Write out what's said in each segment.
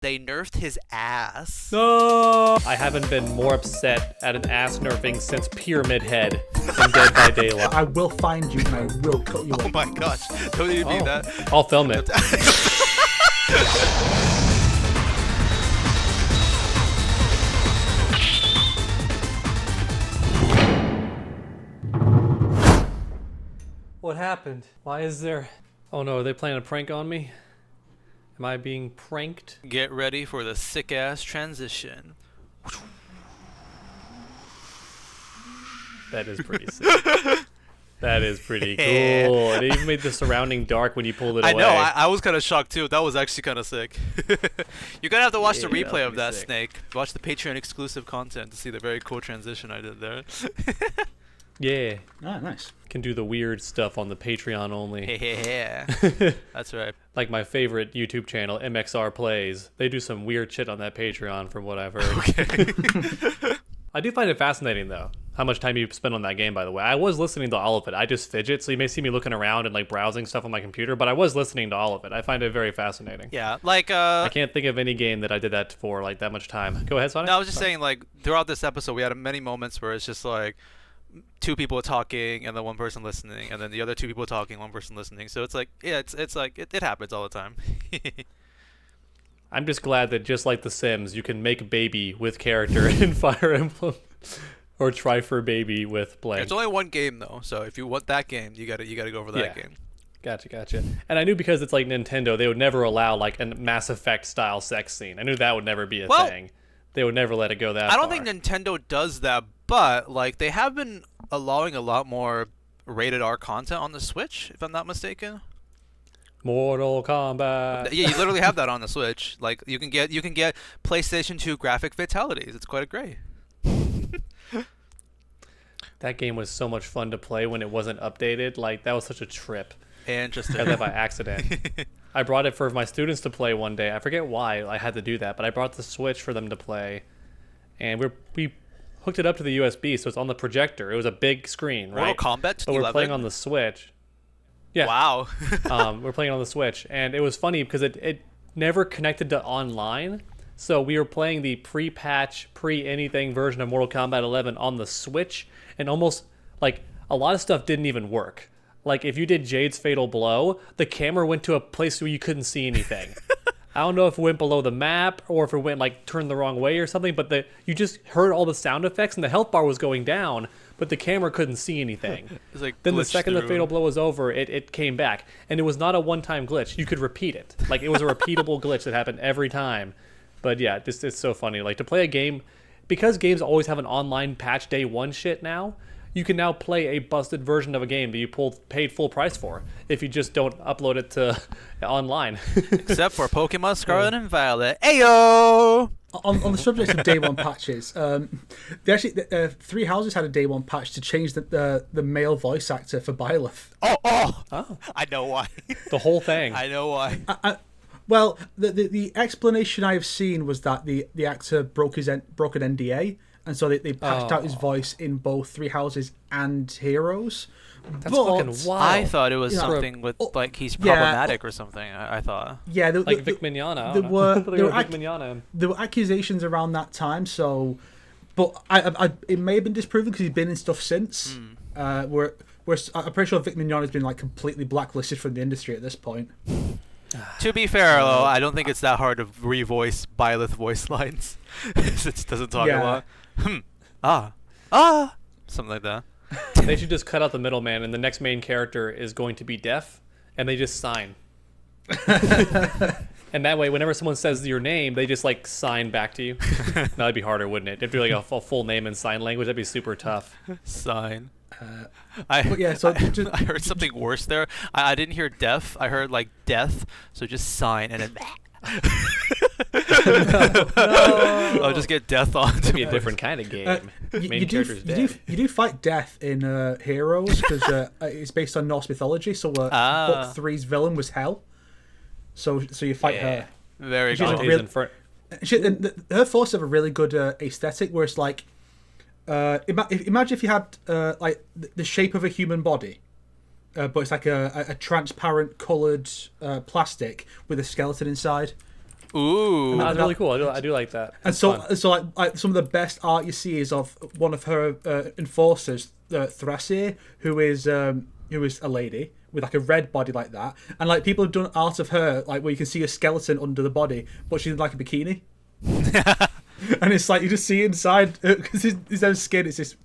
They nerfed his ass. No! I haven't been more upset at an ass nerfing since Pyramid Head in Dead by Daylight. I will find you and I will cut you Oh up. my gosh. Don't even do that. I'll film it. What happened? Why is there... Oh no, are they playing a prank on me? Am I being pranked? Get ready for the sick-ass transition. That is pretty sick. That is pretty cool. It even made the surrounding dark when you pulled it away. I know, I was kind of shocked too. That was actually kind of sick. You're gonna have to watch the Yeah, replay of that, sick. Snake. Watch the Patreon exclusive content to see the very cool transition I did there. Yeah. Ah, nice. Can do the weird stuff on the Patreon only. Yeah. That's right. Like my favorite YouTube channel, MXR Plays. They do some weird shit on that Patreon from what I've heard. Okay. I do find it fascinating though, how much time you spend on that game, by the way. I was listening to all of it. I just fidget, so you may see me looking around and like browsing stuff on my computer, but I was listening to all of it. I find it very fascinating. Yeah, like I can't think of any game that I did that for like that much time. Go ahead, Sonic. No, I was just saying, like, throughout this episode, we had many moments where it's just like two people talking and then one person listening, and then the other two people talking, one person listening. So it's like, yeah, it's like it happens all the time. I'm just glad that just like The Sims, you can make baby with character in Fire Emblem, or try for baby with blank. It's only one game though, so if you want that game, you gotta go for that game. Gotcha. And I knew because it's like Nintendo, they would never allow like a Mass Effect style sex scene. I knew that would never be a thing. They would never let it go that far. I don't think Nintendo does that, but like they have been allowing a lot more rated R content on the Switch, if I'm not mistaken. Mortal Kombat. Yeah, you literally have that on the Switch. Like you can get PlayStation 2 graphic fatalities. It's quite great. That game was so much fun to play when it wasn't updated. Like that was such a trip. Interesting. I got that by accident. I brought it for my students to play one day. I forget why I had to do that, but I brought the Switch for them to play, and we hooked it up to the USB, so it's on the projector. It was a big screen, right? Mortal Kombat 11? But we're playing on the Switch. Yeah. Wow. We're playing on the Switch, and it was funny because it never connected to online. So we were playing the pre-patch, pre-anything version of Mortal Kombat 11 on the Switch, and almost like a lot of stuff didn't even work. Like if you did Jade's Fatal Blow, the camera went to a place where you couldn't see anything. I don't know if it went below the map or if it went like turned the wrong way or something, but you just heard all the sound effects and the health bar was going down, but the camera couldn't see anything. It's like Then the glitched second the through. Fatal Blow was over, it came back. And it was not a one-time glitch. You could repeat it. Like it was a repeatable glitch that happened every time. But yeah, it's so funny. Like to play a game, because games always have an online patch day one shit now, you can now play a busted version of a game that you paid full price for if you just don't upload it to online. Except for Pokemon Scarlet and Violet. Ayo! On the subject of day one patches, they actually Three Houses had a day one patch to change the male voice actor for Byleth. Oh! I know why. The whole thing. I know why. Well, the explanation I've seen was that the actor broke an NDA, and so they patched out his voice in both Three Houses and Heroes. That's fucking wild. I thought it was you know, something with like he's problematic or something. I thought. Yeah, Like Vic Mignogna. There were accusations around that time, so, but it may have been disproven because he's been in stuff since. Where I'm pretty sure Vic Mignogna has been like completely blacklisted from the industry at this point. To be fair, though, I don't think it's that hard to revoice Byleth voice lines. It doesn't talk a lot. Something like that. They should just cut out the middleman, and the next main character is going to be deaf, and they just sign. And that way, whenever someone says your name, they just like sign back to you. That'd be harder, wouldn't it? If you like a full name in sign language, that'd be super tough. Sign. I heard something worse there. I didn't hear deaf. I heard like death. So just sign and then. I'll just get death on. It'd be a different kind of game. You do fight death in Heroes because it's based on Norse mythology. So book 3's villain was Hel. So you fight her. Very good. Her forces have a really good aesthetic where it's like. Imagine if you had like the shape of a human body, but it's like a transparent coloured plastic with a skeleton inside. Ooh. That's really cool. I do like that. And It's so, fun. like some of the best art you see is of one of her enforcers, Thrasir, who is a lady with like a red body like that, and like people have done art of her like where you can see a skeleton under the body, but she's in like a bikini, and it's like you just see inside because his own skin is this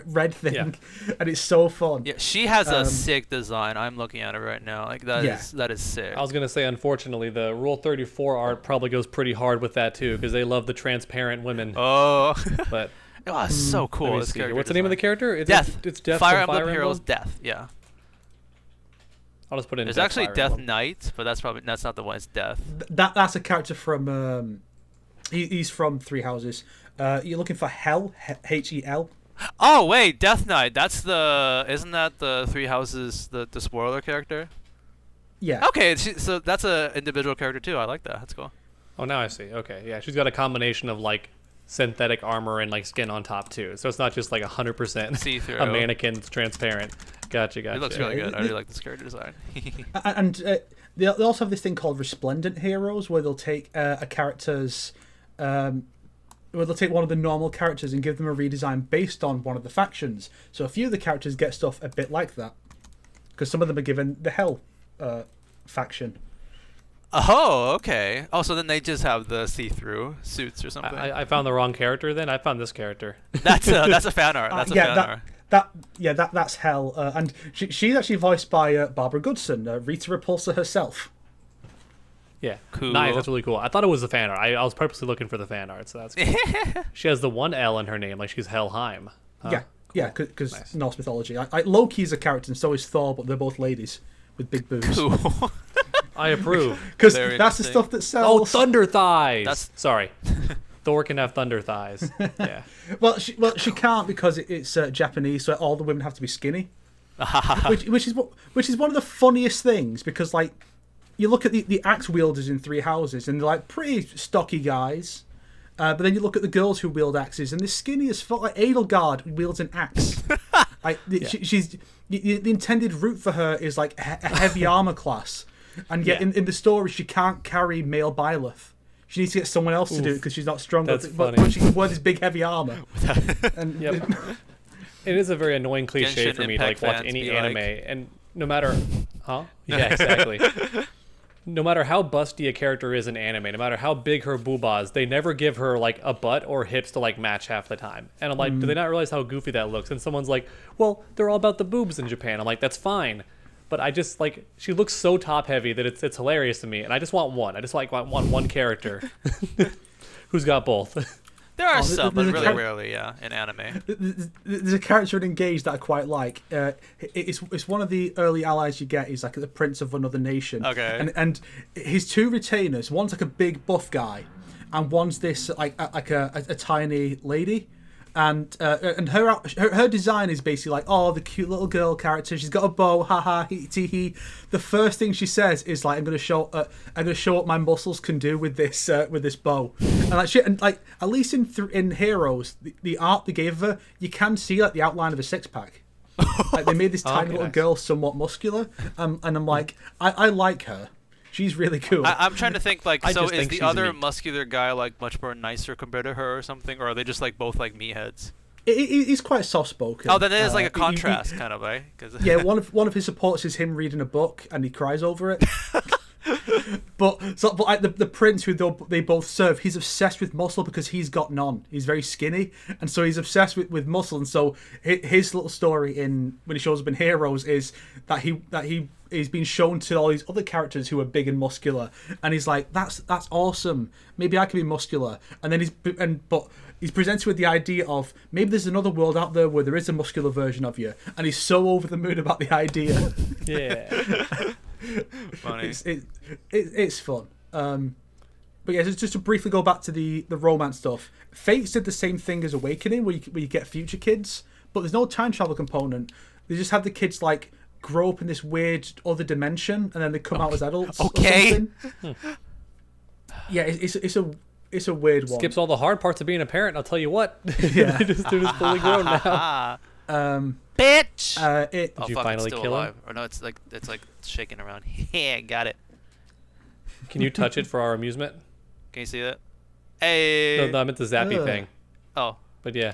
red thing, and it's so fun. Yeah, she has a sick design. I'm looking at it right now. Like that is sick. I was gonna say, unfortunately, the Rule 34 art probably goes pretty hard with that too, because they love the transparent women. Oh, But oh, it's so cool. let me This see here. character What's the name of the design. character? Death. It's Death Fire from Emblem Fire Heroes. Emblem? Death. Yeah. I'll just put in. There's Death actually Fire Death Emblem. Knight, but that's not the one. It's Death. That's a character from he's from Three Houses. You're looking for Hel, Hel. Oh wait, Death Knight. Isn't that the Three Houses the spoiler character? Yeah. Okay, so that's a individual character too. I like that. That's cool. Oh, now I see. Okay, yeah, she's got a combination of like synthetic armor and like skin on top too, so it's not just like 100% See-through. a mannequin that's transparent. Gotcha. It looks really good. I really like this character design. And they also have this thing called resplendent heroes, where they'll take a character's, where they'll take one of the normal characters and give them a redesign based on one of the factions. So a few of the characters get stuff a bit like that, because some of them are given the Hell faction. Oh, okay. Oh, so then they just have the see-through suits or something. I found the wrong character. Then I found this character. That's a fan art. That's a fan art. That's Hell, and she's actually voiced by Barbara Goodson, Rita Repulsa herself. Yeah, Cool. nice. That's really cool. I thought it was the fan art. I was purposely looking for the fan art, so that's cool. She has the one L in her name, like she's Helheim. Huh? Yeah, because Nice. Norse mythology. Loki's a character, and so is Thor, but they're both ladies with big boobs. Cool. I approve. Because Very that's the interesting. stuff that Oh, sells. thunder thighs. That's- Sorry. Thor can have thunder thighs. Yeah. Well, she can't because it's Japanese, so all the women have to be skinny. which is one of the funniest things, because like you look at the axe wielders in Three Houses and they're like pretty stocky guys, but then you look at the girls who wield axes and they're skinny as fuck. Like Edelgard wields an axe. Like she's the intended route for her is like a heavy armor class, and yet in the story she can't carry male Byleth. She needs to get someone else to do it because she's not strong. That's but funny. she can wear this big heavy armor. And Yep. It is a very annoying cliche Genshin for me to Impact like watch fans any be anime, like- and no matter, huh? Yeah, exactly. No matter how busty a character is in anime, no matter how big her boobas, they never give her like a butt or hips to like match half the time. And I'm like, do they not realize how goofy that looks? And someone's like, well, they're all about the boobs in Japan. I'm like, that's fine. But I just like, she looks so top heavy that it's hilarious to me, and I just want one. I just like want one character who's got both. There are there's some, but a really char- rarely, yeah, in anime. There's a character in Engage that I quite like. It's one of the early allies you get. He's like the prince of another nation. Okay. And his two retainers. One's like a big buff guy, and one's this like a tiny lady. And her design is basically like, oh, the cute little girl character. She's got a bow, haha, hee tee hee. The first thing she says is like, I'm gonna show what my muscles can do with this bow. And like shit, and like at least in Heroes, the art they gave her, you can see like the outline of a six pack. Like they made this tiny little nice. girl somewhat muscular, and I'm like, I like her. She's really cool. I'm trying to think, like, I so just is think the she's other unique. muscular guy, like, much more nicer compared to her or something? Or are they just, like, both, like, meatheads? He's quite soft spoken. Oh, then it is, like, a contrast, kind of, right? 'Cause Yeah, one of his supports is him reading a book and he cries over it. but like the prince who they both serve, he's obsessed with muscle because he's got none. He's very skinny, and so he's obsessed with muscle. And so his little story when he shows up in Heroes is that he's been shown to all these other characters who are big and muscular, and he's like, that's awesome. Maybe I can be muscular. And then he's presented with the idea of maybe there's another world out there where there is a muscular version of you, and he's so over the moon about the idea. Yeah. funny. It's fun. But yeah, just to briefly go back to the romance stuff. Fates did the same thing as Awakening, where you get future kids, but there's no time travel component. They just have the kids like grow up in this weird other dimension, and then they come out as adults. Okay. Or something. Yeah, it's a weird one. Skips all the hard parts of being a parent. I'll tell you what. Yeah. they're just fully grown now. Ah, Um, bitch! it Oh, you fuck, finally it's still kill him? alive. Or no, it's like shaking around. Yeah, got it. Can you touch it for our amusement? Can you see that? Hey. No, I meant the zappy Ugh. thing. Oh. But yeah.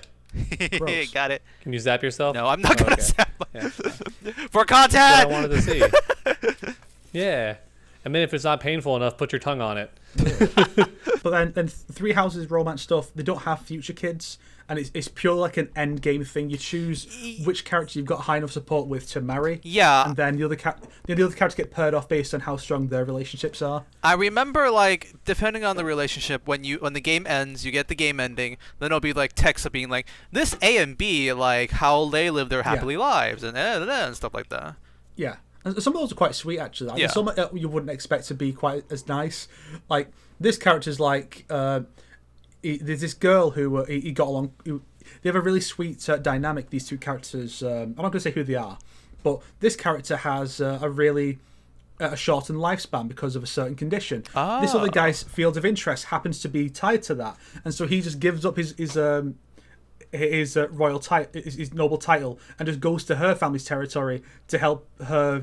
Gross. Got it. Can you zap yourself? No, I'm not gonna okay. zap Yeah. for That's what I content. wanted to see. Yeah. And then if it's not painful enough, put your tongue on it. But then Three Houses romance stuff, they don't have future kids, and it's purely like an end game thing. You choose which character you've got high enough support with to marry. Yeah. And then the other characters get paired off based on how strong their relationships are. I remember, like, depending on the relationship, when the game ends, you get the game ending. Then it'll be like text of being like, this A and B, like how they live their happily lives and stuff like that. Yeah. And some of those are quite sweet, actually. Like, Yeah. Some you wouldn't expect to be quite as nice. Like, this character's like... there's this girl who he got along... they have a really sweet dynamic, these two characters. I'm not going to say who they are. But this character has a really... a shortened lifespan because of a certain condition. Ah. This other guy's field of interest happens to be tied to that. And so he just gives up his royal title, his noble title, and just goes to her family's territory to help her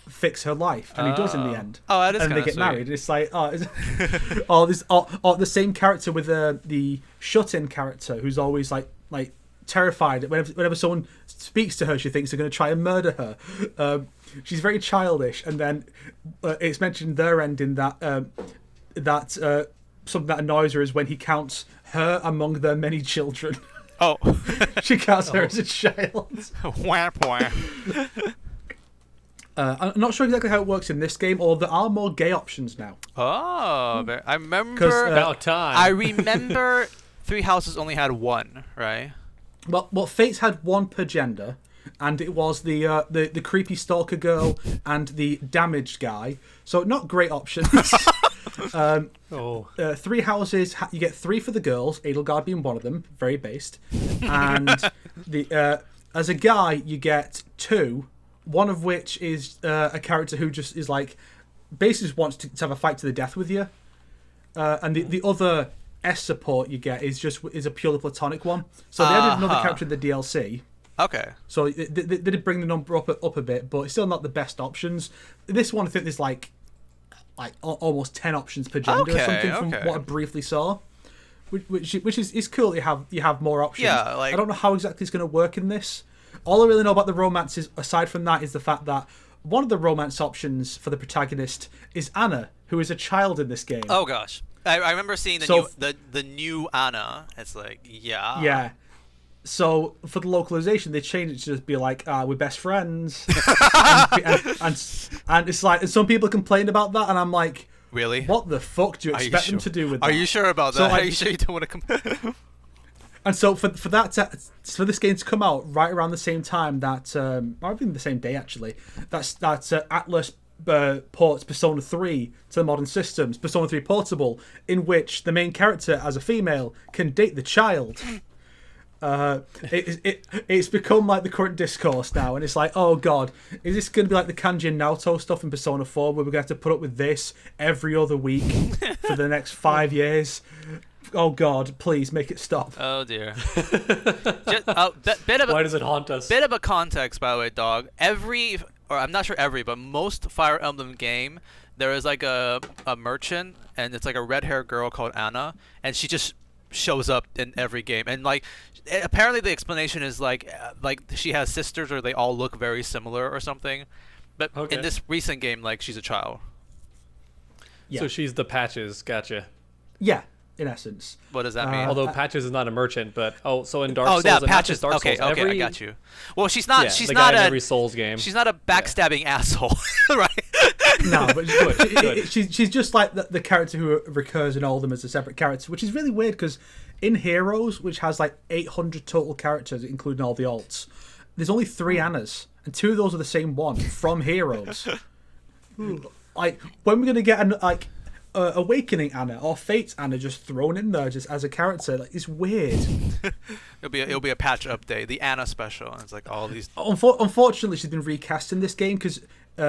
fix her life, and he does in the end. Oh, that is and they kinda get sweet. married. It's like the same character with the shut-in character who's always like terrified. Whenever someone speaks to her, she thinks they're going to try and murder her. She's very childish, and then it's mentioned their ending that something that annoys her is when he counts her among their many children. Oh. She counts her as a child. Whap whap. I'm not sure exactly how it works in this game, or there are more gay options now. Oh, I remember. 'Cause, About time. I remember Three Houses only had one, right? Well, Fates had one per gender, and it was the creepy stalker girl and the damaged guy. So not great options. Oh. Three Houses, you get 3 for the girls, Edelgard being one of them, very based. And as a guy, you get 2, one of which is a character who just is like, basically just wants to have a fight to the death with you. And the other S support you get is a purely platonic one. So they added another character in the DLC. Okay. So they did bring the number up a bit, but it's still not the best options. This one, I think there's like almost 10 options per gender or something from what I briefly saw, which is cool. You have more options. Yeah, like, I don't know how exactly it's going to work in this. All I really know about the romances, aside from that, is the fact that one of the romance options for the protagonist is Anna, who is a child in this game. Oh gosh, I remember seeing the new Anna. It's like, yeah. Yeah. So for the localization, they changed it to just be like, we're best friends, and it's like, and some people complained about that, and I'm like, Really? what the fuck do you expect them to do with that? Are you sure about that? So, Are you sure you don't want to come? And so for this game to come out right around the same time that, might have been the same day actually, that Atlas ports Persona 3 to the modern systems, Persona 3 Portable, in which the main character as a female can date the child. It's become like the current discourse now, and it's like, oh god, is this going to be like the Kanji and Naoto stuff in Persona 4, where we're going to have to put up with this every other week for the next 5 years? Oh god, please make it stop. Oh dear. Why does it haunt us? Bit of a context, by the way, dog. I'm not sure every, but most Fire Emblem game, there is like a merchant, and it's like a red-haired girl called Anna, and she just shows up in every game, and like apparently the explanation is like she has sisters, or they all look very similar or something, but in this recent game, like, she's a child. Yeah. So she's the Patches. Gotcha. Yeah, in essence. What does that mean? Although Patches is not a merchant, but so in Dark Souls, yeah, and not Patches. just Dark Okay, Souls, I got you. Well, she's not. Yeah, she's the not guy in a every Souls game. She's not a backstabbing asshole, right? No, but she's just like the character who recurs in all of them as a separate character, which is really weird because in Heroes, which has like 800 total characters, including all the alts, there's only 3 Annas, and 2 of those are the same one from Heroes. Like, when we're gonna get Awakening Anna or Fates Anna just thrown in there just as a character? Like, it's weird. It'll be a patch update, the Anna special, and it's like all these. Unfortunately, she's been recast in this game because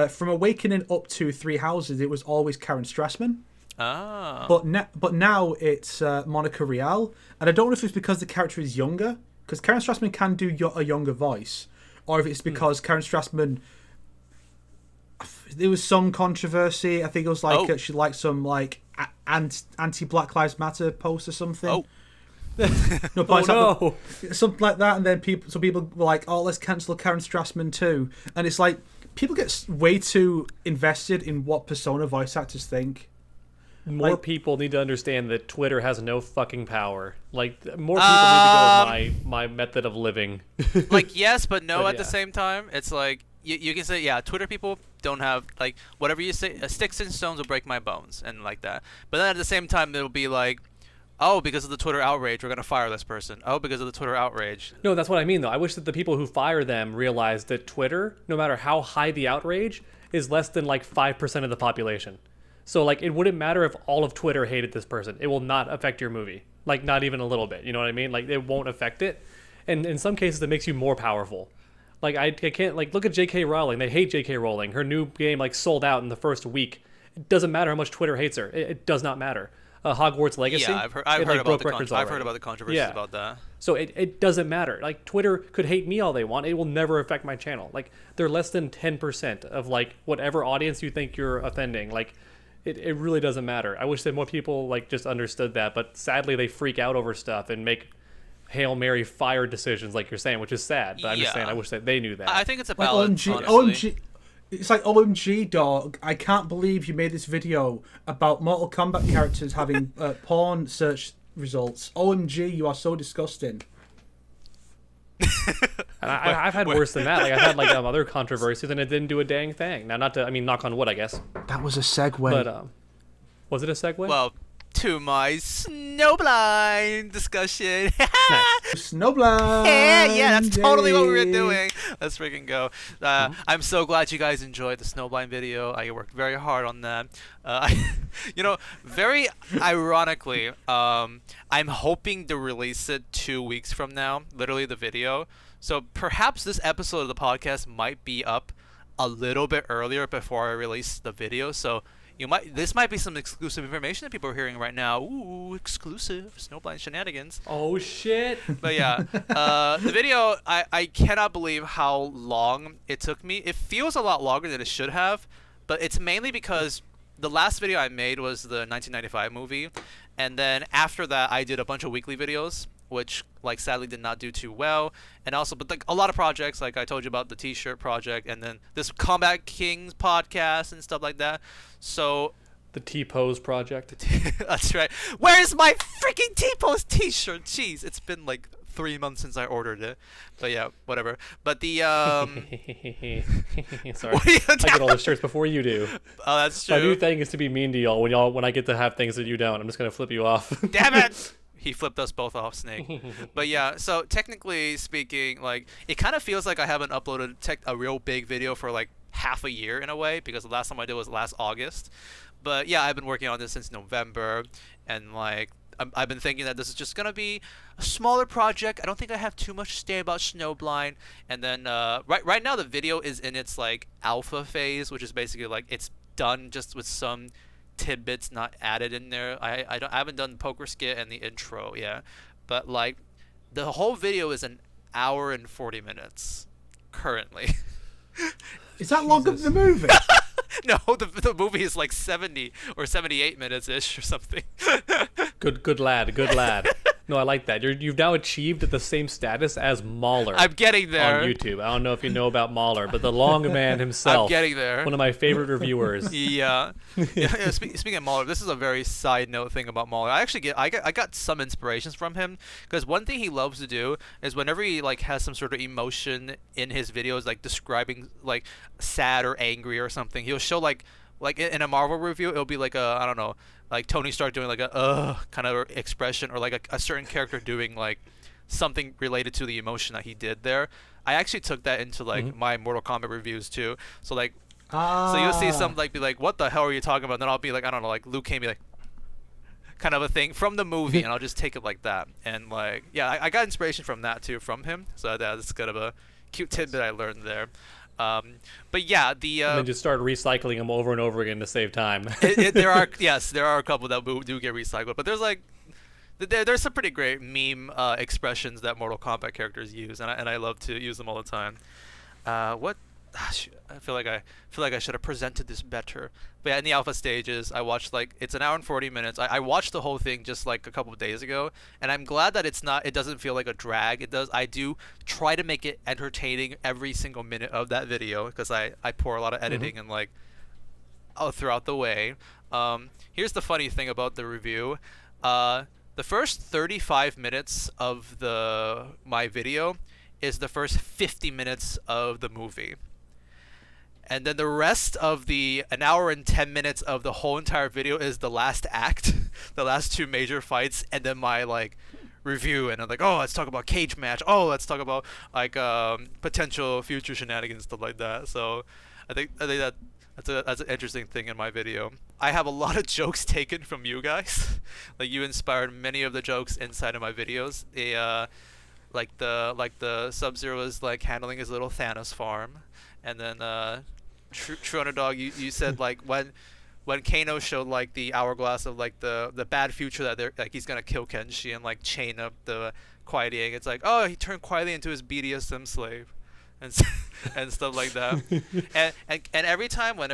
from Awakening up to Three Houses, it was always Karen Strassman. Oh. But now it's Monica Rial, and I don't know if it's because the character is younger, because Karen Strassman can do a younger voice, or if it's because Karen Strassman. There was some controversy. I think it was like she liked some like anti Black Lives Matter post or something. Oh. No, but Oh no! something like that, and then people were like, "Oh, let's cancel Karen Strassman too," and it's like people get way too invested in what Persona voice actors think. More people need to understand that Twitter has no fucking power. Like, more people need to go with my method of living. Like, yes, but no But at the same time. It's like, you can say, yeah, Twitter people don't have, like, whatever you say, sticks and stones will break my bones, and like that. But then at the same time, it'll be like, oh, because of the Twitter outrage, we're going to fire this person. Oh, because of the Twitter outrage. No, that's what I mean, though. I wish that the people who fire them realize that Twitter, no matter how high the outrage, is less than, like, 5% of the population. So, like, it wouldn't matter if all of Twitter hated this person. It will not affect your movie. Like, not even a little bit. You know what I mean? Like, it won't affect it. And in some cases, it makes you more powerful. Like, I can't, like, look at J.K. Rowling. They hate J.K. Rowling. Her new game, like, sold out in the first week. It doesn't matter how much Twitter hates her. It does not matter. Hogwarts Legacy. Yeah, I've heard about the controversies about that. So it doesn't matter. Like, Twitter could hate me all they want. It will never affect my channel. Like, they're less than 10% of, like, whatever audience you think you're offending. Like, it really doesn't matter. I wish that more people, like, just understood that. But sadly, they freak out over stuff and make Hail Mary fire decisions, like you're saying, which is sad. But I'm just saying, I wish that they knew that. I think it's a balance, OMG. It's like, OMG, dog, I can't believe you made this video about Mortal Kombat characters having porn search results. OMG, you are so disgusting. And I've had worse than that. Like, I've had, like, other controversies, and it didn't do a dang thing. Now, not to, I mean, knock on wood, I guess. That was a segue. But, was it a segue? Well, to my Snowblind discussion. Nice. Snowblind. Yeah, that's totally what we were doing. Let's freaking go. I'm so glad you guys enjoyed the Snowblind video. I worked very hard on that. Very ironically, I'm hoping to release it 2 weeks from now, literally the video. So perhaps this episode of the podcast might be up a little bit earlier before I release the video. So this might be some exclusive information that people are hearing right now. Ooh, exclusive Snowblind shenanigans. Oh shit! But yeah, the video, I cannot believe how long it took me. It feels a lot longer than it should have, but it's mainly because the last video I made was the 1995 movie, and then after that I did a bunch of weekly videos, which, like, sadly did not do too well. And also, but, like, a lot of projects, like I told you about the t-shirt project, and then this Combat Kings podcast and stuff like that. So the T-Pose project. That's right. Where's my freaking T-Pose t-shirt? Jeez, it's been like 3 months since I ordered it. But yeah, whatever. But the sorry, I get all the shirts before you do. Oh, that's true. My new thing is to be mean to y'all when I get to have things that you don't. I'm just gonna flip you off. Damn it! He flipped us both off, Snake. But yeah, so technically speaking, like, it kind of feels like I haven't uploaded a real big video for like half a year in a way, because the last time I did was last August. But yeah, I've been working on this since November, and like I've been thinking that this is just gonna be a smaller project. I don't think I have too much to say about Snowblind. And then right now the video is in its like alpha phase, which is basically like it's done just with some tidbits not added in there. I haven't done the poker skit and the intro yet, but like the whole video is an hour and 40 minutes currently. Is that longer than the movie? No, the movie is like 70 or 78 minutes ish or something. Good lad. No, I like that. You've now achieved the same status as Mauler. I'm getting there. On YouTube. I don't know if you know about Mauler, but the long man himself. I'm getting there. One of my favorite reviewers. Yeah. Speaking of Mauler, this is a very side note thing about Mauler. I got some inspirations from him, because one thing he loves to do is whenever he like has some sort of emotion in his videos, like describing like sad or angry or something, he'll show like in a Marvel review, it'll be like I don't know, like Tony Stark doing like a kind of expression, or like a certain character doing like something related to the emotion that he did there. I actually took that into like my Mortal Kombat reviews too. So like, so you'll see some like be like, what the hell are you talking about? And then I'll be like, I don't know, like Luke Kane be like, kind of a thing from the movie, and I'll just take it like that. And like, yeah, I got inspiration from that too, from him. So that's kind of a cute tidbit I learned there. But yeah, and then just start recycling them over and over again to save time. there are a couple that do get recycled, but there's some pretty great meme expressions that Mortal Kombat characters use, and I love to use them all the time. I feel like I should have presented this better. But yeah, in the alpha stages, I watched like it's an hour and 40 minutes. I watched the whole thing just like a couple of days ago, and I'm glad that it doesn't feel like a drag. It does. I do try to make it entertaining every single minute of that video because I pour a lot of editing and like throughout the way. Here's the funny thing about the review. The first 35 minutes of my video is the first 50 minutes of the movie. And then the rest of the an hour and 10 minutes of the whole entire video is the last act, the last two major fights, and then my like review. And I'm like, oh, let's talk about cage match. Oh, let's talk about like potential future shenanigans, stuff like that. So I think that's an interesting thing in my video. I have a lot of jokes taken from you guys. Like you inspired many of the jokes inside of my videos. Like the Sub-Zero is like handling his little Thanos farm, and then True Underdog, you said like when Kano showed like the hourglass of like the bad future that they're like he's gonna kill Kenshi and like chain up the Kuai Liang. It's like, oh, he turned Kuai Liang into his BDSM slave, and stuff like that. and every time when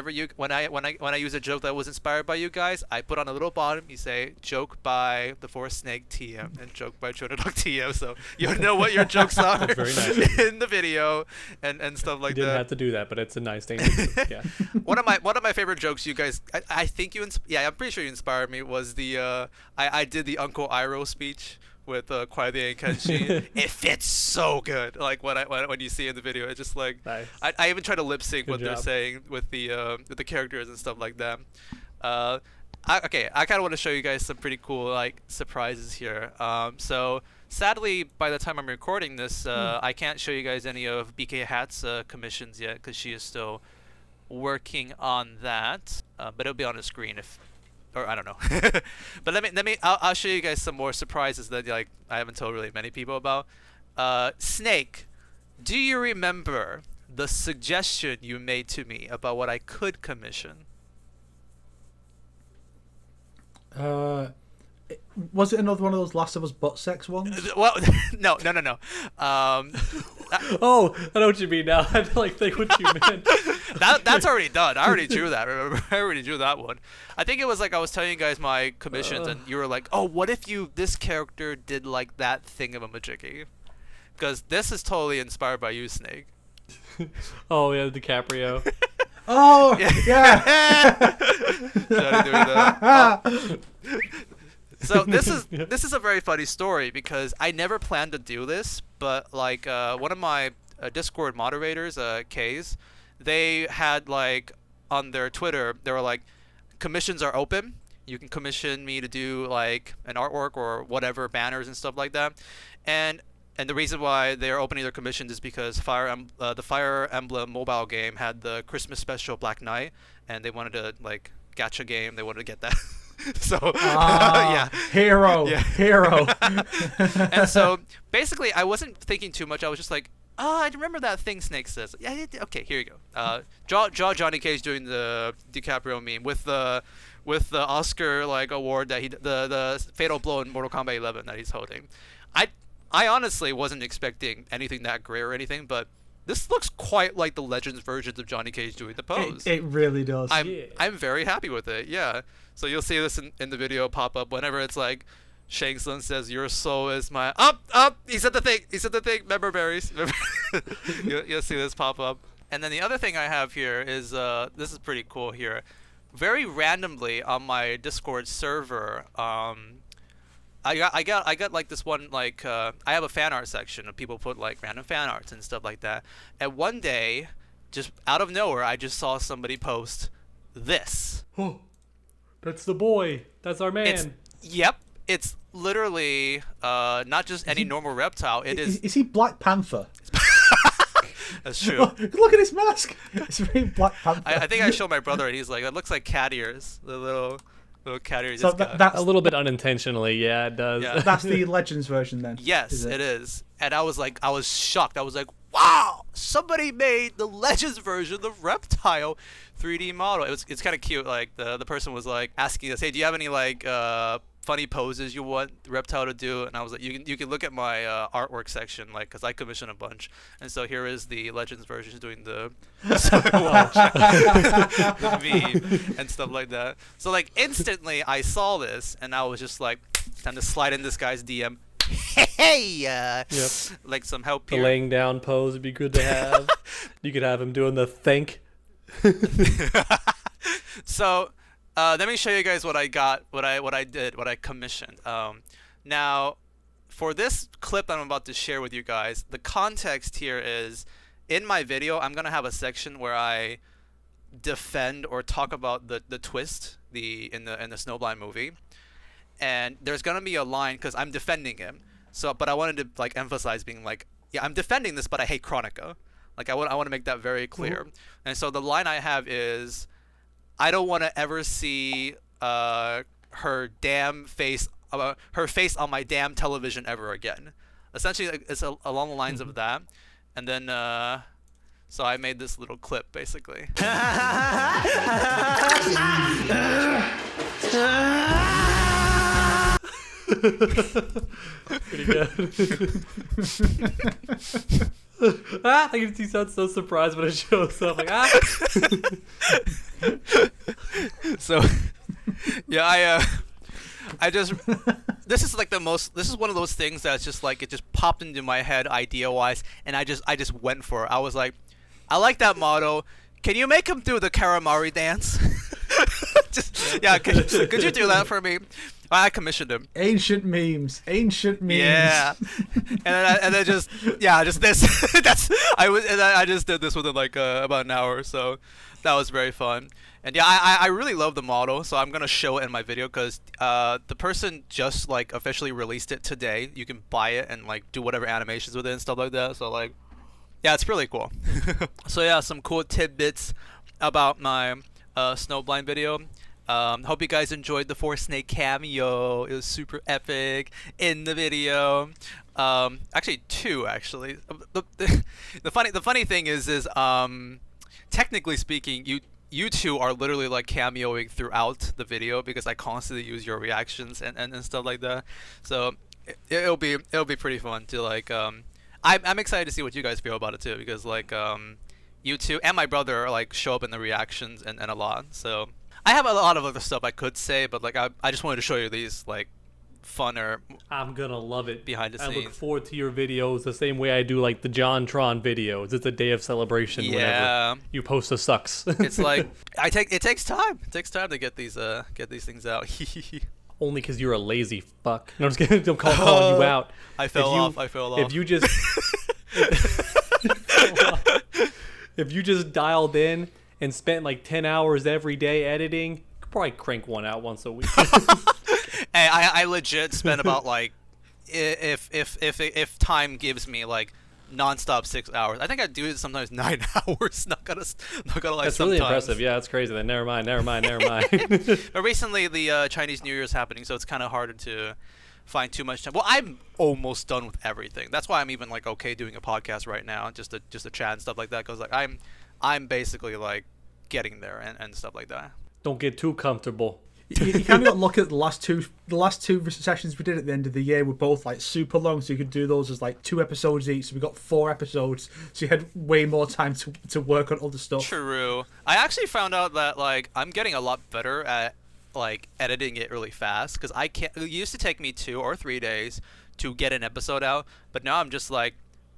I use a joke that was inspired by you guys, I put on a little bottom. You say joke by the Forest Snake TM and joke by True Underdog TM, so you know what your jokes are Very nice. in the video and stuff like that. You didn't have to do that, but it's a nice thing to do. Yeah. One of my favorite jokes you guys, I think you I'm pretty sure you inspired me, was the I did the Uncle Iroh speech with Kuai Liang and Kenshi. It fits so good. Like when you see it in the video, it's just like Nice. I even try to lip sync what they're job. saying with the characters and stuff like that. I kind of want to show you guys some pretty cool like surprises here. So sadly, by the time I'm recording this, I can't show you guys any of BK Hat's commissions yet because she is still working on that. But it'll be on the screen or I don't know. But I'll show you guys some more surprises that like I haven't told really many people about. Snake, do you remember the suggestion you made to me about what I could commission? Was it another one of those Last of Us butt sex ones? Well, no. Oh, I know what you mean now. I had to like think what you meant. That's already done. I already drew that. Remember, I already drew that one. I think it was like I was telling you guys my commissions, and you were like, "Oh, what if this character did like that thing of a majiggy?" Because this is totally inspired by you, Snake. Oh yeah, DiCaprio. Oh yeah. Johnny doing that. So this is a very funny story because I never planned to do this, but like one of my Discord moderators, K's, they had like on their Twitter, they were like, commissions are open. You can commission me to do like an artwork or whatever, banners and stuff like that. And the reason why they are opening their commissions is because the Fire Emblem mobile game had the Christmas special Black Knight, and they wanted to like gacha game. They wanted to get that. So yeah, hero. And so basically, I wasn't thinking too much. I was just like, I remember that thing Snake says. Yeah, okay, here you go. Draw Johnny Cage doing the DiCaprio meme with the Oscar like award that the fatal blow in Mortal Kombat 11 that he's holding. I honestly wasn't expecting anything that great or anything, but this looks quite like the Legends versions of Johnny Cage doing the pose. It really does. I'm very happy with it. Yeah. So you'll see this in the video pop up whenever it's like Shang Tsung says, "Your soul is my up." He said the thing. Member berries. You'll see this pop up. And then the other thing I have here is this is pretty cool here. Very randomly on my Discord server, I got like this one like I have a fan art section of people put like random fan arts and stuff like that. And one day, just out of nowhere, I just saw somebody post this. Oh, that's the boy. That's our man. It's literally not just any normal reptile. It is. Is he Black Panther? That's true. Look at his mask. It's very Black Panther. I think I showed my brother, and he's like, "That looks like cat ears." The little cat ears. So that's a little bit unintentionally. Yeah, it does. Yeah. That's the Legends version then. Yes, it is. And I was shocked. I was like, wow, somebody made the Legends version, the reptile 3D model. It's kind of cute. Like the person was like asking us, hey, do you have any like funny poses you want Reptile to do, and I was like, you can look at my artwork section, like, because I commissioned a bunch, and so here is the Legends version doing the the meme and stuff like that. So like instantly I saw this, and I was just like, time to slide in this guy's DM. Hey, Yep. like some help The here. laying down pose would be good to have. You could have him doing the thank. So let me show you guys what I got, what I did, what I commissioned. Now, for this clip that I'm about to share with you guys, the context here is, in my video, I'm gonna have a section where I defend or talk about the twist in the Snowblind movie, and there's gonna be a line because I'm defending him. So, but I wanted to like emphasize being like, yeah, I'm defending this, but I hate Chronica. Like I want to make that very clear. And so the line I have is, I don't want to ever see her damn face, her face on my damn television ever again. Essentially, like, it's along the lines of that. And then, so I made this little clip, basically. Pretty good. I can see sounds so surprised when it shows up. Like So, yeah, I just, this is like this is one of those things that's just like, it just popped into my head idea-wise, and I just went for it. I was like, I like that motto. Can you make him do the Karamari dance? Yeah, could you do that for me? I commissioned him. Ancient memes. Yeah, and then just this. I just did this within like about an hour, so that was very fun. And yeah, I really love the model, so I'm gonna show it in my video because the person just like officially released it today. You can buy it and like do whatever animations with it and stuff like that. So like, yeah, it's really cool. So yeah, some cool tidbits about my Snowblind video. Hope you guys enjoyed the 4Snake cameo. It was super epic in the video. Actually, 2 actually. The funny thing is technically speaking, you two are literally like cameoing throughout the video because I constantly use your reactions and stuff like that. So it'll be pretty fun to like. I'm excited to see what you guys feel about it too, because like you two and my brother like show up in the reactions and a lot. So I have a lot of other stuff I could say, but like I just wanted to show you these like funner. I'm gonna love it. Behind the I scenes. look forward to your videos the same way I do like the JonTron videos. It's a day of celebration Yeah. whenever you post a sucks. It's like it takes time. It takes time to get these things out. Only because you're a lazy fuck. No, I'm just kidding. I'm calling you out. I fell off. If you just if you just dialed in and spent like 10 hours every day editing, you could probably crank one out once a week. Hey, I legit spend about like if time gives me like nonstop 6 hours. I think I do it sometimes 9 hours. Not gonna lie. That's sometimes. really impressive. Yeah, that's crazy. Then never mind. But recently the Chinese New Year is happening, so it's kind of harder to find too much time. Well, I'm almost done with everything. That's why I'm even like okay doing a podcast right now, just to chat and stuff like that. Cause like I'm basically like getting there and stuff like that. Don't get too comfortable. You kind of got to look at the last two sessions we did at the end of the year were both like super long, so you could do those as like 2 episodes each. So we got 4 episodes, so you had way more time to work on other stuff. True. I actually found out that like I'm getting a lot better at like editing it really fast, because it used to take me 2 or 3 days to get an episode out, but now I'm just like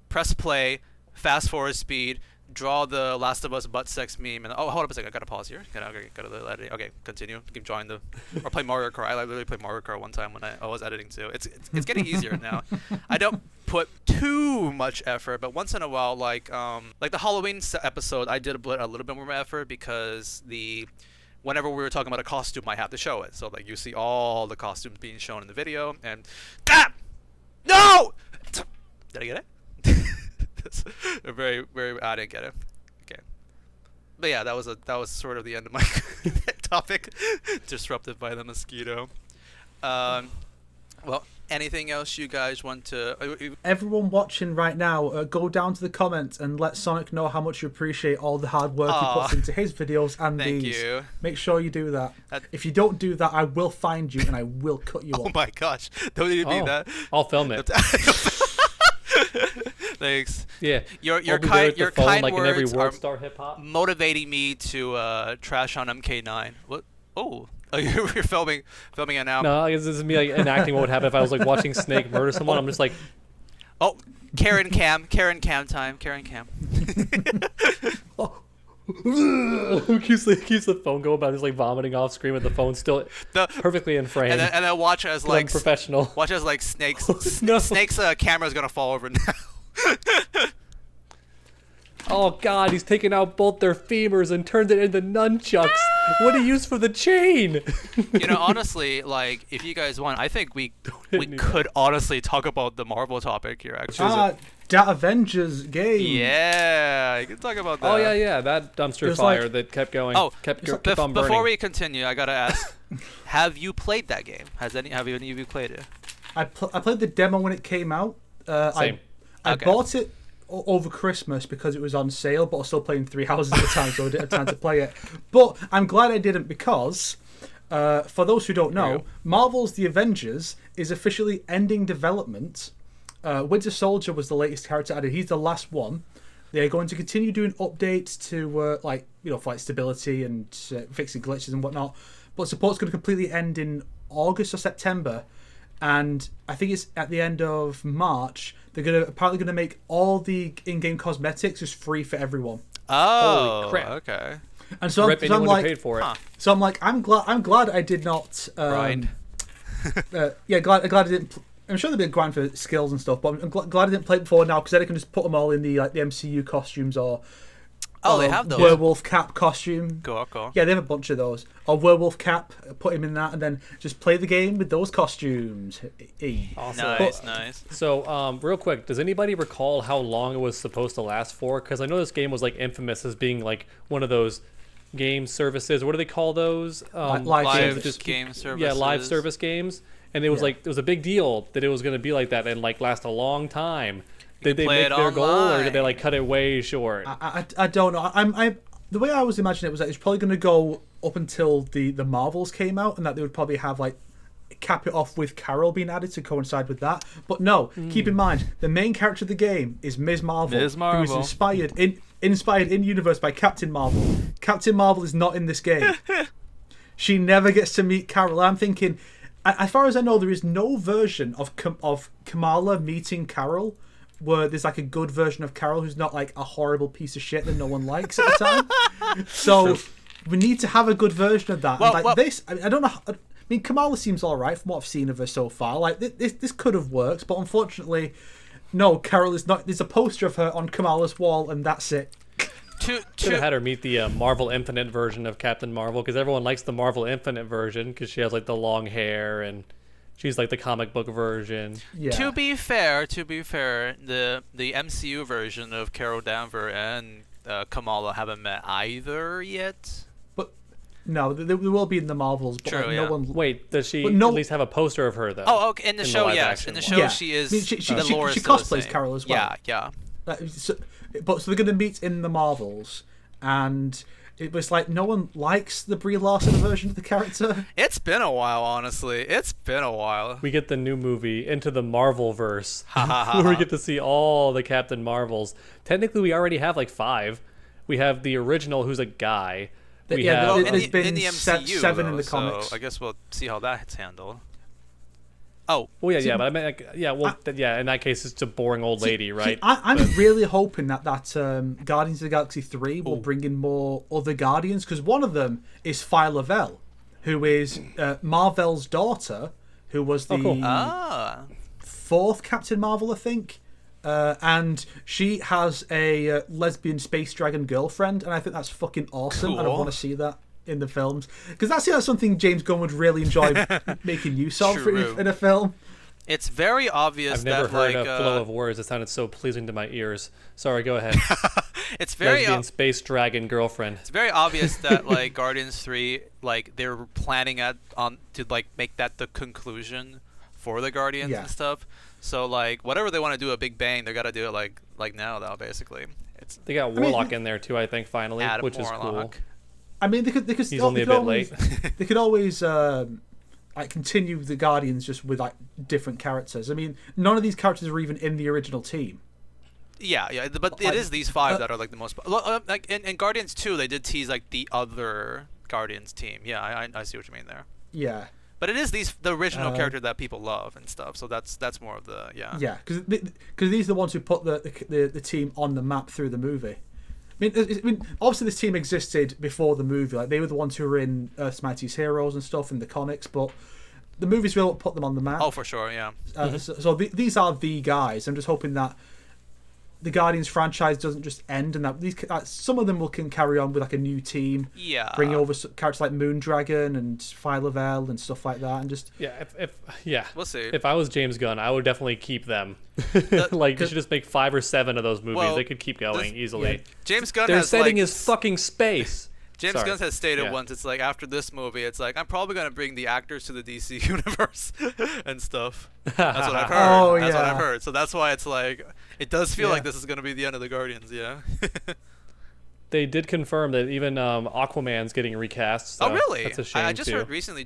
press play, fast forward speed, draw the Last of Us butt sex meme, and hold up a second, I gotta pause here. Gotta the editing. Okay, continue. Keep drawing or play Mario Kart. I literally played Mario Kart one time when I was editing too. It's getting easier now. I don't put too much effort, but once in a while, like the Halloween episode, I did a little bit more effort because whenever we were talking about a costume, I have to show it. So like you see all the costumes being shown in the video, and no, did I get it? Very, very. I didn't get it. Okay, but yeah, that was sort of the end of my topic. Disrupted by the mosquito. Well, Anything else you guys want to? Everyone watching right now, go down to the comments and let Sonic know how much you appreciate all the hard work he puts into his videos and Thank these. you. Make sure you do that. If you don't do that, I will find you and I will cut you Oh off. my gosh! Don't need to be that. I'll film it. Thanks. Yeah. Your I'll be there kind with the your phone, kind like in every words are World-Star Hip Hop. motivating me to trash on MK9. What? Oh, you're filming it now. No, I guess this is me like enacting what would happen if I was like watching Snake murder someone. I'm just like, Oh, Karen Cam time. Karen Cam. keeps the phone going, but I'm just like vomiting off screen with the phone still perfectly in frame. And then watch as like professional. Watch as like Snake's No. Snake's camera's gonna fall over now. Oh god, he's taken out both their femurs and turned it into nunchucks. What do you use for the chain? You know, honestly, like if you guys want, I think we could honestly talk about the Marvel topic here. Actually, That Avengers game. yeah, you can talk about that. Oh yeah, that dumpster fire like- that kept going. Oh, kept on burning. before we continue, I gotta ask: have you played that game? Have any of you played it? I played the demo when it came out. Same. I Okay. bought it over Christmas because it was on sale, but I was still playing 3 houses at a time, so I didn't have time to play it. But I'm glad I didn't because, for those who don't know, Marvel's The Avengers is officially ending development. Winter Soldier was the latest character added. He's the last one. They're going to continue doing updates to, for stability and fixing glitches and whatnot. But support's going to completely end in August or September. And I think it's at the end of March. They're apparently gonna make all the in-game cosmetics just free for everyone. Oh, Holy crap. okay. And so, Rip I'm anyone like, who paid for it. so I'm like, I'm glad I did not. Grind. Glad I didn't. I'm sure there'd be a grind for skills and stuff, but I'm glad I didn't play it before now because then I can just put them all in the MCU costumes or. Oh, they have those. Werewolf cap costume. Cool. Yeah, they have a bunch of those. Or werewolf cap, put him in that, and then just play the game with those costumes. Awesome. Nice. So, real quick, does anybody recall how long it was supposed to last for? Because I know this game was like infamous as being like one of those game services. What do they call those? Live games that just game services. Yeah, live service games. And it was like it was a big deal that it was going to be like that and like last a long time. Did they play make it their goal, or online. did they like cut it way short? I don't know. The way I was imagining it was that it's probably going to go up until the Marvels came out, and that they would probably have like cap it off with Carol being added to coincide with that. But no, keep in mind the main character of the game is Ms. Marvel, Ms. who is Marvel. inspired in universe by Captain Marvel. Captain Marvel is not in this game. She never gets to meet Carol. I'm thinking, as far as I know, there is no version of Kamala meeting Carol where there's like a good version of Carol who's not like a horrible piece of shit that no one likes at the time. So we need to have a good version of that. This, I don't know. I mean, Kamala seems all right from what I've seen of her so far. Like this could have worked, but unfortunately, no. Carol is not. There's a poster of her on Kamala's wall, and that's it. Should have had her meet the Marvel Infinite version of Captain Marvel, because everyone likes the Marvel Infinite version because she has like the long hair and she's like the comic book version. Yeah. To be fair, the MCU version of Carol Danvers and Kamala haven't met either yet. But no, they will be in the Marvels. But True, like, yeah. no one. Wait, does she But no- at least have a poster of her though? Oh, okay. In the show, live yes. action In the one. show, Yeah. she is. I mean, she the lore is still the cosplays same. Carol as well. Yeah. So they're going to meet in the Marvels, and it was like no one likes the Brie Larson version of the character. It's been a while, honestly. It's been a while. We get the new movie Into the Marvel-verse, Ha, ha, ha, where we ha. get to see all the Captain Marvels. Technically, we already have like 5. We have the original, who's a guy. We Yeah, have there's in been the MCU, 7 in though, the comics. So I guess we'll see how that's handled. Oh, well, yeah, but I mean, like, in that case, it's a boring old lady, right? I'm really hoping that Guardians of the Galaxy 3 will bring in more other Guardians, because one of them is Phi Lavelle, who is Marvel's daughter, who was the cool. 4th Captain Marvel, I think. And she has a lesbian space dragon girlfriend, and I think that's fucking awesome, and I Cool. want to see that in the films. Because that's something James Gunn would really enjoy making use of True. in a film. it's very obvious I've never that heard like a flow of words that sounded so pleasing to my ears. Sorry, go ahead. it's very Lesbian space dragon girlfriend. it's very obvious that like Guardians 3 like they're planning to like make that the conclusion before the Guardians and stuff. So like whatever they want to do a Big Bang, they got to do it like now though. Basically, they got Warlock in there too. I think finally, which is cool. I mean, they could. He's only a bit late. They could always like continue the Guardians just with like different characters. I mean, none of these characters are even in the original team. Yeah, but it is these 5 that are like the most. Like in Guardians 2, they did tease like the other Guardians team. Yeah, I see what you mean there. Yeah. But it is the original character that people love and stuff. So that's more of the Yeah, because these are the ones who put the team on the map through the movie. I mean, obviously this team existed before the movie. Like they were the ones who were in Earth's Mightiest Heroes and stuff in the comics, but the movies really put them on the map. Oh, for sure, yeah. So these are the guys. I'm just hoping that the Guardians franchise doesn't just end, and that these some of them can carry on with like a new team. Yeah. Bring over characters like Moondragon and Phyla-Vell and stuff like that, and just we'll see. If I was James Gunn, I would definitely keep them. Like you should just make 5 or 7 of those movies. Well, they could keep going easily. Yeah. James Gunn Their has setting is fucking space. James Gunn has stated once, it's like after this movie, it's like I'm probably gonna bring the actors to the DC universe and stuff. That's what I've heard. That's what I've heard. So that's why it's like it does feel like this is gonna be the end of the Guardians. Yeah. They did confirm that even Aquaman's getting recast. So oh really? That's a shame I just too. heard recently.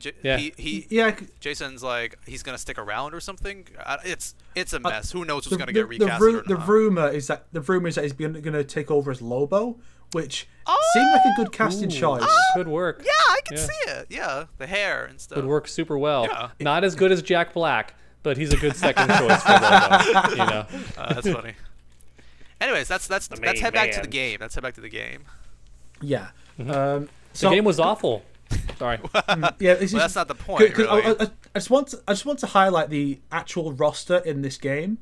Jason's like he's gonna stick around or something. It's a mess. Who knows who's gonna get recast? The rumor is that he's gonna take over as Lobo, which seemed like a good casting choice. Could work. Yeah, I can see it. Yeah, the hair and stuff. Would work super well. Yeah. Not as good as Jack Black, but he's a good second choice for Lobo. You know. That's funny. Anyways, let's head back to the game. Let's head back to the game. Yeah. The game was awful. Sorry. That's not the point. Really. I just want to highlight the actual roster in this game.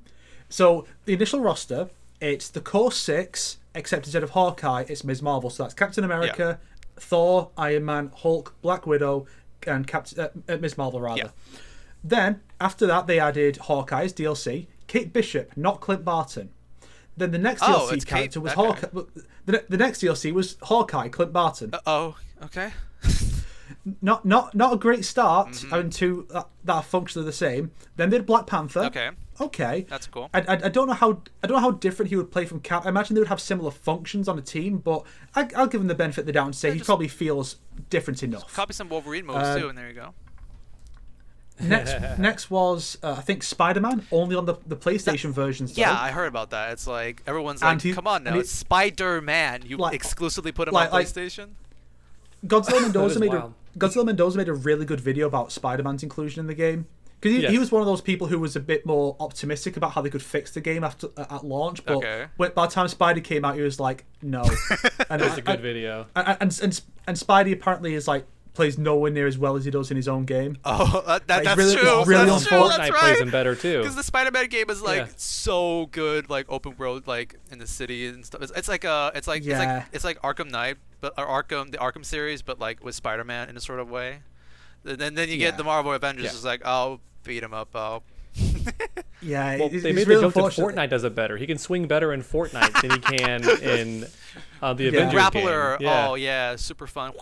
So the initial roster, it's the core 6, except instead of Hawkeye, it's Ms. Marvel. So that's Captain America, Thor, Iron Man, Hulk, Black Widow, and Ms. Marvel rather. Yeah. Then after that, they added Hawkeye's DLC, Kate Bishop, not Clint Barton. Then the next DLC character was Hawkeye. The next DLC was Hawkeye, Clint Barton. Okay. Not a great start. I mean, that are functionally the same. Then they had Black Panther. Okay. That's cool. I don't know how different he would play from Cap. I imagine they would have similar functions on a team, but I'll give him the benefit of the doubt and say he probably feels different enough. Copy some Wolverine moves too, and there you go. Next was I think Spider-Man, only on the PlayStation versions. Though. Yeah, I heard about that. It's like everyone's like, "Come on now, it's Spider-Man." You exclusively put him on PlayStation. Godzilla Mendoza made a really good video about Spider-Man's inclusion in the game because he was one of those people who was a bit more optimistic about how they could fix the game at launch. But by the time Spidey came out, he was like, "No." And it was a good video. And Spidey apparently is like. Plays nowhere near as well as he does in his own game. Oh, that's really, true. Really that's true. Fortnite plays him better too. Because the Spider-Man game is like so good, like open world, like in the city and stuff. It's like Arkham Knight, but the Arkham series, but like with Spider-Man in a sort of way. And then you get the Marvel Avengers. It's like I'll beat him up. Well, they made the joke that Fortnite does it better. He can swing better in Fortnite than he can in the Avengers Grappler. game. Oh yeah, super fun.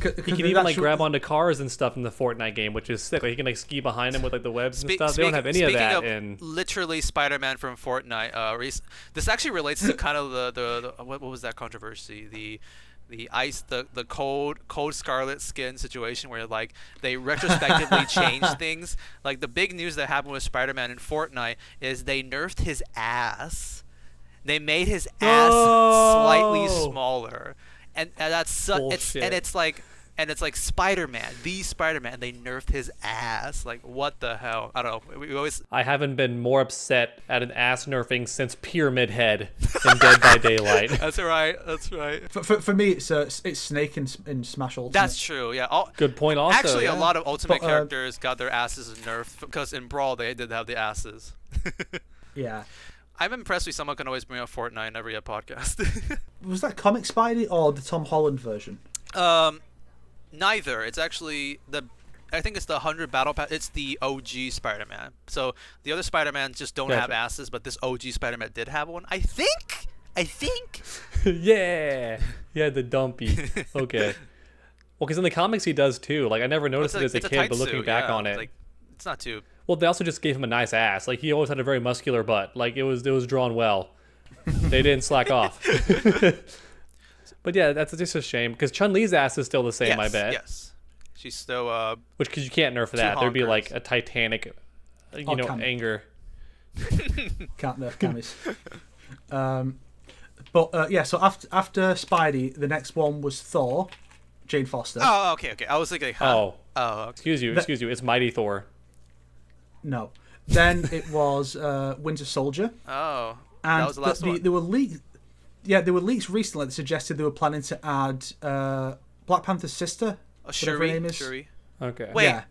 He can even like grab onto cars and stuff in the Fortnite game, which is sick. Like he can like ski behind him with like the webs and stuff. They don't have any of that in literally Spider-Man from Fortnite. This actually relates to kind of the what was that controversy? The cold scarlet skin situation where like they retrospectively changed things. Like the big news that happened with Spider-Man in Fortnite is they nerfed his ass. They made his ass slightly smaller. And that's it's like Spider-Man, the Spider-Man. They nerfed his ass. Like what the hell? I don't know. I haven't been more upset at an ass nerfing since Pyramid Head in Dead by Daylight. That's right. For me, it's Snake in Smash Ultimate. That's true. Yeah. Good point. Also, actually, a lot of Ultimate characters got their asses nerfed because in Brawl they did have the asses. Yeah. I'm impressed with someone can always bring up Fortnite in every podcast. Was that Comic Spidey or the Tom Holland version? Neither. It's actually I think it's the 100 Battle Pass. It's the OG Spider-Man. So the other Spider-Mans just don't have asses, but this OG Spider-Man did have one. I think. Yeah, the dumpy. Okay. Well, because in the comics he does too. Like I never noticed it as a kid, but looking back on it, it's not too. Well, they also just gave him a nice ass. Like, he always had a very muscular butt. Like, it was drawn well. They didn't slack off. But yeah, that's just a shame because Chun-Li's ass is still the same. Yes, I bet. Yes, she's still Which because you can't nerf that. There'd be honkers. like a Titanic, anger. Can't nerf Camis. Yeah. So after Spidey, the next one was Thor, Jane Foster. Oh, okay. I was thinking. Huh? Oh, okay. Excuse you. It's Mighty Thor. No. Then it was Winter Soldier. Oh, And that was the last one. there were leaks. Yeah, there were leaks recently that suggested they were planning to add Black Panther's sister. Whatever her name is. Shuri. Okay. Wait, Yeah.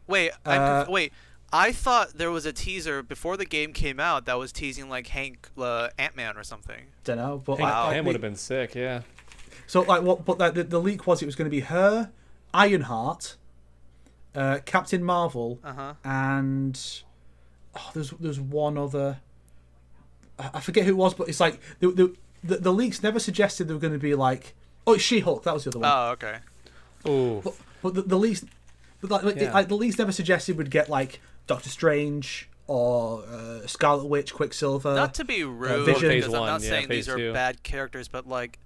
wait. I thought there was a teaser before the game came out that was teasing like Hank Ant-Man or something. Don't know, but Hank would have been sick. Yeah. So like what? But the leak was it was going to be her, Ironheart, Captain Marvel, and there's one other. I forget who it was, but it's like the leaks never suggested they were going to be like. Oh, it's She-Hulk. That was the other one. Oh, okay. Ooh. But the leaks, the leaks never suggested we'd get like Doctor Strange or Scarlet Witch, Quicksilver. Not to be rude, Vision. because Phase I'm one, not saying phase these are two. bad characters, but like,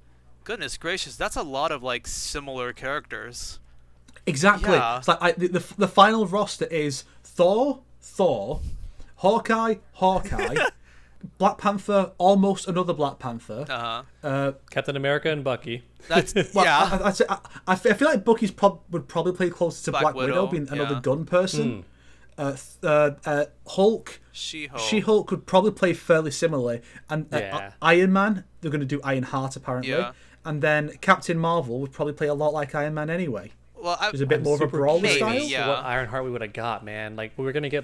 goodness gracious, that's a lot of like similar characters. Exactly. Yeah. It's like the final roster is Thor, Hawkeye, Black Panther, almost another Black Panther. Captain America and Bucky. That's Well, yeah. I feel like Bucky's would probably play closer to Black Black Widow, Widow, being another yeah. gun person. Hulk, She-Hulk. She-Hulk would probably play fairly similarly, and Yeah. Iron Man, they're going to do Ironheart apparently, Yeah. and then Captain Marvel would probably play a lot like Iron Man anyway. Well, There's a bit more of a super brawler maybe, style. yeah. What Ironheart we would have got, man? Like, were we gonna get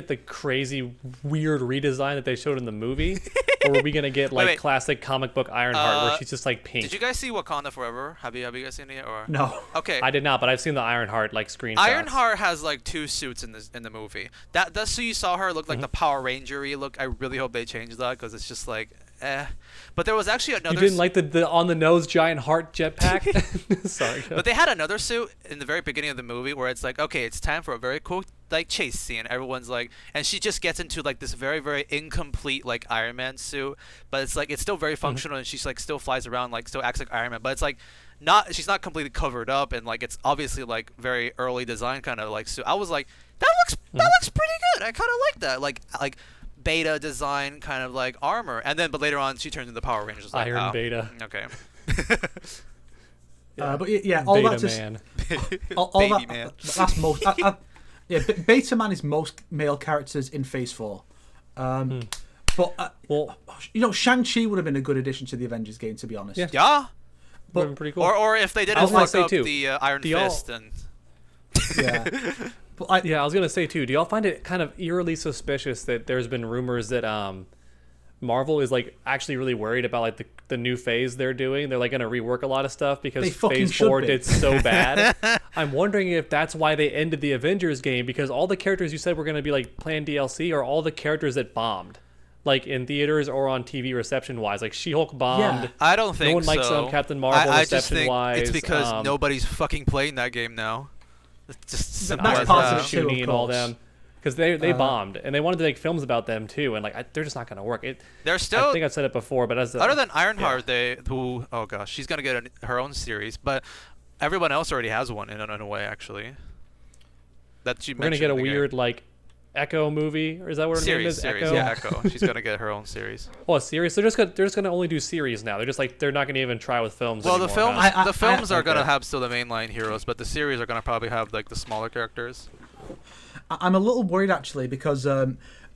the crazy weird redesign that they showed in the movie, or were we gonna get like wait. classic comic book Ironheart where she's just like pink? Did you guys see Wakanda Forever? Have you guys seen it yet? Or No. Okay. I did not, but I've seen the Ironheart like screenshots. Ironheart has like 2 suits in the movie. That suit you saw her look like the Power Ranger-y look. I really hope they change that because it's just like But there was actually another. You didn't like the on the nose giant heart jetpack? Sorry. But they had another suit in the very beginning of the movie where it's like, okay, it's time for a very cool like chase scene. Everyone's like, and she just gets into like this very very incomplete like Iron Man suit, but it's like it's still very functional and she's like still flies around like still acts like Iron Man, but it's like she's not completely covered up and like it's obviously like very early design kind of like suit. I was like, that looks pretty good. I kind of like that like beta design kind of like armor, and then but later on she turns into Power Rangers. Like, Iron Beta. Okay. But yeah, all Beta that just man. all Baby that, man. That's most. Beta Man is most male characters in Phase 4. But Well, Shang-Chi would have been a good addition to the Avengers game, to be honest. Yeah. Yeah. would have been pretty cool. Or if they I didn't was gonna fuck say up too, the Iron do y'all- Fist and Yeah. But Yeah, I was gonna say too. Do y'all find it kind of eerily suspicious that there's been rumors that Marvel is like actually really worried about like the new phase they're doing? They're like gonna rework a lot of stuff because They fucking Phase should 4 be. did so bad. I'm wondering if that's why they ended the Avengers game, because all the characters you said were gonna be like planned DLC are all the characters that bombed, like in theaters or on TV reception wise. Like She-Hulk bombed. Yeah. I don't think No one likes so. Captain Marvel I just think reception-wise, it's because nobody's fucking playing that game now. It's just simple That's as part that. of it too, Shuni of and all course. them, because they bombed and they wanted to make films about them too, and like they're just not gonna work. They're I still think I've said it before, but as other than Ironheart, oh gosh, she's gonna get her own series, but everyone else already has one in a way actually. That you we're gonna mentioned get a in the game. weird like Echo movie, or is that what her name is? series, Echo. yeah, Echo. She's gonna get her own series. Oh, a series. They're just gonna only do series now. They're not gonna even try with films. Well, the anymore, films huh? the films are gonna okay. have still the mainline heroes, but the series are gonna probably have like the smaller characters. I'm a little worried actually because I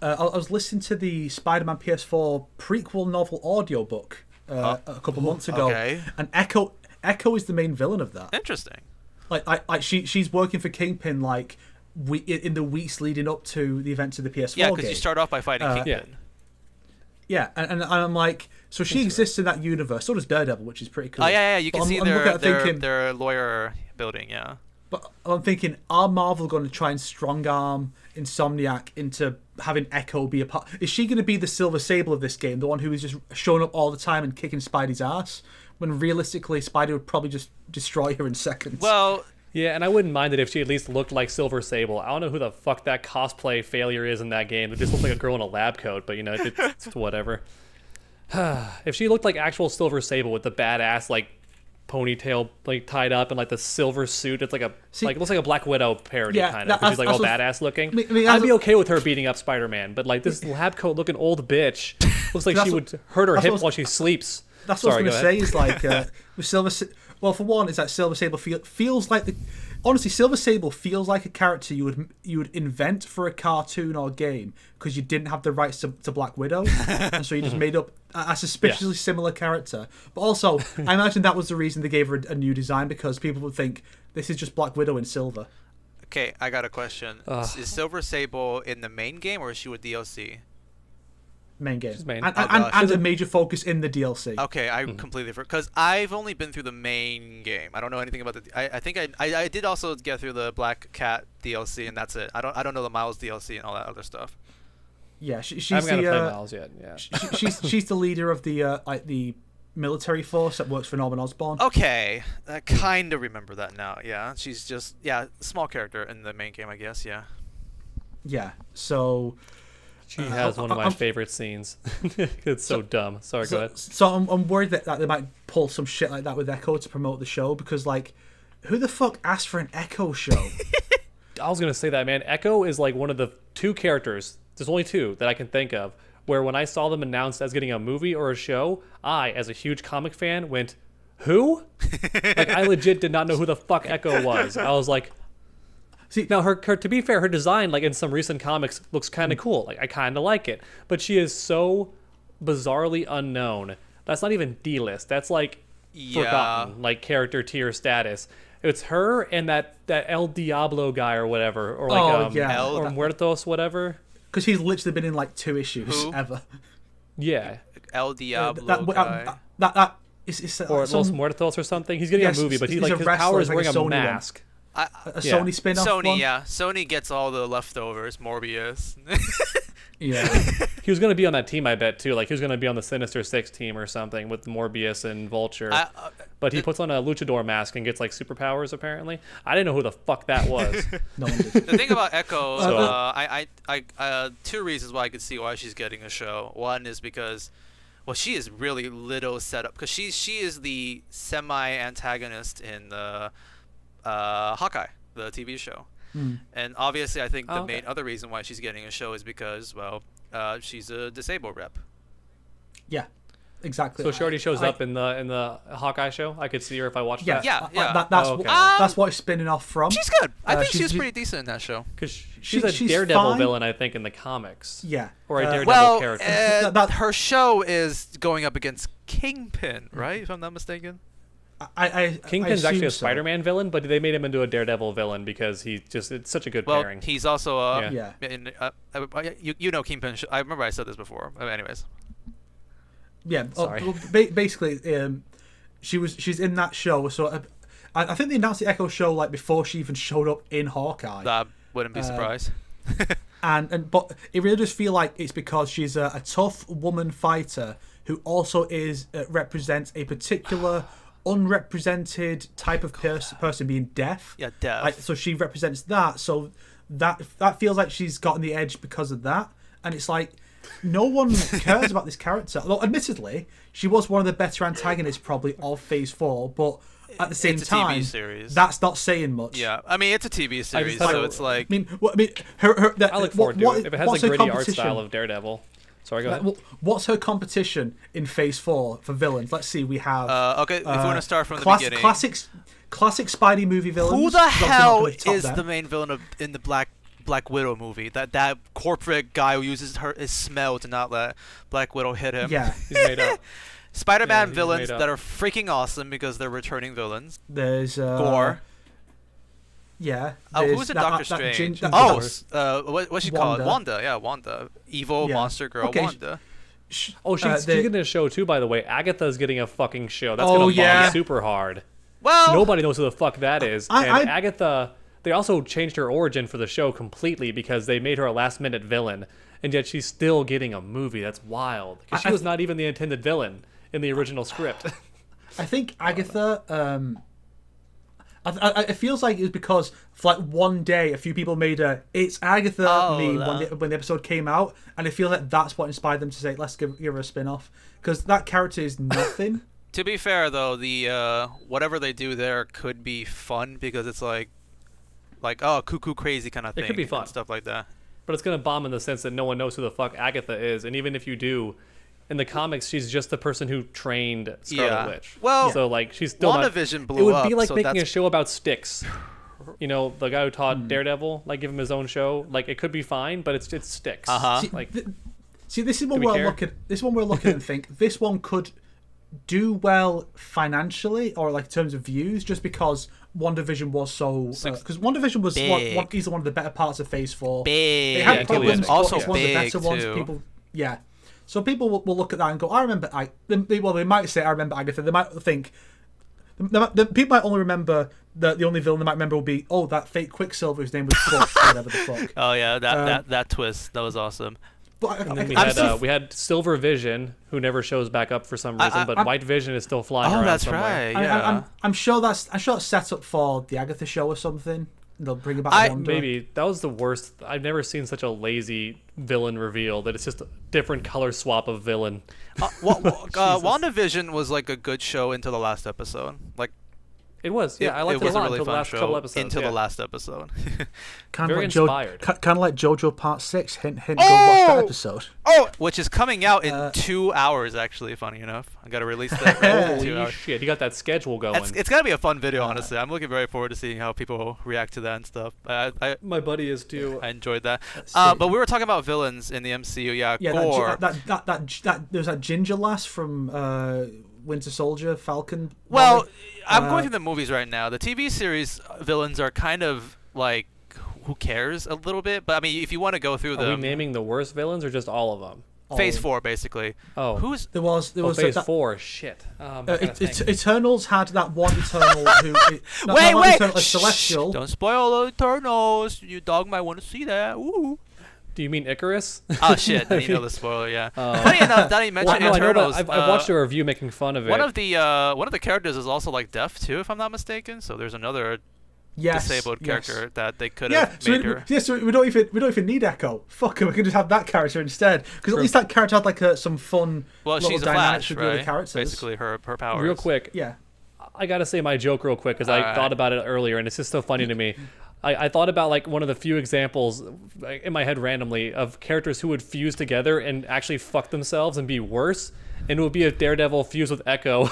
was listening to the Spider-Man PS4 prequel novel audiobook a couple months ago, okay. and Echo is the main villain of that. Interesting. Like she's working for Kingpin like in the weeks leading up to the events of the PS4 Yeah, game. because you start off by fighting Kingpin. Yeah, and I'm like, so she exists in that universe. So does Daredevil, which is pretty cool. Oh yeah, you But can see I'm looking at thinking, their lawyer building. Yeah. But I'm thinking, are Marvel going to try and strong arm Insomniac into having Echo be a part? Is she going to be the Silver Sable of this game, the one who is just showing up all the time and kicking Spidey's ass? When realistically, Spidey would probably just destroy her in seconds. Well, Yeah, and I wouldn't mind it if she at least looked like Silver Sable. I don't know who the fuck that cosplay failure is in that game. It just looks like a girl in a lab coat, but it's whatever. If she looked like actual Silver Sable with the badass like ponytail like tied up and like the silver suit, it's like it looks like a Black Widow parody kind of. She's like all badass looking. I'd be okay with her beating up Spider-Man, but like this lab coat looking old bitch looks like she would hurt her hip while she sleeps. That's what I was going to say. Is like with Silver. Well, for one, is that Silver Sable feels like honestly, Silver Sable feels like a character you would invent for a cartoon or game because you didn't have the rights to Black Widow, and so you just made up a suspiciously similar character. But also, I imagine that was the reason they gave her a new design, because people would think this is just Black Widow in silver. Okay, I got a question. Is Silver Sable in the main game or is she with DLC? Main game. She's main. And a major focus in the DLC. Okay, I completely forgot, because I've only been through the main game. I don't know anything about I think I did also get through the Black Cat DLC, and that's it. I don't know the Miles DLC and all that other stuff. Yeah, she's I haven't got to play Miles yet. Yeah, she's the leader of the military force that works for Norman Osborn. Okay, I kind of remember that now. Yeah, she's just small character in the main game, I guess. Yeah. Yeah. So. She has one of my favorite scenes. It's so dumb. Sorry, go ahead. So I'm worried that they might pull some shit like that with Echo to promote the show, because like, who the fuck asked for an Echo show? I was gonna say that, man. Echo is like one of the two characters. There's only two that I can think of where when I saw them announced as getting a movie or a show, I, as a huge comic fan, went, "Who?" Like I legit did not know who the fuck Echo was. I was like. See, now her to be fair, her design, like in some recent comics, looks kind of cool. Like I kind of like it, but she is so bizarrely unknown. That's not even D-list. That's like forgotten, like character tier status. It's her and that El Diablo guy or whatever, or like or Muertos, whatever. Because he's literally been in like 2 issues ever. Yeah, El Diablo guy. That is or Los Muertos or something. He's getting a movie, but he's like his power is wearing a mask. A Sony spin-off Sony, one? yeah. Sony gets all the leftovers. Morbius. Yeah. He was going to be on that team, I bet, too. Like, he was going to be on the Sinister Six team or something with Morbius and Vulture. But he puts on a luchador mask and gets, like, superpowers, apparently. I didn't know who the fuck that was. No one did. The thing about Echo, I 2 reasons why I could see why she's getting a show. One is because, well, she is really little set up. Because she is the semi-antagonist in the... Hawkeye, the TV show. And obviously I think the main other reason why she's getting a show is because, well, she's a disabled rep. Yeah, exactly. So she already shows up in the Hawkeye show? I could see her if I watched that? Yeah. That's what it's spinning off from. She's good. I think she's pretty decent in that show. Because she's a Daredevil fine. Villain, I think, in the comics. Yeah. Or a Daredevil character. Her show is going up against Kingpin, right? If I'm not mistaken. Kingpin's actually a Spider-Man villain, but they made him into a Daredevil villain because it's such a good pairing. He's also you know Kingpin. I remember I said this before. Anyways. Yeah. Sorry. Basically, she's in that show. So I think they announced the Echo show like before she even showed up in Hawkeye. That wouldn't be surprised. But it really does feel like it's because she's a tough woman fighter who also represents a particular unrepresented type of person, being deaf. Yeah, deaf. Like, so she represents that. So that feels like she's gotten the edge because of that. And it's like no one cares about this character. Although, admittedly, she was one of the better antagonists probably of Phase 4, but at the same time, TV series. That's not saying much. Yeah, I mean it's a TV series, so it's like. I look forward to it if it has the gritty art style of Daredevil. Sorry, go ahead. What's her competition in Phase 4 for villains? Let's see. We have. Okay, if we want to start from the beginning. Classic Spidey movie villains. Who the hell is the main villain in the Black Widow movie? That corporate guy who uses his smell to not let Black Widow hit him. Yeah, he's made up. Spider-Man villains that are freaking awesome because they're returning villains. There's Gore. Yeah. Who's the Doctor Strange? What's she called? Wanda. Yeah, Wanda. Evil monster girl. Wanda. She's getting a show too, by the way. Agatha's getting a fucking show. That's gonna bomb super hard. Well, nobody knows who the fuck that is. Agatha, they also changed her origin for the show completely because they made her a last-minute villain, and yet she's still getting a movie. That's wild. Because she was not even the intended villain in the original script. I think Agatha. It feels like it was because for like one day a few people made a "It's Agatha" meme when the episode came out, and I feel like that's what inspired them to say, "Let's give her a spin-off," because that character is nothing. To be fair though, the whatever they do there could be fun because it's like oh, cuckoo crazy kind of thing. It could be fun. And stuff like that. But it's gonna bomb in the sense that no one knows who the fuck Agatha is, and even if you do, in the comics, she's just the person who trained Scarlet Witch. Well, so like she's still WandaVision blew up. It would be like so making a show about Styx. You know, the guy who taught Daredevil, like give him his own show. Like it could be fine, but it's Styx. See, this is one where I look at and think this one could do well financially or like in terms of views, just because WandaVision was so because WandaVision was easily one of the better parts of Phase 4. Big, it had problems, also it's one of the better ones. People, so people will look at that and go, "I remember." They might say, "I remember Agatha." They might think. The people might only remember the only villain they might remember will be that fake Quicksilver whose name was Clutch, whatever the fuck. Oh yeah, that twist that was awesome. And then we had Silver Vision, who never shows back up for some reason, but White Vision is still flying around. Oh, that's somewhere. right. Yeah, I'm sure that's set up for the Agatha show or something. They'll bring about Wanda. Maybe that was the worst. I've never seen such a lazy villain reveal that it's just a different color swap of villain. WandaVision was like a good show until the last episode. Like it was, I liked it a lot until the last couple episodes. Until the last episode. Very inspired. Kind of like JoJo Part 6. Hint, hint. Go watch that episode. Which is coming out in 2 hours. Actually, funny enough, I got to release that. Right in 2 hours. Shit, you got that schedule going. It's gonna be a fun video, honestly. I'm looking very forward to seeing how people react to that and stuff. My buddy is too. I enjoyed that. But we were talking about villains in the MCU. Yeah, Gore. There's that ginger lass from Winter Soldier, Falcon. Well, I'm going through the movies right now. The TV series villains are kind of like, who cares a little bit? But I mean, if you want to go through them, are we naming the worst villains or just all of them? Phase 4, basically. Oh, there was Phase 4. Shit. Eternals had that one Eternal who. Wait! Eternal, Celestial. Don't spoil the Eternals. Your dog might want to see that. Ooh. Do you mean Icarus? Oh shit! Then you know the spoiler, yeah. Funny enough, that you mentioned Eternals. I've watched a review making fun of it. One of the characters is also like deaf too, if I'm not mistaken. So there's another disabled character that they could have made her. So we don't even need Echo. Fuck it, we can just have that character instead. Because at least that character had like some fun. Well, she's a Flash, right? Characters. Basically, her powers. Real quick, I gotta say my joke real quick because I thought about it earlier and it's just so funny to me. I thought about like one of the few examples in my head randomly of characters who would fuse together and actually fuck themselves and be worse, and it would be a Daredevil fused with Echo.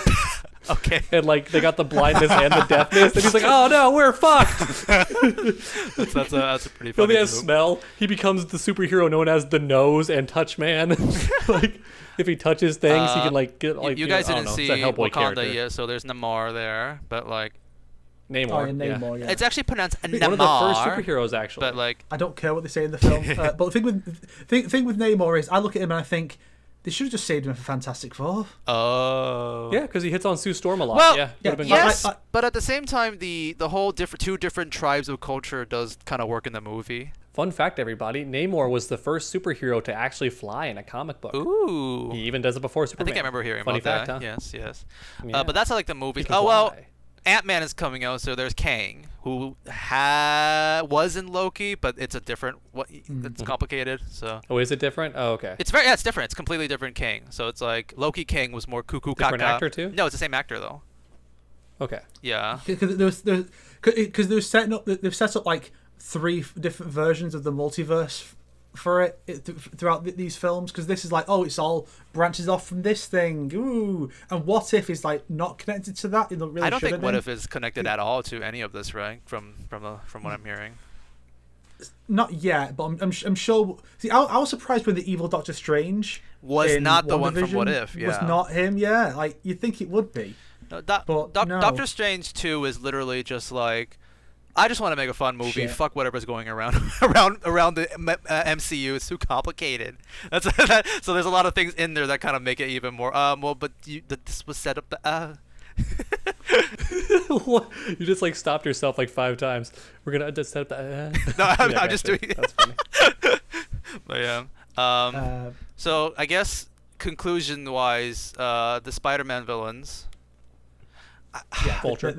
Okay. And like they got the blindness and the deafness, and he's like, "Oh no, we're fucked." that's a pretty funny. He has smell. He becomes the superhero known as the Nose and Touch Man. Like if he touches things, he can like get like. You guys didn't see Wakanda character. yet, so there's Namor there, but like. Namor. Namor, yeah. It's actually pronounced Namor. One of the first superheroes, actually. But like, I don't care what they say in the film. But the thing with Namor is, I look at him and I think they should have just saved him for Fantastic Four. Oh. Yeah, because he hits on Sue Storm a lot. Well, yes, but at the same time, the whole two different tribes of culture does kind of work in the movie. Fun fact, everybody: Namor was the first superhero to actually fly in a comic book. Ooh. He even does it before Superman. I think I remember hearing Funny about fact, that. Huh? Yes. Yeah. But that's like the movies. Oh well. Ant-Man is coming out, so there's Kang, who was in Loki, but it's a different. It's complicated. So. Oh, is it different? Oh, okay. It's different. It's completely different Kang. So it's like Loki Kang was more cuckoo caca. Different actor too? No, it's the same actor though. Okay. Yeah. Because they've set up like 3 different versions of the multiverse for it throughout these films, because this is like, it's all branches off from this thing. Ooh, and What If is like not connected to that. I don't think What If is connected at all to any of this, right? From what I'm hearing. Not yet, but I'm sure. See, I was surprised when the evil Doctor Strange was not the one from What If. Yeah, was not him. Yeah, like you'd think it would be. No, Doctor Strange 2 is literally just like, I just want to make a fun movie. Shit. Fuck whatever's going around the MCU. It's too complicated. So there's a lot of things in there that kind of make it even more. This was set up. You just like stopped yourself like 5 times. We're gonna just set up the. No, I'm just doing it. That's funny. But yeah. So I guess conclusion-wise, the Spider-Man villains. Yeah, Vulture.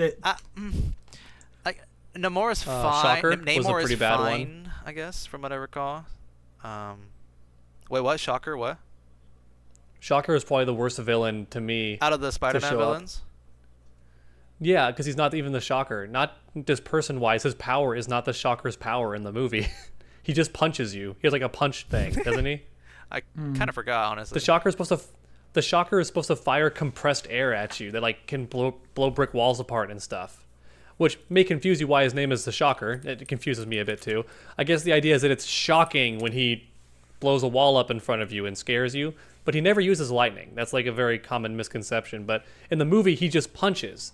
Namor's fine. Shocker was a Namor pretty is bad fine, I guess, from what I recall. Wait, what? Shocker? What? Shocker is probably the worst villain to me. Out of the Spider-Man show up. villains? Yeah, because he's not even the Shocker. Not just person-wise. His power is not the Shocker's power in the movie. He just punches you. He has like a punch thing, doesn't he? I kind of forgot, honestly. The Shocker is supposed to fire compressed air at you that like can blow brick walls apart and stuff, which may confuse you why his name is the Shocker. It confuses me a bit too. I guess the idea is that it's shocking when he blows a wall up in front of you and scares you, but he never uses lightning. That's like a very common misconception. But in the movie, he just punches.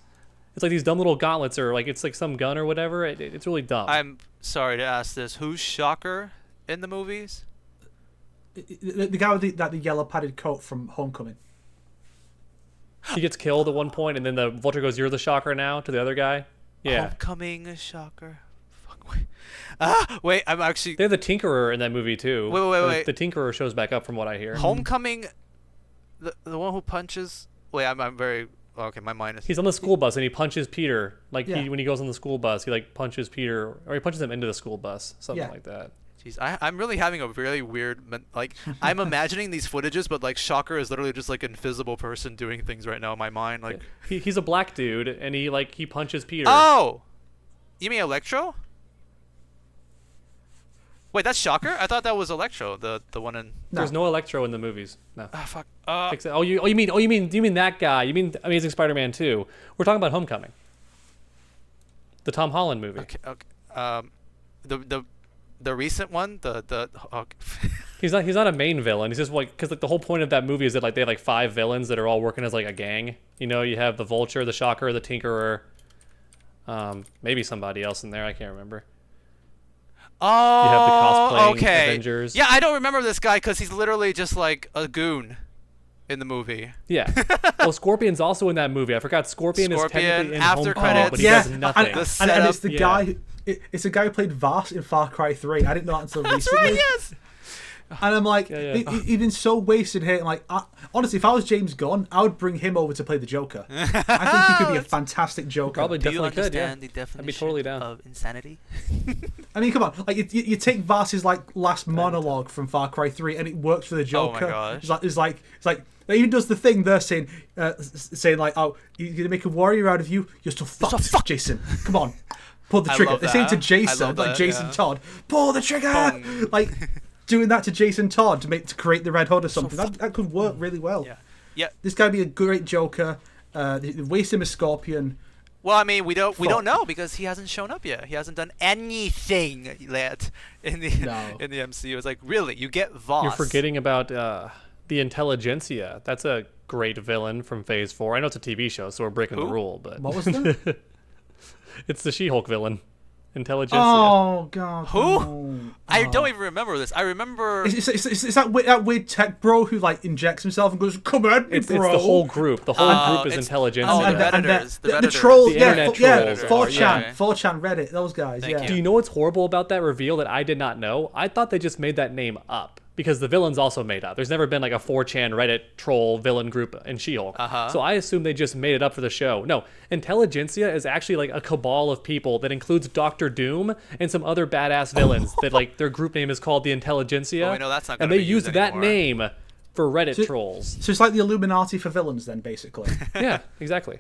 It's like these dumb little gauntlets, or like it's like some gun or whatever. It's really dumb. I'm sorry to ask this. Who's Shocker in the movies? The guy with the yellow padded coat from Homecoming. He gets killed at one point, and then the Vulture goes, "You're the Shocker now," to the other guy. Yeah. Homecoming Shocker. Fuck. Wait. I'm actually. They have the Tinkerer in that movie too. Wait. The Tinkerer shows back up from what I hear. Homecoming. The one who punches. Wait. I'm very. Okay, my mind is. He's on the school bus and he punches Peter. Like Yeah. when he goes on the school bus, he like punches Peter, or he punches him into the school bus, something Yeah. like that. Jeez, I'm really having a really weird. Like, I'm imagining these footages, but like Shocker is literally just like an invisible person doing things right now in my mind. Like, He's a black dude and he punches Peter. oh, you mean Electro? Wait, that's Shocker? I thought that was Electro, the one in. There's no Electro in the movies. No. Ah, fuck. You mean that guy? You mean Amazing Spider-Man 2? We're talking about Homecoming, the Tom Holland movie. Okay. The recent one, okay. He's not a main villain. He's just like, because like the whole point of that movie is that like they have like 5 villains that are all working as like a gang. You know, you have the Vulture, the Shocker, the Tinkerer, maybe somebody else in there. I can't remember. Oh, You have the cosplaying okay. Avengers. Yeah, I don't remember this guy because he's literally just like a goon in the movie. Yeah. Well, Scorpion's also in that movie. I forgot Scorpion is technically in after Homecoming, credits. but he Yeah, does nothing. and it's the Yeah. guy. It's the guy who played Vass in Far Cry 3. I didn't know that until That's recently. right. Yes. And I'm like, Yeah. He's been so wasted here. And like, honestly, if I was James Gunn, I would bring him over to play the Joker. I think he could be a fantastic Joker. Probably Do you definitely could. Yeah. understand the definition I'd be totally down. of insanity? I mean, come on. Like, you take Vass's like last monologue from Far Cry 3, and it works for the Joker. gosh. It's like it even does the thing there saying like, oh, you're gonna make a warrior out of you. You're still fucked, Jason. Come on, pull the I trigger. love They're saying to that. Jason, I love like that, Jason yeah. Todd, pull the trigger. Boom. Like doing that to Jason Todd to create the Red Hood or something. That could work really well. Yeah. This guy would be a great Joker. Waste him as Scorpion. Well, I mean, we don't know because he hasn't shown up yet. He hasn't done anything yet in the MCU. It's like, really, you get Voss. You're forgetting about the Intelligentsia. That's a great villain from Phase 4. I know it's a TV show, so we're breaking the rule, but What was that? it's the She-Hulk villain, Intelligentsia. Oh God! Who? No. I don't even remember this. I remember. It's that weird tech bro who like injects himself and goes, "Come at me, It's bro." the whole group. The whole group is it's- Intelligentsia. oh, the and Redditors. The the Redditors. trolls, The yeah, internet trolls 4chan, yeah. 4chan, Reddit, those guys, Thank yeah. you. Do you know what's horrible about that reveal that I did not know? I thought they just made that name up because the villain's also made up. There's never been like a 4chan Reddit troll villain group in She-Hulk. So I assumed they just made it up for the show. No, Intelligentsia is actually like a cabal of people that includes Doctor Doom and some other badass villains that like their group name is called the Intelligentsia. Well, we know that's not and gonna they be used used that anymore. name for Reddit trolls. So it's like the Illuminati for villains, then, basically. Yeah, exactly.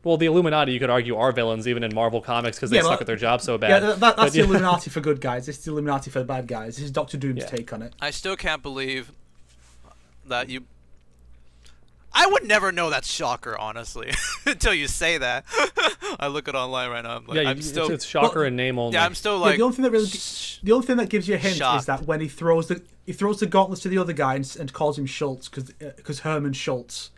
Well, the Illuminati, you could argue, are villains even in Marvel Comics because they Yeah, suck but- at their job so yeah, bad. that's But, the Illuminati for good guys. This is the Illuminati for the bad guys. This is Doctor Doom's take on it. I still can't believe that you. I would never know that's Shocker, honestly, until you say that. I look it online right now. I'm like, Yeah, I'm still. it's Shocker in name only. Yeah, I'm still Yeah, like. the only thing that gives you a hint shocked. is that when he throws the gauntlets to the other guy and calls him Schultz because Herman Schultz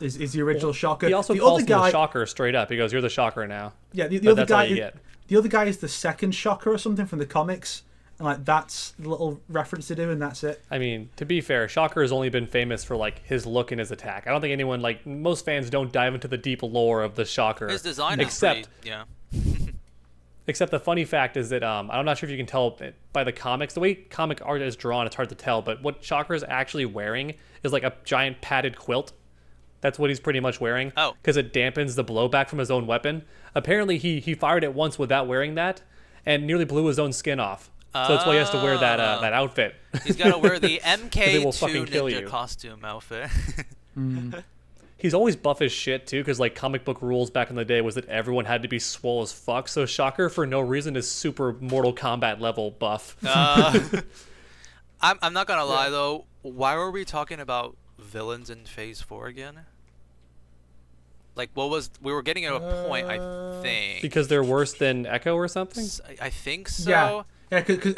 is the original Shocker. He also the calls other him guy, the Shocker straight up. He goes, "You're the Shocker now." Yeah, the But other that's all guy. you get. The other guy is the second Shocker or something from the comics, and like that's the little reference to do, and that's it. I mean, to be fair, Shocker has only been famous for like his look and his attack. I don't think anyone like most fans don't dive into the deep lore of the Shocker. His design except is pretty, yeah. Except the funny fact is that I'm not sure if you can tell by the comics. The way comic art is drawn, it's hard to tell. But what Shocker is actually wearing is like a giant padded quilt. That's what he's pretty much wearing. Oh. Because it dampens the blowback from his own weapon. Apparently, he fired it once without wearing that, and nearly blew his own skin off. So that's why he has to wear that outfit. He's got to wear the They will MK2 fucking kill ninja you. costume outfit. He's always buff as shit, too, because, like, comic book rules back in the day was that everyone had to be swole as fuck. So Shocker, for no reason, is super Mortal Kombat level buff. I'm not gonna lie though. Why were we talking about villains in Phase 4 again? Like, we were getting at a point, I think. Because they're worse than Echo or something? I think so. Yeah, because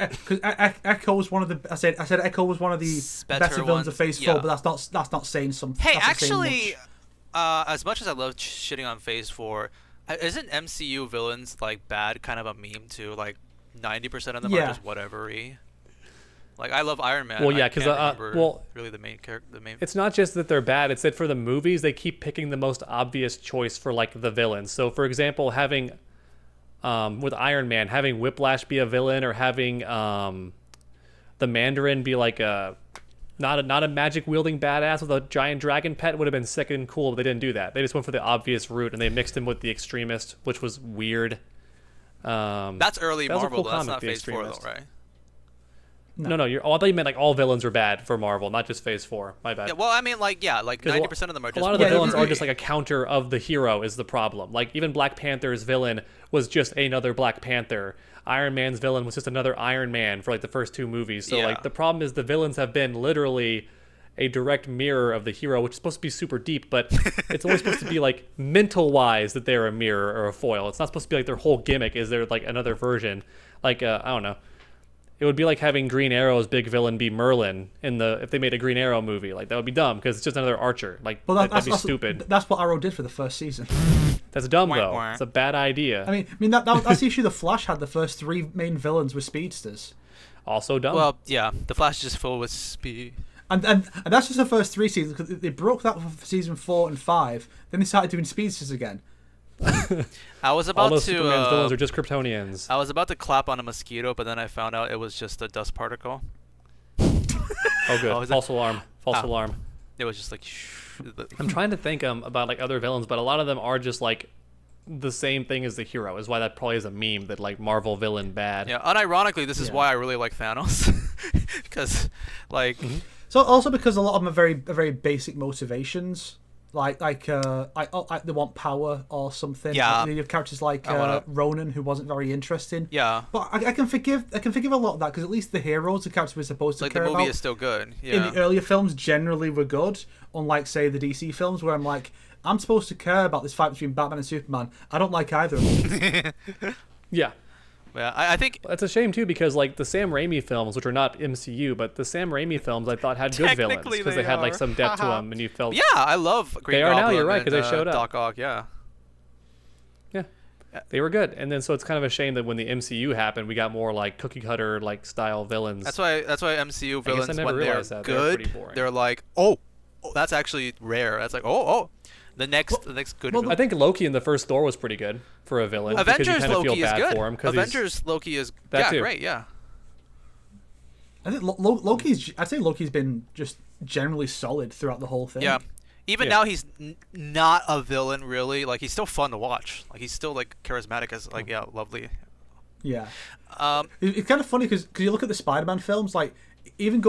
Echo was one of the. I said Echo was one of the better villains of Phase 4, but that's not saying something. Hey, that's not saying actually, much. as much as I love shitting on Phase 4, isn't MCU villains like bad kind of a meme too? Like 90% of them are just whatever-y. Like, I love Iron Man. Well, yeah, because really the main character. It's not just that they're bad; it's that for the movies they keep picking the most obvious choice for like the villains. So, for example, having with Iron Man, having Whiplash be a villain, or having the Mandarin be like a not a magic wielding badass with a giant dragon pet would have been sick and cool, but they didn't do that. They just went for the obvious route, and they mixed him with the Extremist, which was weird. That's early that was a Marvel, cool though. That's comic, not The Phase 4, though, Extremist. right? No, I thought you meant like all villains are bad for Marvel, not just Phase 4. My bad. Yeah, well, I mean, like 90% of them are just. A lot of the villains are just like a counter of the hero is the problem. Like even Black Panther's villain was just another Black Panther. Iron Man's villain was just another Iron Man for like the first two movies. So like the problem is the villains have been literally a direct mirror of the hero, which is supposed to be super deep, but it's always supposed to be like mental wise that they're a mirror or a foil. It's not supposed to be like their whole gimmick is they're like another version. Like I don't know. It would be like having Green Arrow's big villain be Merlin if they made a Green Arrow movie. Like that would be dumb because it's just another Archer. Like that'd be stupid. That's what Arrow did for the first season. That's dumb though. It's a bad idea. I mean that's the issue. The Flash had the first three main villains were speedsters. Also dumb. Well, yeah, the Flash is just full with speed. And that's just the first three seasons because they broke that for season 4 and 5. Then they started doing speedsters again. I was all about those to. Superman's villains are just Kryptonians. I was about to clap on a mosquito, but then I found out it was just a dust particle. Oh, good. False alarm. False alarm. It was just like. I'm trying to think about like other villains, but a lot of them are just like the same thing as the hero. Is why that probably is a meme that like Marvel villain bad. Yeah, unironically, this is why I really like Thanos, because like. So also because a lot of them are very basic motivations. Like they want power or something. Yeah. You have characters like Ronan, who wasn't very interesting. Yeah. But I can forgive a lot of that because at least the heroes, the characters we're supposed to care about. Like the movie is still good. Yeah. In the earlier films, generally were good. Unlike say the DC films, where I'm supposed to care about this fight between Batman and Superman. I don't like either of them. Yeah. Yeah, I think that's a shame too because like the Sam Raimi films, which are not MCU, but the Sam Raimi films I thought had good villains because they had like some depth to them, and you felt. Yeah, I love Green Goblin. They are now. Goblin You're right because they showed up. Doc Ock, yeah. Yeah, they were good, and then so it's kind of a shame that when the MCU happened, we got more like cookie cutter like style villains. That's why MCU villains when they're good, they're like, oh, that's actually rare. That's like, oh. The next good. Well, I think Loki in the first Thor was pretty good for a villain. Avengers Loki feel bad is good. For him Avengers Loki is great. Yeah. I think I'd say Loki's been just generally solid throughout the whole thing. Yeah. Even now he's not a villain really. Like he's still fun to watch. Like he's still like charismatic as like lovely. Yeah. It's kind of funny because you look at the Spider-Man films, like even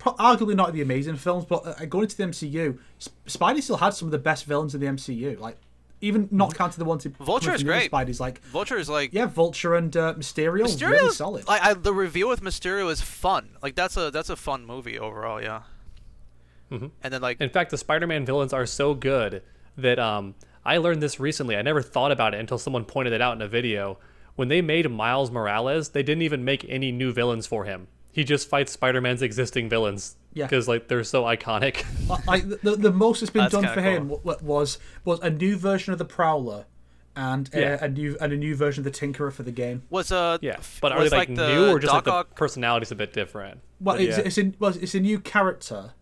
arguably not the amazing films, but going into the MCU, Spidey still had some of the best villains in the MCU. Like, even not counting the ones who Vulture is great. Spidey's like Vulture is like Vulture and Mysterio really solid. The reveal with Mysterio is fun. Like that's a fun movie overall. Yeah. Mm-hmm. And then like in fact, the Spider-Man villains are so good that I learned this recently. I never thought about it until someone pointed it out in a video. When they made Miles Morales, they didn't even make any new villains for him. He just fights Spider-Man's existing villains because like they're so iconic. Like the most that's been done for him was a new version of the Prowler and a new version of the Tinkerer for the game. But are they like new or just like the personality's a bit different? Well, it's a new character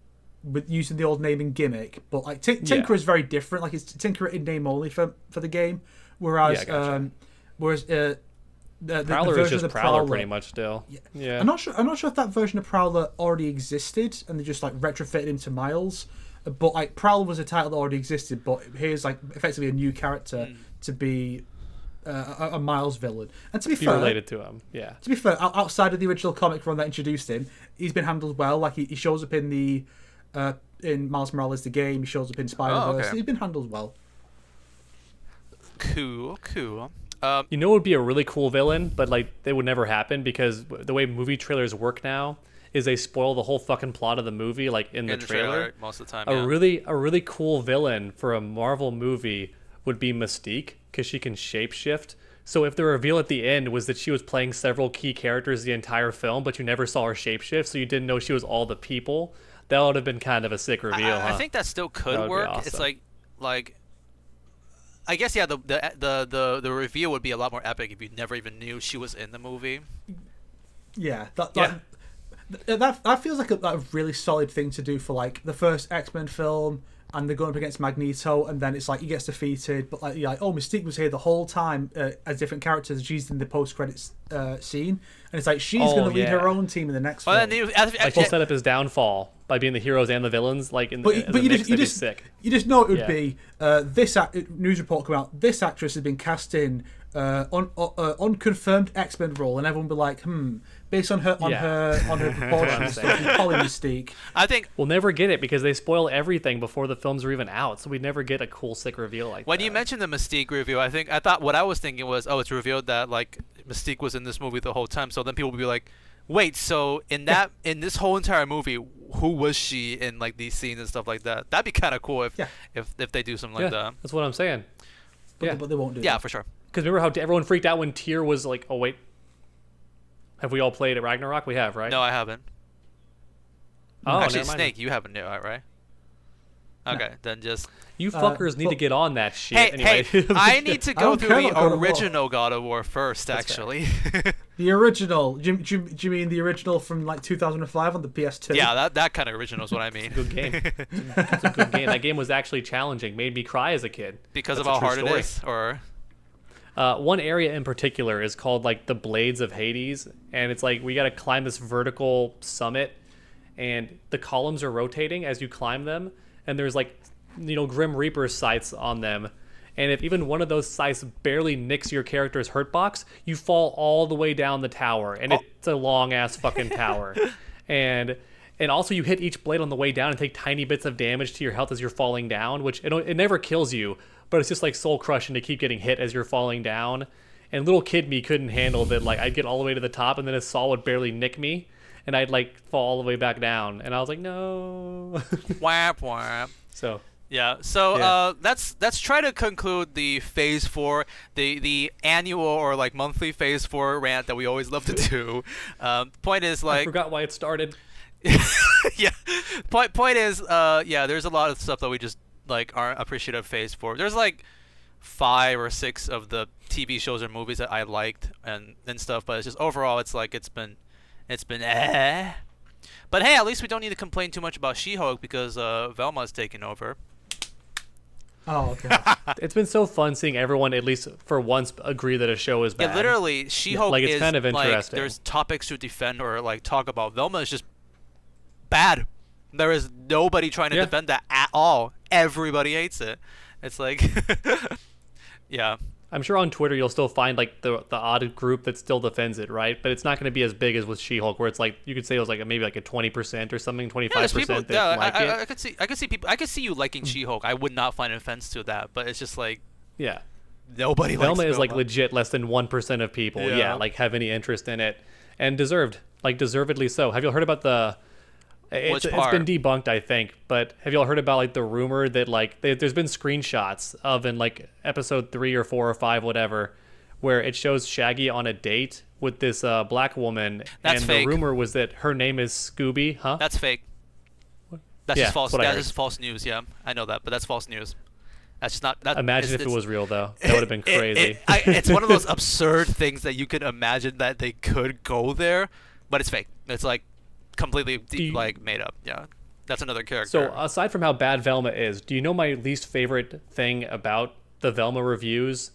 with using the old name and gimmick, but like Tinkerer is very different. Like it's Tinkerer in name only for the game, whereas the Prowler is just Prowler pretty much still. Yeah. I'm not sure if that version of Prowler already existed and they just like retrofitted into Miles. but like Prowl was a title that already existed, but here's like effectively a new character to be a Miles villain. And to be fair, related to him, yeah. To be fair, outside of the original comic run that introduced him, he's been handled well. Like he shows up in the in Miles Morales the game. He shows up in Spider-Verse. He's been handled well. Cool. You know, it would be a really cool villain, but like they would never happen because the way movie trailers work now is they spoil the whole fucking plot of the movie, like in the trailer. Most of the time. A really cool villain for a Marvel movie would be Mystique, because she can shapeshift. So if the reveal at the end was that she was playing several key characters the entire film, but you never saw her shapeshift, so you didn't know she was all the people, that would have been kind of a sick reveal. I think that still could work. Awesome. It's like I guess the reveal would be a lot more epic if you never even knew she was in the movie. Yeah, that feels like a really solid thing to do for like the first X-Men film, and they're going up against Magneto, and then it's like he gets defeated, but like you're like, oh, Mystique was here the whole time as different characters. She's in the post-credits scene, and it's like she's going to lead her own team in the next film. She set up his downfall by being the heroes and the villons, like in the but you just sick. You just know it would be this news report come out. This actress has been cast in unconfirmed X-Men role, and everyone will be like, based on her proportions and stuff, you call Mystique. I think we'll never get it because they spoil everything before the films are even out, so we never get a cool sick reveal like that. When you mentioned the Mystique reveal, I thought what I was thinking was, it's revealed that like Mystique was in this movie the whole time, so then people would be like, wait, so in this whole entire movie, who was she in like these scenes and stuff like that? That'd be kind of cool if they do something like that. That's what I'm saying. But they won't do that. Yeah, for sure. Because remember how everyone freaked out when Tyr was like, oh wait, have we all played at Ragnarok? We have, right? No, I haven't. Oh, actually, Snake, you haven't, right? Okay, then just... You fuckers need to get on that shit. Hey, I need to go through the original God of War first, actually. The original? Do you mean the original from like 2005 on the PS2? Yeah, that kind of original is what I mean. It's a good game. It's a good game. That game was actually challenging. Made me cry as a kid. Because of how hard it is? Or... one area in particular is called like the Blades of Hades, and it's like we got to climb this vertical summit, and the columns are rotating as you climb them, and there's like, Grim Reaper sights on them, and if even one of those sights barely nicks your character's hurt box, you fall all the way down the tower, and it's a long ass fucking tower, and also you hit each blade on the way down and take tiny bits of damage to your health as you're falling down, which it never kills you, but it's just like soul crushing to keep getting hit as you're falling down. And little kid me couldn't handle that. Like I'd get all the way to the top, and then a saw would barely nick me, and I'd like fall all the way back down, and I was like, no. Whap whap. So yeah. So let's try to conclude the Phase 4, the annual or like monthly Phase 4 rant that we always love to do. Point is like I forgot why it started. Yeah. Point is there's a lot of stuff that we just like aren't appreciative of Phase 4. There's like 5 or 6 of the TV shows or movies that I liked and stuff, but it's just overall it's been But hey, at least we don't need to complain too much about She-Hulk because Velma's taking over. Oh, okay. It's been so fun seeing everyone at least for once agree that a show is bad. Yeah, literally, She-Hulk like, it's is kind of interesting. Like, there's topics to defend or like talk about. Velma is just bad. There is nobody trying to defend that at all. Everybody hates it. It's like, yeah. I'm sure on Twitter you'll still find like the odd group that still defends it, right? But it's not going to be as big as with She-Hulk, where it's like you could say it was like maybe like a 20% or something, 25% that like it. I could see people. I could see you liking She-Hulk. I would not find offense to that, but it's just like, nobody likes Velma. Velma Is like legit less than 1% of people, like have any interest in it, and deservedly so. Have you heard about the? It's been debunked, I think, but have y'all heard about like the rumor that like there's been screenshots of in like episode 3 or 4 or 5, whatever, where it shows Shaggy on a date with this black woman, That's and fake. the rumor was that her name is Scooby, huh? That's fake. That's just false. That is false news. Yeah, I know that, but that's false news. That's just not. Imagine if it was real though. That would have been crazy. It's one of those absurd things that you can imagine that they could go there, but it's fake. It's like completely like made up. Yeah, that's another character. So aside from how bad Velma is, do you know my least favorite thing about the Velma reviews?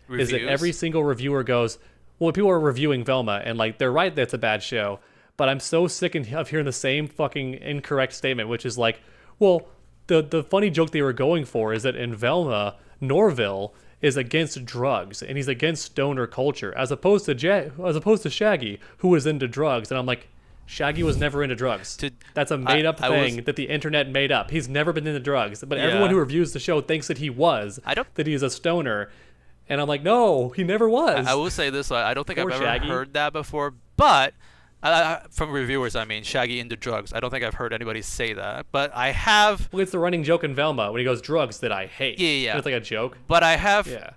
Is that every single reviewer goes, well, people are reviewing Velma and like they're right that it's a bad show, but I'm so sick of hearing the same fucking incorrect statement, which is like, well, the funny joke they were going for is that in Velma, Norville is against drugs and he's against stoner culture, as opposed to Shaggy, who was into drugs. And I'm like, Shaggy was never into drugs. That's a made up thing that the internet made up. He's never been into drugs, but everyone who reviews the show thinks that he was. That he's a stoner. And I'm like, no, he never was. I will say this: I don't think I've ever Shaggy. heard that before. But from reviewers, I mean, Shaggy into drugs. I don't think I've heard anybody say that. But I have. Well, it's the running joke in Velma when he goes, drugs that I hate. Yeah. And it's like a joke. But I have. Yeah.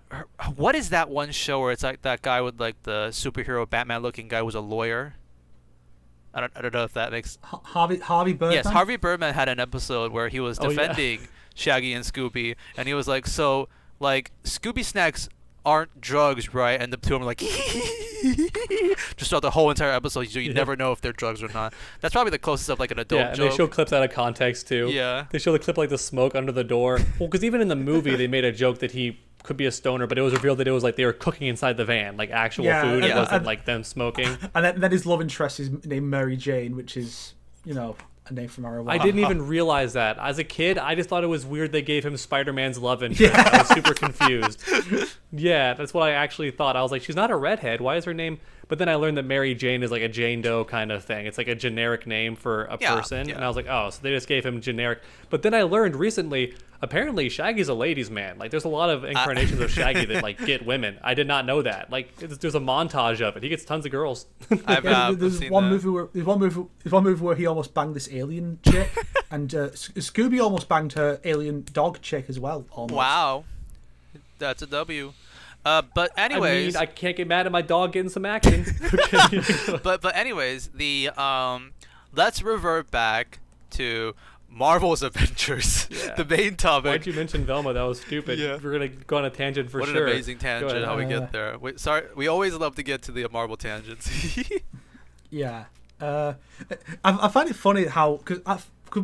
What is that one show where it's like that guy with like the superhero Batman-looking guy was a lawyer? I don't know if that makes. Harvey Birdman. Yes, Harvey Birdman had an episode where he was defending Shaggy and Scooby, and he was like, so like Scooby snacks aren't drugs, right? And the two of them were like just throughout the whole entire episode, so you never know if they're drugs or not. That's probably the closest of like an adult joke. Yeah, and they show clips out of context too. Yeah. They show the clip like the smoke under the door. Well, because even in the movie they made a joke that he could be a stoner, but it was revealed that it was like they were cooking inside the van, like actual food. It wasn't like them smoking. And then his love interest is named Mary Jane, which is, a name from marijuana. I didn't even realize that. As a kid, I just thought it was weird they gave him Spider-Man's love interest. I was super confused. Yeah, that's what I actually thought. I was like, she's not a redhead. Why is her name? But then I learned that Mary Jane is like a Jane Doe kind of thing. It's like a generic name for a person. And I was like, oh, so they just gave him generic. But then I learned recently, apparently Shaggy's a ladies' man. Like there's a lot of incarnations of Shaggy that like get women. I did not know that. Like there's a montage of it. He gets tons of girls. There's one movie where he almost banged this alien chick, and Scooby almost banged her alien dog chick as well. Almost. Wow, that's a W. But anyways, I can't get mad at my dog getting some action. but anyways, the let's revert back to Marvel's Avengers, the main topic. Why'd you mention Velma? That was stupid. Yeah. We're gonna go on a tangent for sure. What an amazing tangent! How we get there. Sorry, we always love to get to the Marvel tangents. Yeah, I find it funny how because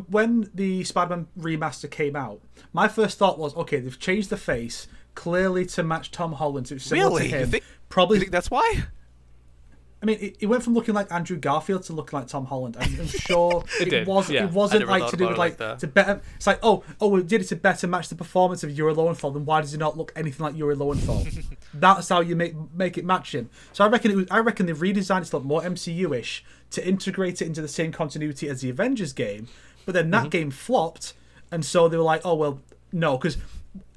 when the Spider-Man remaster came out, my first thought was, okay, they've changed the face clearly to match Tom Holland. So it's similar to him. You think that's why? I mean, it went from looking like Andrew Garfield to looking like Tom Holland. I'm sure it wasn't like to do with like to better. It's like we did it to better match the performance of Yuri Lowenthal. Then why does he not look anything like Yuri Lowenthal? That's how you make it match him. So I reckon they redesigned it to look more MCU-ish to integrate it into the same continuity as the Avengers game. But then that game flopped, and so they were like, oh well, no, because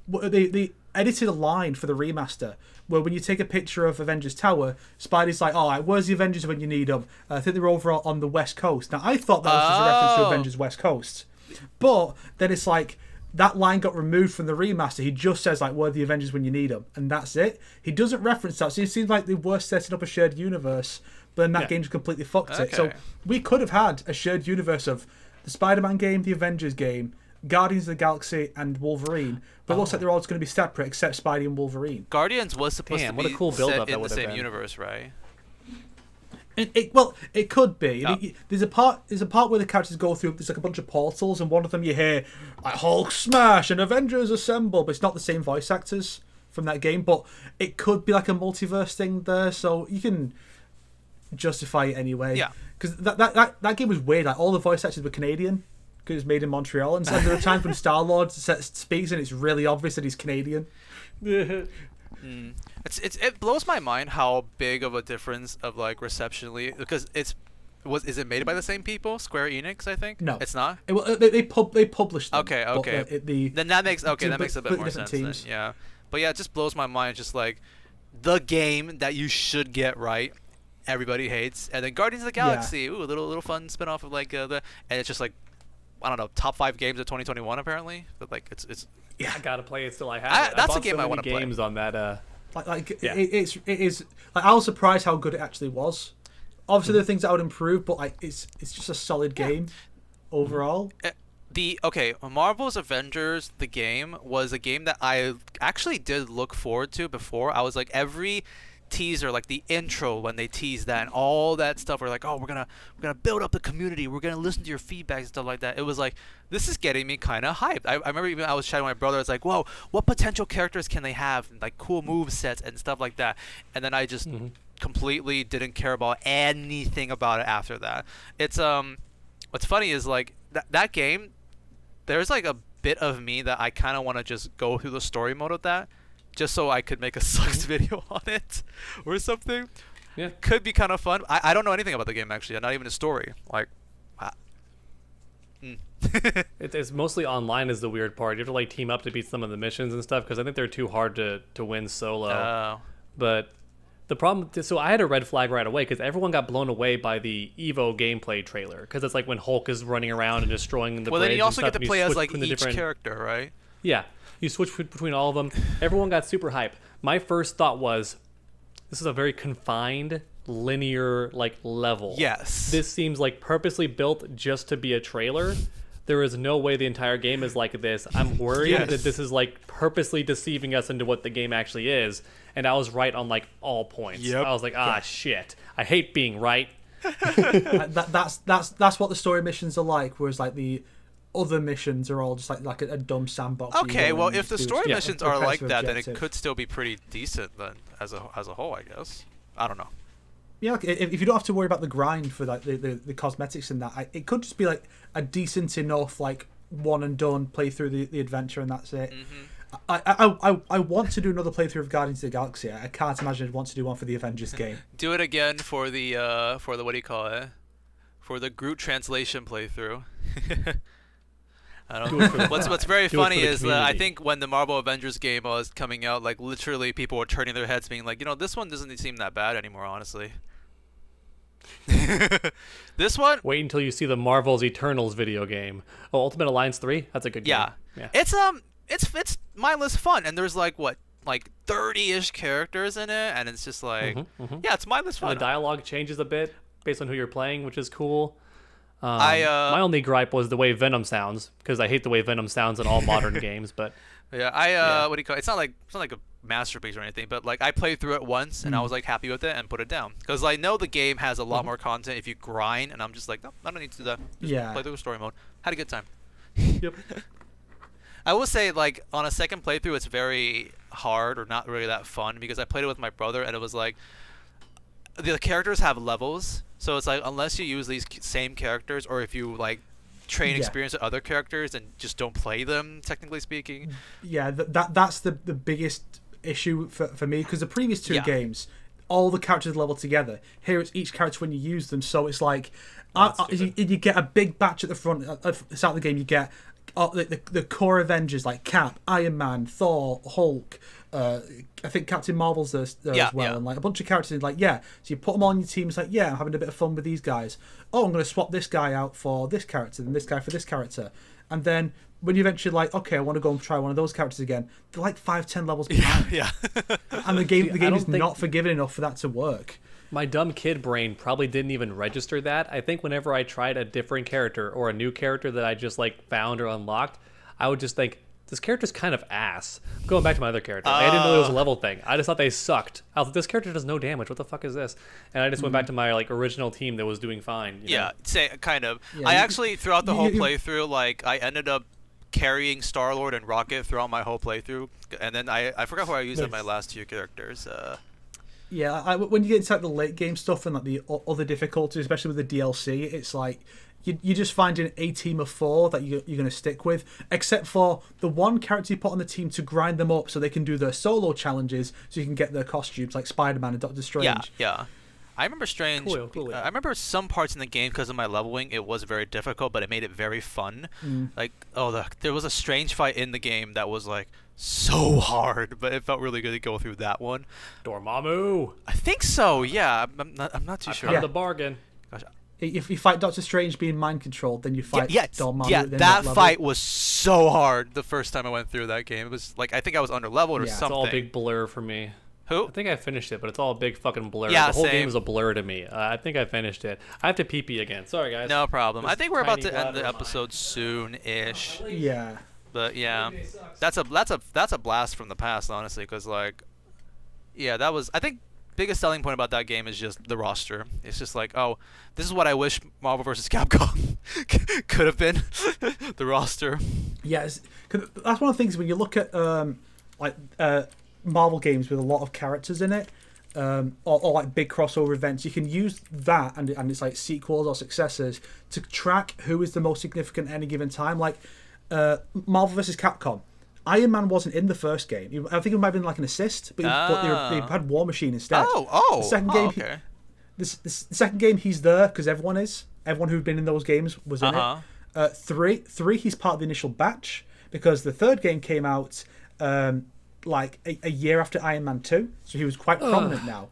they edited a line for the remaster where when you take a picture of Avengers Tower, Spidey's like, all right, where's the Avengers when you need them? I think they're over on the West Coast. Now, I thought that was just a reference to Avengers West Coast. But then it's like, that line got removed from the remaster. He just says, like, where are the Avengers when you need them? And that's it. He doesn't reference that. So it seems like they were setting up a shared universe, but then that game just completely fucked it. So we could have had a shared universe of the Spider-Man game, the Avengers game, Guardians of the Galaxy, and Wolverine, but it looks like they're all just going to be separate except Spidey and Wolverine. Guardians was supposed to be what a cool set in the same universe, right? It could be. I mean, there's a part where the characters go through. There's like a bunch of portals, and one of them you hear like Hulk smash and Avengers assemble, but it's not the same voice actors from that game. But it could be like a multiverse thing there, so you can justify it anyway. Yeah, because that game was weird. Like all the voice actors were Canadian. It was made in Montreal, and so there are times when Star-Lord speaks and it's really obvious that he's Canadian. It blows my mind how big of a difference of like receptionally, because is it made by the same people, Square Enix? I think no, it's not. They published them. Okay. Then that makes a bit more sense. Then, yeah, but yeah, it just blows my mind. Just like the game that you should get right, everybody hates, and then Guardians of the Galaxy, ooh, a little fun spin-off of like and it's just like, I don't know, top 5 games of 2021 apparently. But like it's yeah, I gotta play it still. I have it. That's a game I want to play. Games on that. It is like I was surprised how good it actually was. Obviously, there are things that I would improve, but like it's just a solid game overall. Marvel's Avengers, the game, was a game that I actually did look forward to before. I was like, every teaser, like the intro when they tease that and all that stuff, we're like, oh, we're gonna build up the community, we're gonna listen to your feedback and stuff like that. It was like, this is getting me kind of hyped. I remember even I was chatting with my brother. It's like, whoa, what potential characters can they have, and like cool move sets and stuff like that. And then I just completely didn't care about anything about it after that. It's what's funny is like that game, there's like a bit of me that I kind of want to just go through the story mode of that, just so I could make a sucks video on it or something. Yeah. Could be kind of fun. I don't know anything about the game actually, not even the story. Like, It's mostly online is the weird part. You have to like team up to beat some of the missions and stuff because I think they're too hard to win solo. Oh. But the problem, so I had a red flag right away because everyone got blown away by the Evo gameplay trailer because it's like when Hulk is running around and destroying the Well, bridge then you also and get stuff, to and play you as switch like between the each different- character, right? Yeah, you switch between all of them. Everyone got super hype. My first thought was, this is a very confined, linear like level. Yes. This seems like purposely built just to be a trailer. There is no way the entire game is like this. I'm worried Yes. that this is like purposely deceiving us into what the game actually is. And I was right on like all points. Yep. I was like, shit. I hate being right. That's what the story missions are like. Whereas like the other missions are all just like a dumb sandbox. where you Okay, go well, and if the do story a missions are like repetitive that, then it objective. could still be pretty decent then as a whole, I guess. I don't know. Yeah, like, if you don't have to worry about the grind for like the cosmetics and that, it could just be like a decent enough like one and done play through the adventure and that's it. I want to do another playthrough of Guardians of the Galaxy. I can't imagine I'd want to do one for the Avengers game. Do it again for the what do you call it? For the Groot translation playthrough. I don't Do it for know. the What's vibe. very Do it for funny the is I community. think when the Marvel Avengers game was coming out, like literally people were turning their heads, being like, this one doesn't seem that bad anymore, honestly. This one, Wait until you see the Marvel's Eternals video game. Oh, Ultimate Alliance 3? That's a good game. yeah, it's mindless fun, and there's like 30-ish characters in it, and it's just like, yeah, it's mindless The fun. dialogue changes a bit based on who you're playing, which is cool. I my only gripe was the way Venom sounds, because I hate the way Venom sounds in all modern games. But Yeah, what do you call it? It's not like a masterpiece or anything, but like I played through it once and I was like happy with it and put it down because I know the game has a lot more content if you grind, and I'm just like, no, I don't need to do that. Just Yeah. play through the story mode. Had a good time. yep. I will say, like, on a second playthrough, it's very hard or not really that fun because I played it with my brother and it was like the characters have levels, so it's like unless you use these same characters or if you like train Yeah. experience with other characters and just don't play them, technically speaking. Yeah, that's the biggest issue for me because the previous two Yeah. games, all the characters are leveled together. Here it's each character when you use them, so it's like you get a big batch at the front at the start of the game. You get the core Avengers like Cap, Iron Man, Thor, Hulk. I think Captain Marvel's there Yeah, as well, yeah. and like a bunch of characters. Like so you put them all on your team. It's like I'm having a bit of fun with these guys. Oh, I'm going to swap this guy out for this character and this guy for this character, and then when you eventually like, okay, I want to go and try one of those characters again, they're like 5-10 levels behind, Yeah. and the game don't is think- not forgiving enough for that to work. My dumb kid brain probably didn't even register that. I think whenever I tried a different character or a new character that I just like found or unlocked, I would just think, this character's kind of ass. Going back to my other character, I didn't know it was a level thing. I just thought they sucked. I was like, this character does no damage. What the fuck is this? And I just went back to my like original team that was doing fine. you know? Yeah, say kind of. Yeah, I you- actually throughout the whole you- playthrough, like I ended up carrying Star-Lord and Rocket throughout my whole playthrough, and then I forgot who I used as my Nice. last two characters. Yeah, when you get into like the late game stuff and like the other difficulties, especially with the DLC, it's like you're just finding a team of 4 that you're going to stick with, except for the one character you put on the team to grind them up so they can do their solo challenges, so you can get their costumes like Spider-Man and Doctor Strange. Yeah, yeah. I remember Strange. Cool. I remember some parts in the game because of my leveling, it was very difficult, but it made it very fun. Like, there was a Strange fight in the game that was like so hard, but it felt really good to go through that one. Dormammu. I think so. Yeah, I'm not too sure. Found the bargain. Gosh, If you fight Doctor Strange being mind controlled, then you fight Dormammu. yeah, at the end of that level. fight was so hard the first time I went through that game. It was like I think I was under leveled or Yeah, it's It's something. all a big blur for me. Who? I think I finished it, but it's all a big fucking blur. Yeah, the whole same. game is a blur to me. I think I finished it. I have to pee again. Sorry, guys. No problem. I This think we're about tiny to end the bladder of episode soon-ish. Yeah. But yeah, that's a blast from the past, honestly, because like, yeah, that was I think biggest selling point about that game is just the roster. It's just like, oh, this is what I wish Marvel vs. Capcom could have been, the roster. Yes, 'cause that's one of the things when you look at Marvel games with a lot of characters in it, or like big crossover events, you can use that and it's like sequels or successors to track who is the most significant at any given time. Like Marvel vs. Capcom. Iron Man wasn't in the first game. I think it might have been like an assist, but they had War Machine instead. The second game, the second game, he's there because everyone who'd been in those games was in it. Three, he's part of the initial batch because the third game came out like a year after Iron Man 2, so he was quite prominent now.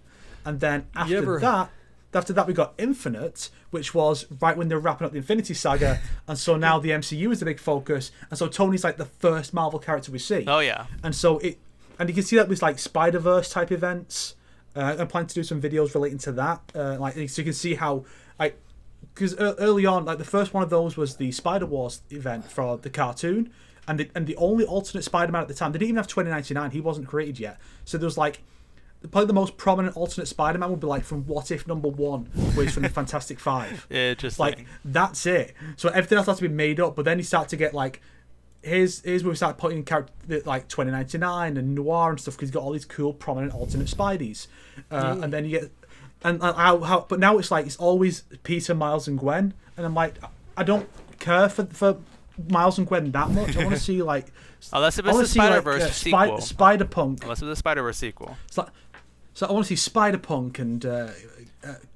And then after that, we got Infinite, which was right when they were wrapping up the Infinity Saga, and so now the MCU is the big focus, and so Tony's like the first Marvel character we see. Oh yeah. And so and you can see that with like Spider-Verse type events. I'm planning to do some videos relating to that, so you can see how because early on, like the first one of those was the Spider Wars event for the cartoon, and the only alternate Spider-Man at the time, they didn't even have 2099, he wasn't created yet, so there was like. Probably the most prominent alternate Spider-Man would be like from What If #1, which is from the Fantastic Five. Interesting. Like that's it. So everything else has to be made up. But then you start to get like, here's where we start putting characters like 2099 and Noir and stuff because he's got all these cool prominent alternate Spideys. And then you get but now it's like it's always Peter, Miles, and Gwen, and I'm like I don't care for Miles and Gwen that much. I want to see like. Unless it's the Spider-Verse sequel. Spider-Punk. Unless it's the Spider-Verse sequel. So I want to see Spider-Punk and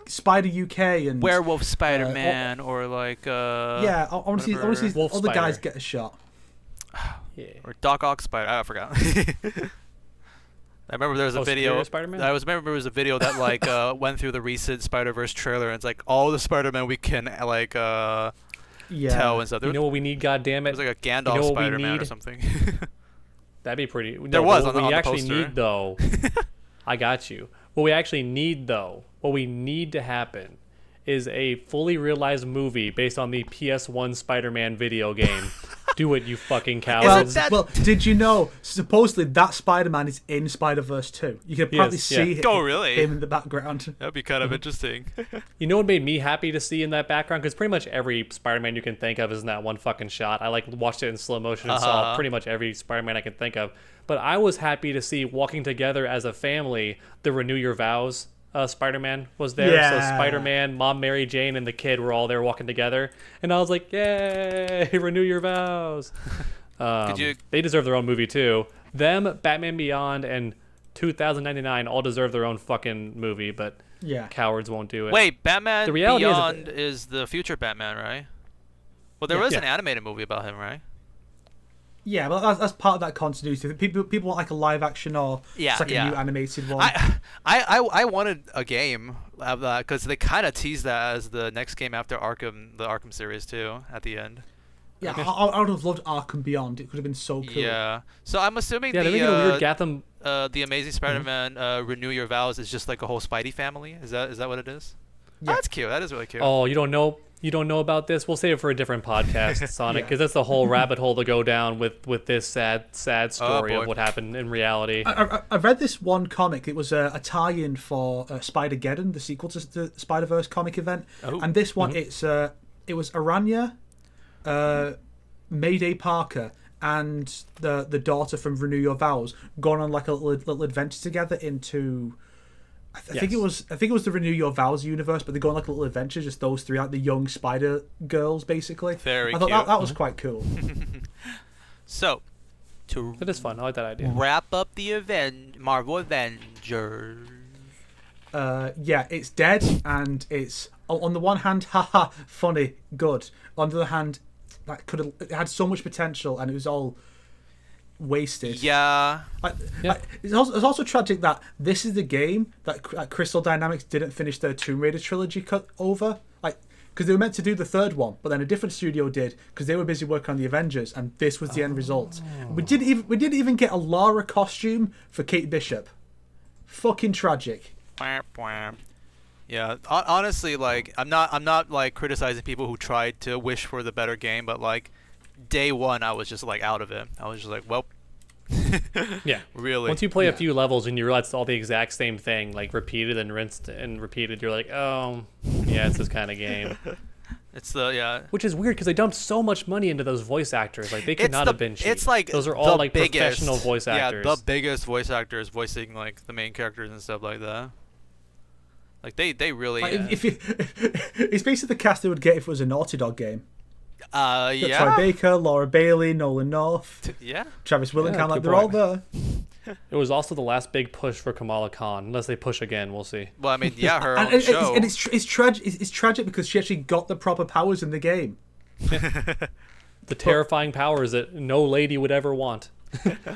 Spider UK and Werewolf Spider-Man or like I want to see Wolf all the guys Spider. get a shot. Or Doc Ock Spider. I forgot. I remember there was a video. Spider-Man? I remember there was a video that like went through the recent Spider-Verse trailer, and it's like all the Spider-Man we can like tell and stuff. You know what we need? Goddamn it! It was like a Gandalf Spider-Man or something. That'd be pretty. There was on the poster. poster. Need though. I got you. What we actually need though, what we need to happen, is a fully realized movie based on the PS1 Spider-Man video game. Do it, you fucking cowards. Well, did you know, supposedly that Spider-Man is in Spider-Verse 2. You can probably see him in the background. That'd be kind of interesting. You know what made me happy to see in that background? Because pretty much every Spider-Man you can think of is in that one fucking shot. I like watched it in slow motion and saw pretty much every Spider-Man I can think of. But I was happy to see walking together as a family, the Renew Your Vows Spider-Man was there. Yeah. So Spider-Man, Mom Mary Jane, and the kid were all there walking together. And I was like, yay, renew your vows. They deserve their own movie too. Them, Batman Beyond, and 2099 all deserve their own fucking movie, but cowards won't do it. Wait, Batman Beyond is the future Batman, right? Well, there was an animated movie about him, right? Yeah, but that's part of that continuity. People want like a live action or a new animated one. I wanted a game of that because they kind of teased that as the next game after Arkham, the Arkham series too, at the end. Yeah, I would have loved Arkham Beyond. It could have been so cool. Yeah. So I'm assuming they're making a weird Gotham. The Amazing Spider-Man Renew Your Vows is just like a whole Spidey family. Is that what it is? Yeah. Oh, that's cute. That is really cute. Oh, you don't know? You don't know about this? We'll save it for a different podcast, Sonic, because that's the whole rabbit hole to go down with this sad story of what happened in reality. I read this one comic. It was a tie-in for Spider-Geddon, the sequel to the Spider-Verse comic event. Oh. And this one, it was Aranya, Mayday Parker, and the daughter from Renew Your Vows going on like a little adventure together into. I think it was the Renew Your Vows universe, but they go on like a little adventure, just those three, like the young Spider girls, basically. Very cute. That was quite cool. So, it is fun. I like that idea. Wrap up the Marvel Avengers. It's dead, and it's on the one hand, haha, funny, good. On the other hand, it had so much potential, and it was all wasted. Yeah. It's also tragic that this is the game that Crystal Dynamics didn't finish their Tomb Raider trilogy cut over. Because they were meant to do the third one, but then a different studio did because they were busy working on the Avengers, and this was the end result. We didn't even get a Lara costume for Kate Bishop. Fucking tragic. Yeah, honestly, like I'm not like criticizing people who tried to wish for the better game, but like day one I was just like out of it. I was just like, well, yeah, really. Once you play a few levels and you realize it's all the exact same thing, like repeated and rinsed and repeated, you're like, oh, yeah, it's this kind of game. It's which is weird because they dumped so much money into those voice actors. Like they could not have been cheap. It's like those are all like professional voice actors. Yeah, the biggest voice actors voicing like the main characters and stuff like that. Like they really. It's basically the cast they would get if it was a Naughty Dog game. Troy Yeah. Baker, Laura Bailey, Nolan North, Yeah. Travis Willingham. Yeah, Like good they're all point. there. It was also the last big push for Kamala Khan. Unless they push again, we'll see. Well, I mean, yeah, her And, own show. it's tragic. It's tragic because she actually got the proper powers in the game. The terrifying powers that no lady would ever want.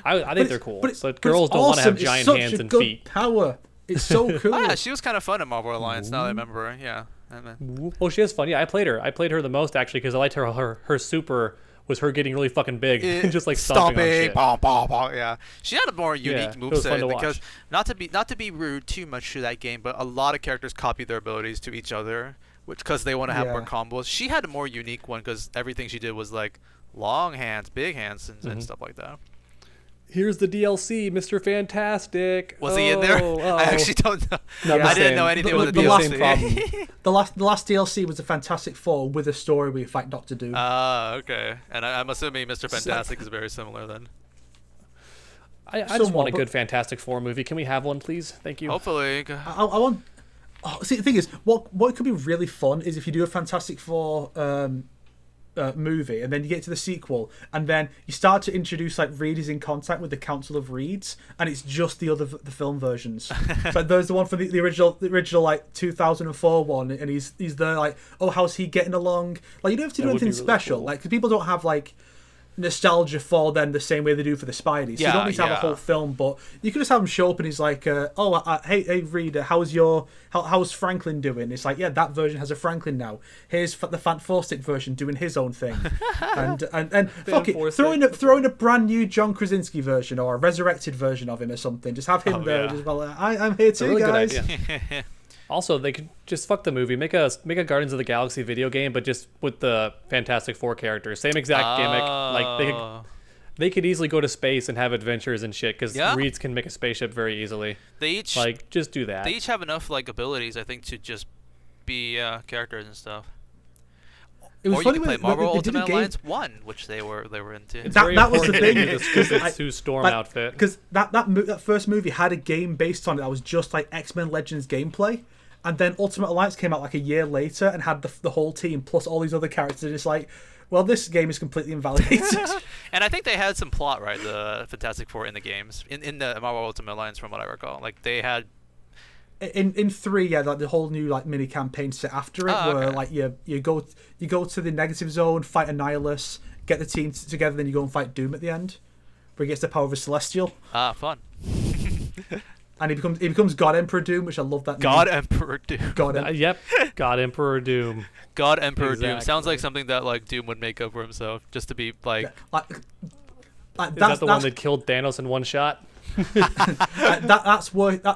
I think they're cool. But it's girls don't want to awesome. have giant it's such hands a and good feet. Power. It's so cool. Oh, yeah, she was kind of fun in Marvel Alliance. Now that I remember her. Yeah. Oh, she is fun. Yeah, I played her. I played her the most actually because I liked her super was her getting really fucking big and just like stomping on shit. Bah, bah, bah, yeah. She had a more unique it was fun to moveset because watch. not to be rude too much to that game, but a lot of characters copy their abilities to each other, which because they want to have more Yeah. combos. She had a more unique one because everything she did was like long hands, big hands, and stuff like that. Here's the DLC, Mr. Fantastic. Was he in there? Oh. I actually don't know. No, I the didn't same. know anything about the the last DLC. the last DLC was a Fantastic Four with a story where you fight Doctor Doom. Ah, okay. And I'm assuming Mr. Fantastic is very similar then. I just Somewhat, want a but- good Fantastic Four movie. Can we have one, please? Thank you. Hopefully. I want. Oh, see, the thing is, what could be really fun is if you do a Fantastic Four movie, and then you get to the sequel, and then you start to introduce like Reed is in contact with the Council of Reeds, and it's just the film versions. So there's the one from the original like 2004 one, and he's there like, oh, how's he getting along? Like you don't have to do That would be anything really special, cool. like because people don't have like nostalgia for them the same way they do for the Spideys. So you Yeah, don't need to have a yeah. whole film, but you could just have him show up and he's like, hey Reed, how's Franklin doing? It's like, yeah, that version has a Franklin now. Here's the Fantastic version doing his own thing, and fuck it, Fantastic. throw in a brand new John Krasinski version or a resurrected version of him or something. Just have him Oh, there. yeah. Just well, I'm here too, really good guys. idea. Also, they could just fuck the movie, make a Guardians of the Galaxy video game, but just with the Fantastic Four characters, same exact gimmick. Like they could easily go to space and have adventures and shit because Yeah. Reeds can make a spaceship very easily. They each Like, just do that. they each have enough like abilities, I think, to just be characters and stuff. It was Or you funny can play when Marvel they did a Ultimate game. Alliance 1, which they were into. It's That- very that was the important thing. to do this I- Sue Storm like, outfit. Because that first movie had a game based on it that was just like X-Men Legends gameplay, and then Ultimate Alliance came out like a year later and had the whole team plus all these other characters. And it's like, well, this game is completely invalidated. And I think they had some plot, right? The Fantastic Four in the games, in the Marvel Ultimate Alliance, from what I recall. Like they had. in 3, yeah, like the whole new like mini campaign set after it, Oh, where okay. like you go to the negative zone, fight Annihilus, get the team together, then you go and fight Doom at the end, where he gets the power of a Celestial, Fun. and he becomes God Emperor Doom, which I love that. God name. Emperor Doom. God Emperor. Yep, God Emperor Doom. God Emperor Doom sounds Exactly. like something that like Doom would make up for himself, just to be like. Like Is that the one that's that killed Thanos in one shot?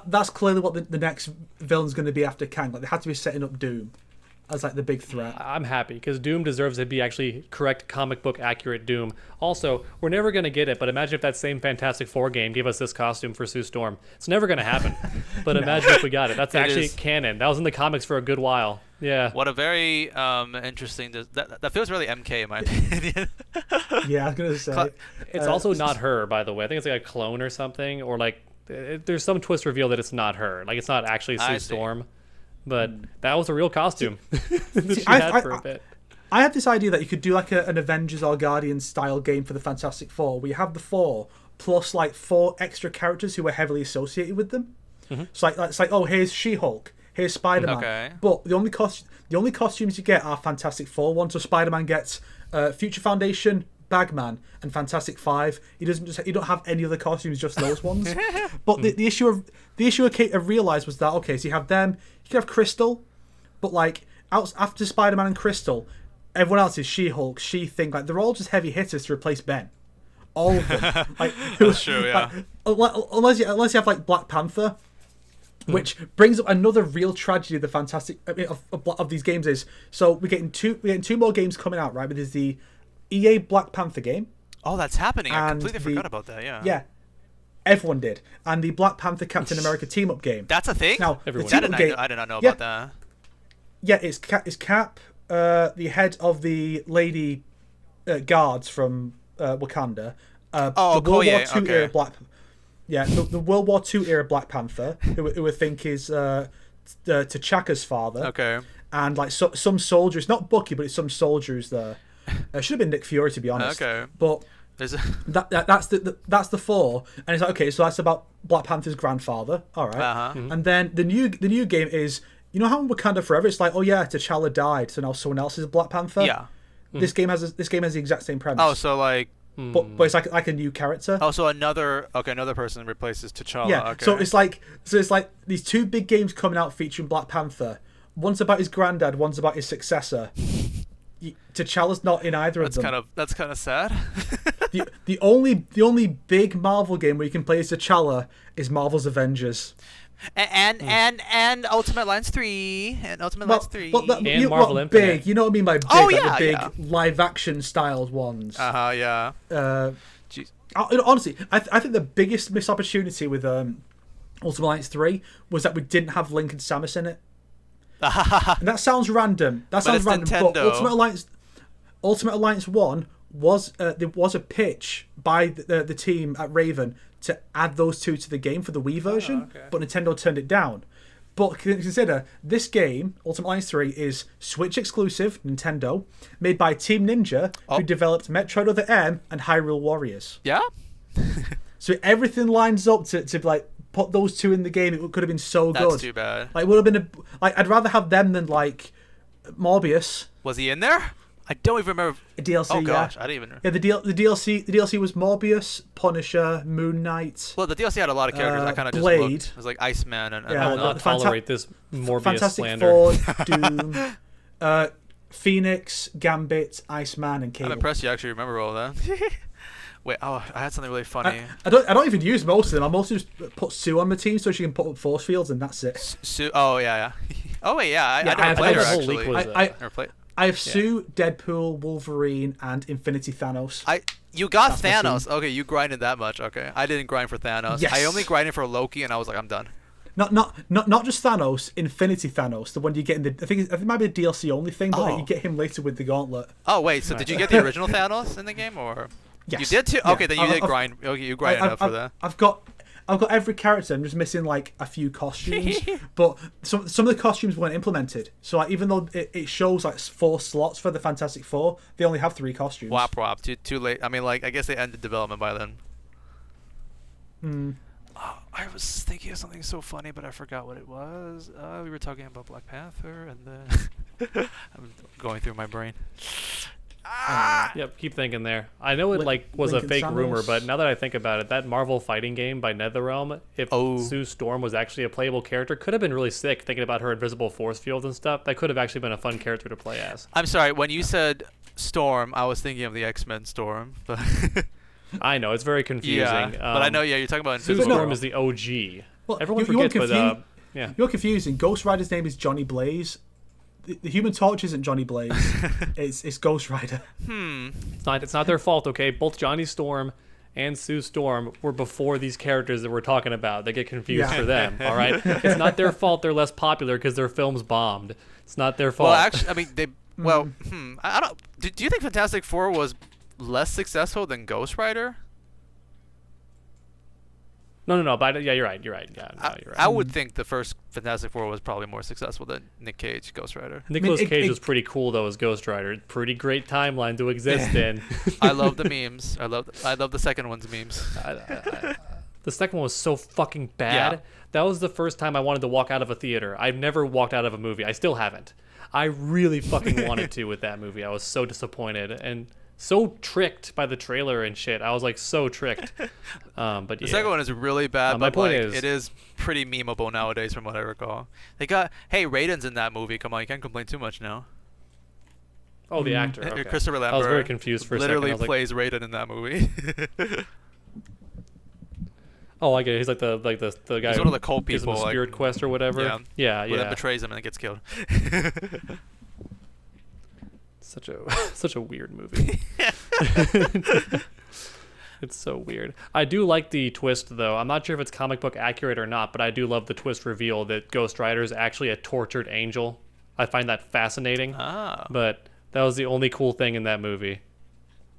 that's clearly what the next villain's going to be after Kang. Like they had to be setting up Doom as like the big threat. I'm happy because Doom deserves to be actually correct comic book accurate Doom. Also, we're never going to get it, but imagine if that same Fantastic Four game gave us this costume for Sue Storm. It's never going to happen. But imagine if we got it. That's actually is. canon. That was in the comics for a good while. Yeah. What a very interesting. That feels really MK in my opinion. Yeah, I was going to say. It's also not her, by the way. I think it's like a clone or something, or like there's some twist reveal that it's not her. Like it's not actually I Sue see. Storm. But that was a real costume that she I- had for a bit. I had this idea that you could do like an Avengers or Guardians style game for the Fantastic Four, where you have the four plus like 4 extra characters who are heavily associated with them. So it's like, oh, here's She-Hulk, here's Spider-Man. Okay. But the only costumes you get are Fantastic Four ones. So Spider-Man gets Future Foundation, Bagman, and Fantastic Five. You don't have any other costumes, just those ones. But the issue I realized was that okay, so you have them, you can have Crystal, but like after Spider-Man and Crystal, everyone else is She-Hulk, She-Thing. Like they're all just heavy hitters to replace Ben. All of them. Like That's true, yeah. Unless you have like Black Panther. Which brings up another real tragedy of the fantastic of these games is so we're getting two more games coming out, right? There's the EA Black Panther game. Oh, that's happening. I And completely the- forgot about that. Yeah. Yeah, everyone did, and the Black Panther Captain America team up game. That's a thing. Now Everyone the I team did up not. game, I did not know yeah, about that. Yeah, it's Cap, the head of the lady guards from Wakanda. Oh, the World War Okoye, II okay. era Black. Yeah, the World War II era Black Panther, who I think is T'Chaka's father. Okay. And like some soldiers, not Bucky, but it's some soldiers there. It should have been Nick Fury, to be honest. Okay. But There's that's the 4, and it's like, okay, so that's about Black Panther's grandfather. All right. Uh-huh. And then the new game is, you know how in Wakanda Forever it's like, oh yeah, T'Challa died, so now someone else is Black Panther. Yeah. This game has the exact same premise. Oh, so like. But it's like a new character. Oh, so another person replaces T'Challa. Yeah. Okay. So it's like these 2 big games coming out featuring Black Panther. One's about his granddad. One's about his successor. T'Challa's not in either of them. That's kind of sad. the only big Marvel game where you can play as T'Challa is Marvel's Avengers. And Ultimate Lines 3 and Lines 3 and Marvel Infinite. Big, you know what I mean by big? Oh, like yeah, the big yeah. live action styled ones. yeah. Jeez. Honestly, I think the biggest missed opportunity with Ultimate Alliance 3 was that we didn't have Link and Samus in it. And that sounds random. But Nintendo. Ultimate Alliance 1 was there was a pitch by the team at Raven to add those 2 to the game for the Wii version, but Nintendo turned it down. But consider, this game, Ultimate Alliance 3, is Switch exclusive, Nintendo, made by Team Ninja, who developed Metroid Other M and Hyrule Warriors. Yeah? So everything lines up to like put those 2 in the game. It could have been so good. That's too bad. Like, would have been I'd rather have them than like Morbius. Was he in there? I don't even remember. A DLC, oh gosh, I didn't even. Yeah, the DLC was Morbius, Punisher, Moon Knight. Well, the DLC had a lot of characters. I kind of just Blade. looked. It was like Iceman and. I will not tolerate this Morbius Fantastic slander. Four, Doom, Phoenix, Gambit, Iceman, and Cable. I'm impressed you actually remember all that. Wait, I had something really funny. I don't even use most of them. I mostly just put Sue on my team so she can put up force fields, and that's it. Sue. Oh yeah. Oh wait, yeah. I never I played her the whole actually. leak was, Never played. I have Sue, Deadpool, Wolverine, and Infinity Thanos. You got That's my Thanos. Okay, you grinded that much. Okay, I didn't grind for Thanos. Yes. I only grinded for Loki, and I was like, I'm done. Not just Thanos, Infinity Thanos, the one you get in the. I think it might be a DLC only thing, but you get him later with the gauntlet. Oh wait, so did you get the original Thanos in the game, or Yes. you did too? Yeah. Okay, then you did grind. Okay, you grinded enough for that. I've got every character. I'm just missing like a few costumes, but some of the costumes weren't implemented. So like, even though it shows like 4 slots for the Fantastic Four, they only have 3 costumes. Wop. Too late. I mean, like, I guess they ended development by then. Oh, I was thinking of something so funny, but I forgot what it was. We were talking about Black Panther, and then I'm going through my brain. Yep, keep thinking there. I know it was Link a and fake Samus. rumor, but now that I think about it, that Marvel fighting game by NetherRealm, if Sue Storm was actually a playable character, could have been really sick. Thinking about her invisible force fields and stuff, that could have actually been a fun character to play as. I'm sorry, when you said Storm, I was thinking of the X-Men Storm. But I know it's very confusing. Yeah, but I know. Yeah, you're talking about Sue invisible. Storm is the OG. Well, Everyone forgets, but yeah, you're confusing. Ghost Rider's name is Johnny Blaze. The Human Torch isn't Johnny Blaze. it's Ghost Rider. It's not their fault. Okay, both Johnny Storm and Sue Storm were before these characters that we're talking about. They get confused for them. All right, it's not their fault they're less popular because their films bombed. It's not their fault. Well, actually, I mean, they. Well, I don't. Do you think Fantastic Four was less successful than Ghost Rider? No. But yeah, you're right. Yeah, no, you're right. I would think the first Fantastic Four was probably more successful than Nick Cage, Ghost Rider. Nicolas Cage was pretty cool though as Ghost Rider. Pretty great timeline to exist in. I love the memes. I love the second one's memes. The second one was so fucking bad. Yeah. That was the first time I wanted to walk out of a theater. I've never walked out of a movie. I still haven't. I really fucking wanted to with that movie. I was so disappointed and so tricked by the trailer and shit. I was like so tricked. But yeah. The second one is really bad, my but point like, is, it is pretty memeable nowadays from what I recall. They got, hey, Raiden's in that movie. Come on, you can't complain too much now. Oh, the actor. Okay. Christopher Lambert. I was very confused for a second. Literally I was plays Raiden in that movie. Oh, I get it. He's like the guy. He's one of the cult gives him people, a spirit quest or whatever. Yeah. But then betrays him and then gets killed. Such a weird movie. It's so weird. I do like the twist though. I'm not sure if it's comic book accurate or not, but I do love the twist reveal that Ghost Rider is actually a tortured angel. I find that fascinating. But that was the only cool thing in that movie.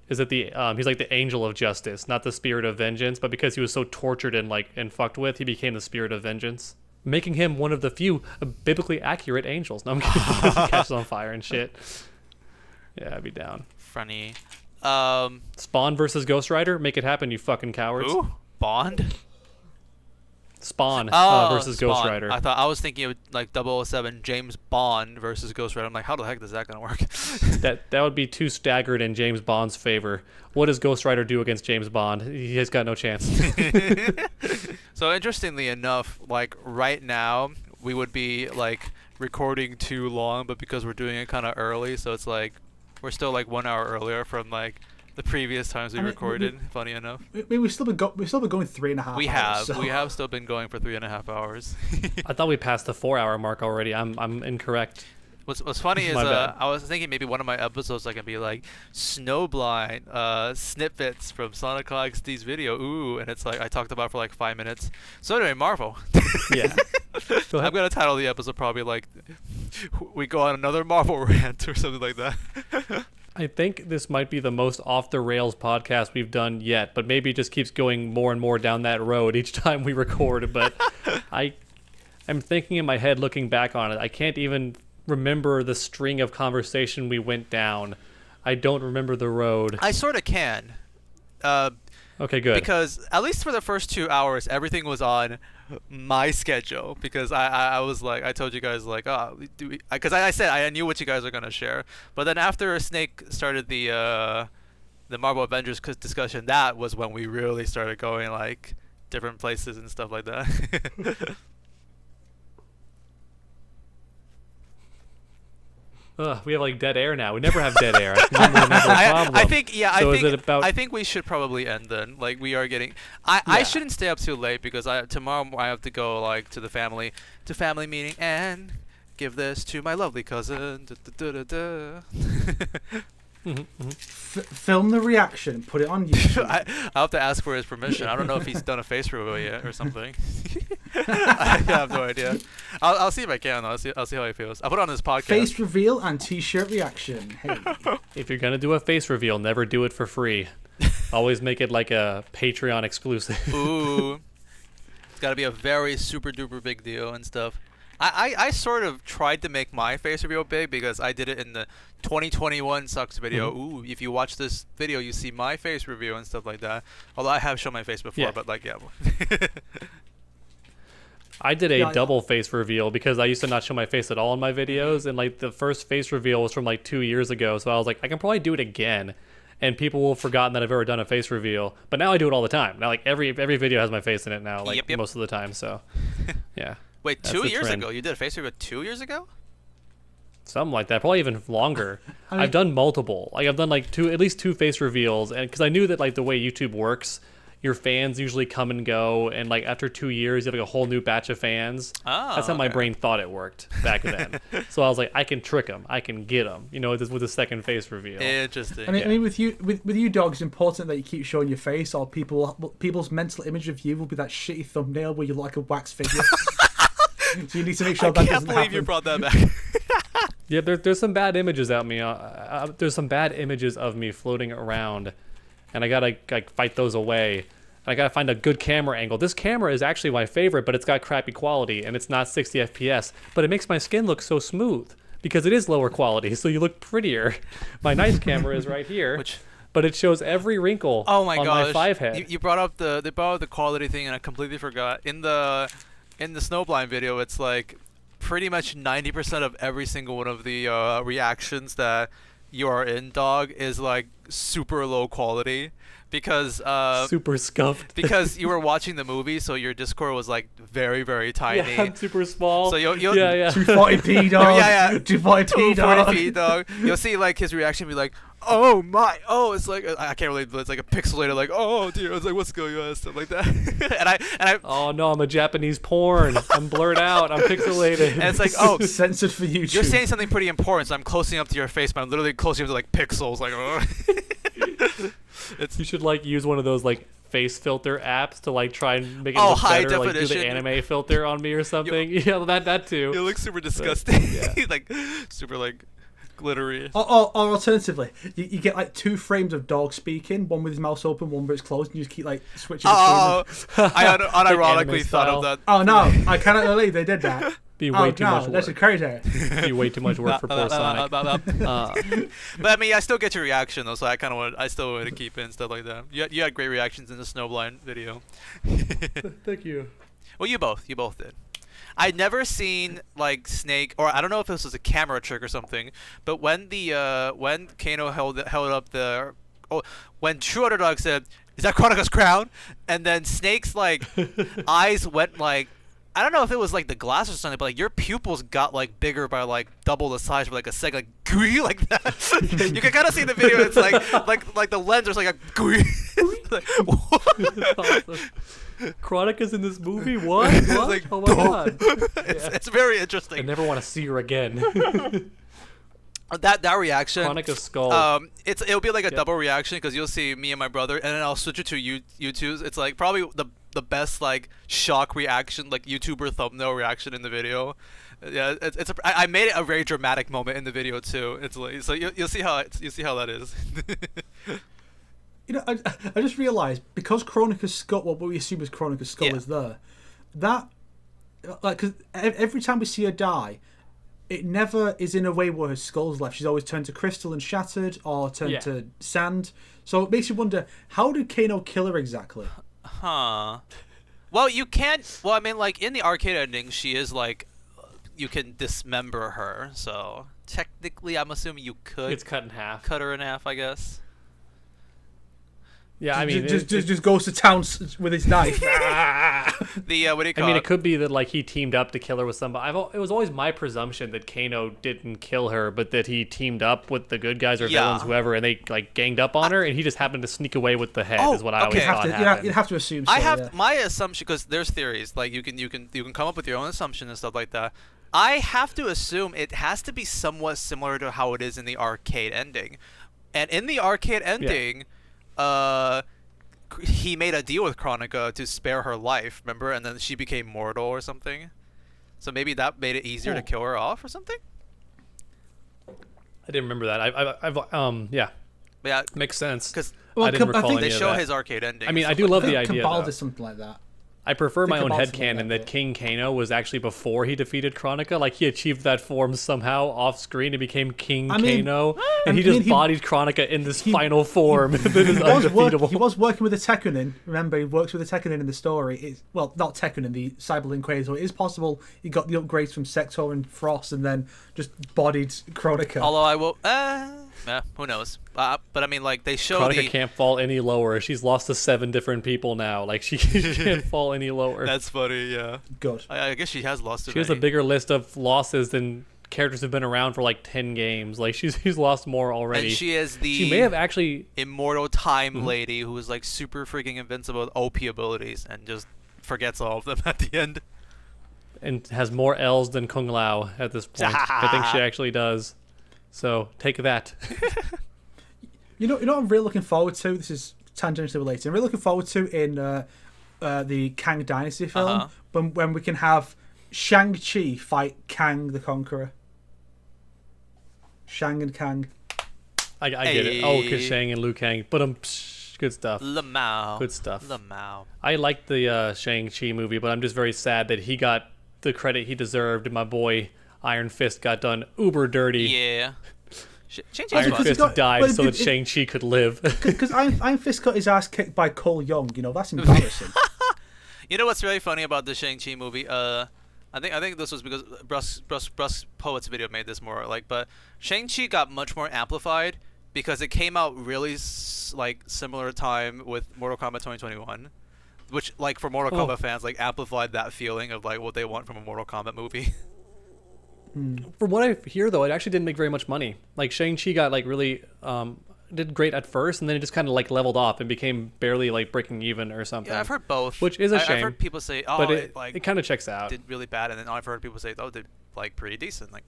Is that he's like the angel of justice, not the spirit of vengeance, but because he was so tortured and fucked with, he became the spirit of vengeance, making him one of the few biblically accurate angels. No, I'm kidding. He catches on fire and shit. Yeah, I'd be down. funny. Spawn versus Ghost Rider. Make it happen, you fucking cowards. Ooh, Bond. Spawn versus Spawn. Ghost Rider. I was thinking of like 007 James Bond versus Ghost Rider. I'm like, how the heck is that gonna work? That would be too staggered in James Bond's favor. What does Ghost Rider do against James Bond? He has got no chance. So interestingly enough, like right now we would be like recording too long, but because we're doing it kind of early, so it's like we're still like 1 hour earlier from like the previous times we recorded. Funny enough, we've still been going 3.5 we hours. We have still been going for 3.5 hours. I thought we passed the 4 hour mark already. I'm incorrect. What's funny is My bad. I was thinking maybe one of my episodes I can be like Snowblind snippets from SonicHaXD's video. Ooh, and it's like I talked about it for like 5 minutes. So anyway, Marvel. Yeah. Go I'm ahead. gonna title the episode probably like we go on another Marvel rant or something like that. I think this might be the most off the rails podcast we've done yet, but maybe it just keeps going more and more down that road each time we record. But I'm thinking in my head, looking back on it, I can't even remember the string of conversation we went down. I don't remember the road. I sort of can. Okay, good. Because at least for the first 2 hours, everything was on my schedule. Because I was like, I told you guys like, because I said I knew what you guys are gonna share. But then after Snake started the Marvel Avengers discussion, that was when we really started going like different places and stuff like that. We have like dead air now. We never have dead air. Never a problem. I think So is it about? I think we should probably end then. Like we are getting. I shouldn't stay up too late because tomorrow I have to go like to the family meeting and give this to my lovely cousin. Film the reaction, put it on YouTube. I have to ask for his permission. I don't know if he's done a face reveal yet or something. I have no idea. I'll see if I can. I'll see how he feels. I'll put it on his podcast. Face reveal and t-shirt reaction. Hey. If you're gonna do a face reveal, never do it for free. Always make it like a Patreon exclusive. Ooh, it's got to be a very super duper big deal and stuff. I sort of tried to make my face reveal big because I did it in the 2021 Sucks video. Mm-hmm. Ooh, if you watch this video, you see my face review and stuff like that. Although I have shown my face before, Yeah. but like, yeah. I did a double face reveal because I used to not show my face at all in my videos, and like the first face reveal was from like 2 years ago, so I was like, I can probably do it again, and people will have forgotten that I've ever done a face reveal. But now I do it all the time. Now like every video has my face in it now, like Yep. most of the time. So yeah. Wait, That's 2 the years trend. ago? You did a face reveal 2 years ago? Something like that, probably even longer. I mean- I've done multiple. Like I've done like at least two face reveals, and because I knew that like the way YouTube works, your fans usually come and go, and like after 2 years, you have like a whole new batch of fans. Oh, That's how my okay. brain thought it worked back then. So I was like, I can trick them, I can get them, with a second face reveal. Interesting. I mean, with you dogs, it's important that you keep showing your face, or people's mental image of you will be that shitty thumbnail where you look like a wax figure. So you need to make sure I that can't doesn't believe happen. you brought that back. Yeah, there's some bad images out me. There's some bad images of me floating around, and I gotta like fight those away. And I gotta find a good camera angle. This camera is actually my favorite, but it's got crappy quality, and it's not 60 FPS. But it makes my skin look so smooth because it is lower quality, so you look prettier. My nice camera is right here, but it shows every wrinkle Oh my on gosh! my 5 head. You brought up the quality thing, and I completely forgot. In the Snowblind video, it's like pretty much 90% of every single one of the reactions that you are in, dog, is like super low quality because Super scuffed. because you were watching the movie, so your Discord was like very very tiny. Yeah, I'm super small. So you'll yeah. 240p dog. Yeah. 240p dog. 240p dog. You'll see like his reaction be like, oh my, oh, it's like I can't relate, but it's like a pixelated, like, oh dear, it's like what's going on, stuff like that. and I Oh no, I'm a Japanese porn. I'm blurred out. I'm pixelated. and it's like, oh, Censored for YouTube. you're saying something pretty important, so I'm closing up to your face, but I'm literally closing up to like pixels, like. You should like use one of those like face filter apps to like try and make it Oh, look high better, like do the definition. anime filter on me or something. Yeah, that too. It looks super disgusting. yeah. Like super like glittery. Or alternatively, you get like 2 frames of dog speaking, one with his mouth open, one where it's closed, and you just keep like switching between Oh, them. I unironically anime thought style. of that. Oh no, I cannot believe they did that. Be way too much that's work. crazy. Be way too much work for poor Sonic. But I mean, I still get your reaction though, so I still want to keep it and stuff like that. You had great reactions in the Snowblind video. Thank you. Well, you both did. I'd never seen like Snake, or I don't know if this was a camera trick or something, but when Kano held up when True Underdog said, "Is that Chronica's crown?" and then Snake's like eyes went like, I don't know if it was like the glass or something, but like your pupils got like bigger by like double the size for like a second, like gooey like that. You can kind of see in the video. It's like the lens is like a gooey. Like, Awesome. Chronica's in this movie? What? Like, oh my god. It's very interesting. I never want to see her again. That reaction, Chronica's skull. It'll be like a double reaction because you'll see me and my brother, and then I'll switch it to YouTube's. It's like probably the best like shock reaction, like YouTuber thumbnail reaction in the video. Yeah, I made it a very dramatic moment in the video too. It's like, so you'll see how that is. You know, I just realised because Chronica's skull, what we assume is Chronica's skull, is there. That, like, because every time we see her die, it never is in a way where her skull's left. She's always turned to crystal and shattered, or turned to sand. So it makes you wonder, how did Kano kill her exactly? Huh. Well, you can't. Well, I mean, like in the arcade ending, she is like, you can dismember her. So technically, I'm assuming you could. It's cut in half. Cut her in half, I guess. Yeah, I mean, just goes to town with his knife. What do you call it? I mean, it could be that like he teamed up to kill her with somebody. It was always my presumption that Kano didn't kill her, but that he teamed up with the good guys or villains, whoever, and they like ganged up on her, and he just happened to sneak away with the head. Is what I always thought happened. You'd have to assume. So, I have my assumption because there's theories like you can come up with your own assumption and stuff like that. I have to assume it has to be somewhat similar to how it is in the arcade ending, and in the arcade ending. He made a deal with Chronica to spare her life, remember? And then she became mortal or something. So maybe that made it easier to kill her off or something? I didn't remember that. Yeah, makes sense. Because I didn't recall they any show of that. his arcade ending. I mean, I do love the idea, Cabal though. did something like that. I prefer my own Cabal's headcanon like that King Kano was actually before he defeated Chronica. Like, he achieved that form somehow off screen and became King Kano. And he just bodied Chronica in this final form that is undefeatable. He was working with the Tekkunin. Remember, he works with the Tekkunin in the story. Well, not Tekkunin, the Cyberlink Quasar. It is possible he got the upgrades from Sector and Frost and then just bodied Chronica. Although I will... who knows? But I mean, like, they show Chronica can't fall any lower. She's lost to 7 different people now. Like, she can't fall any lower. That's funny, yeah. Good. I guess she has lost to She has a bigger list of losses than characters who've been around for like 10 games. Like, she's lost more already. And she is the... She may have actually... immortal time lady who is, like, super freaking invincible with OP abilities and just forgets all of them at the end. And has more L's than Kung Lao at this point. I think she actually does. So, take that. You know what I'm really looking forward to? This is tangentially related. I'm really looking forward to in the Kang Dynasty film when we can have Shang-Chi fight Kang the Conqueror. Shang and Kang. I get it. Oh, because Shang and Liu Kang. But good stuff. Lamau. Good stuff. Lamau. I liked the Shang-Chi movie, but I'm just very sad that he got the credit he deserved, and my boy Iron Fist got done uber dirty. Yeah. Iron Fist died so that Shang-Chi could live. Because Iron Fist got his ass kicked by Cole Young. You know, that's embarrassing. You know what's really funny about the Shang-Chi movie? I think this was because Brus Poet's video made this more like, but Shang-Chi got much more amplified because it came out really like similar time with Mortal Kombat 2021, which like for Mortal Kombat fans like amplified that feeling of like what they want from a Mortal Kombat movie. From what I hear, though, it actually didn't make very much money. Like, Shang-Chi got, like, really, did great at first, and then it just kind of, like, leveled off and became barely, like, breaking even or something. Yeah, I've heard both. Which is a shame. I've heard people say, but it kind of checks out. Did really bad, and then I've heard people say, oh, did, like, pretty decent. Like,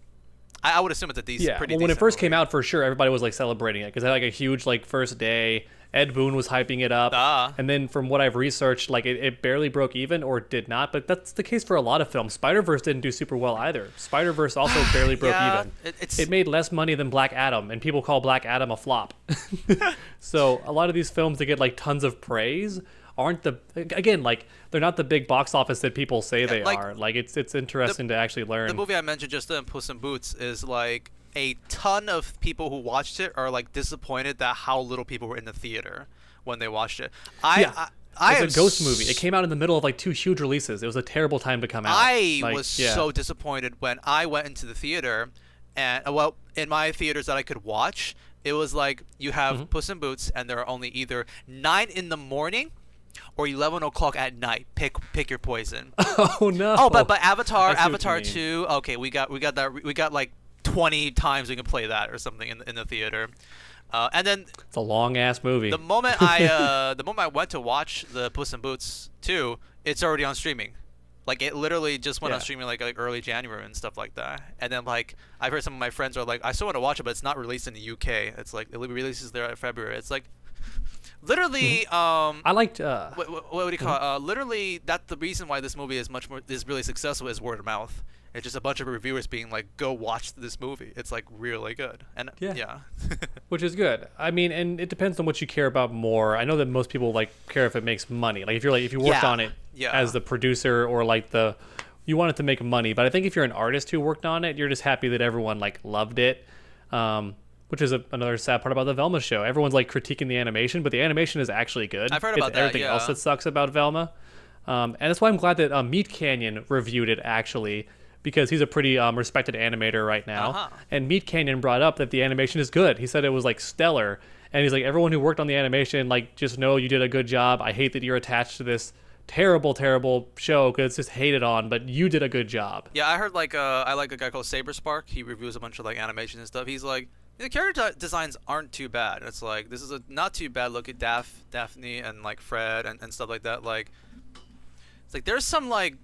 I would assume it's a decent, pretty decent when it first movie. came out, for sure, everybody was, like, celebrating it, because it had, like, a huge, like, first day. Ed Boon was hyping it up. And then from what I've researched, like, it barely broke even or did not. But that's the case for a lot of films. Spider-Verse didn't do super well either. Spider-Verse also barely broke even. It made less money than Black Adam, and people call Black Adam a flop. So a lot of these films that get, like, tons of praise aren't again, like, they're not the big box office that people say they like, are. Like, it's interesting to actually learn. The movie I mentioned just then, Puss in Boots, is like a ton of people who watched it are like disappointed that how little people were in the theater when they watched it. It's a ghost movie. It came out in the middle of like 2 huge releases. It was a terrible time to come out. I was so disappointed when I went into the theater, and well, in my theaters that I could watch, it was like you have Puss in Boots, and there are only either 9 in the morning or 11 o'clock at night. Pick your poison. Oh no. Oh, but Avatar 2. Okay, we got like 20 times we can play that or something in the theater. And then it's a long ass movie. The moment I went to watch the Puss in Boots 2, it's already on streaming. Like, it literally just went on streaming like early January and stuff like that. And then like I've heard some of my friends are like, I still want to watch it, but it's not released in the UK. It's like it releases there in February. It's like literally I liked what do you call it? Literally that's the reason why this movie is really successful is word of mouth. It's just a bunch of reviewers being like, go watch this movie. It's like really good. And yeah. Which is good. I mean, and it depends on what you care about more. I know that most people like care if it makes money. Like if you worked on it as the producer or like you want it to make money. But I think if you're an artist who worked on it, you're just happy that everyone like loved it. Which is another sad part about the Velma show. Everyone's like critiquing the animation, but the animation is actually good. I've heard about that. Everything else that sucks about Velma. And that's why I'm glad that Meat Canyon reviewed it actually, because he's a pretty respected animator right now. And Meat Canyon brought up that the animation is good. He said it was like stellar. And he's like, everyone who worked on the animation, like, just know you did a good job. I hate that you're attached to this terrible, terrible show because it's just hated on, but you did a good job. Yeah, I heard like I like a guy called Saberspark. He reviews a bunch of like animations and stuff. He's like, the character designs aren't too bad. It's like, this is a not too bad look at Daphne and like Fred and stuff like that. Like, it's like there's some like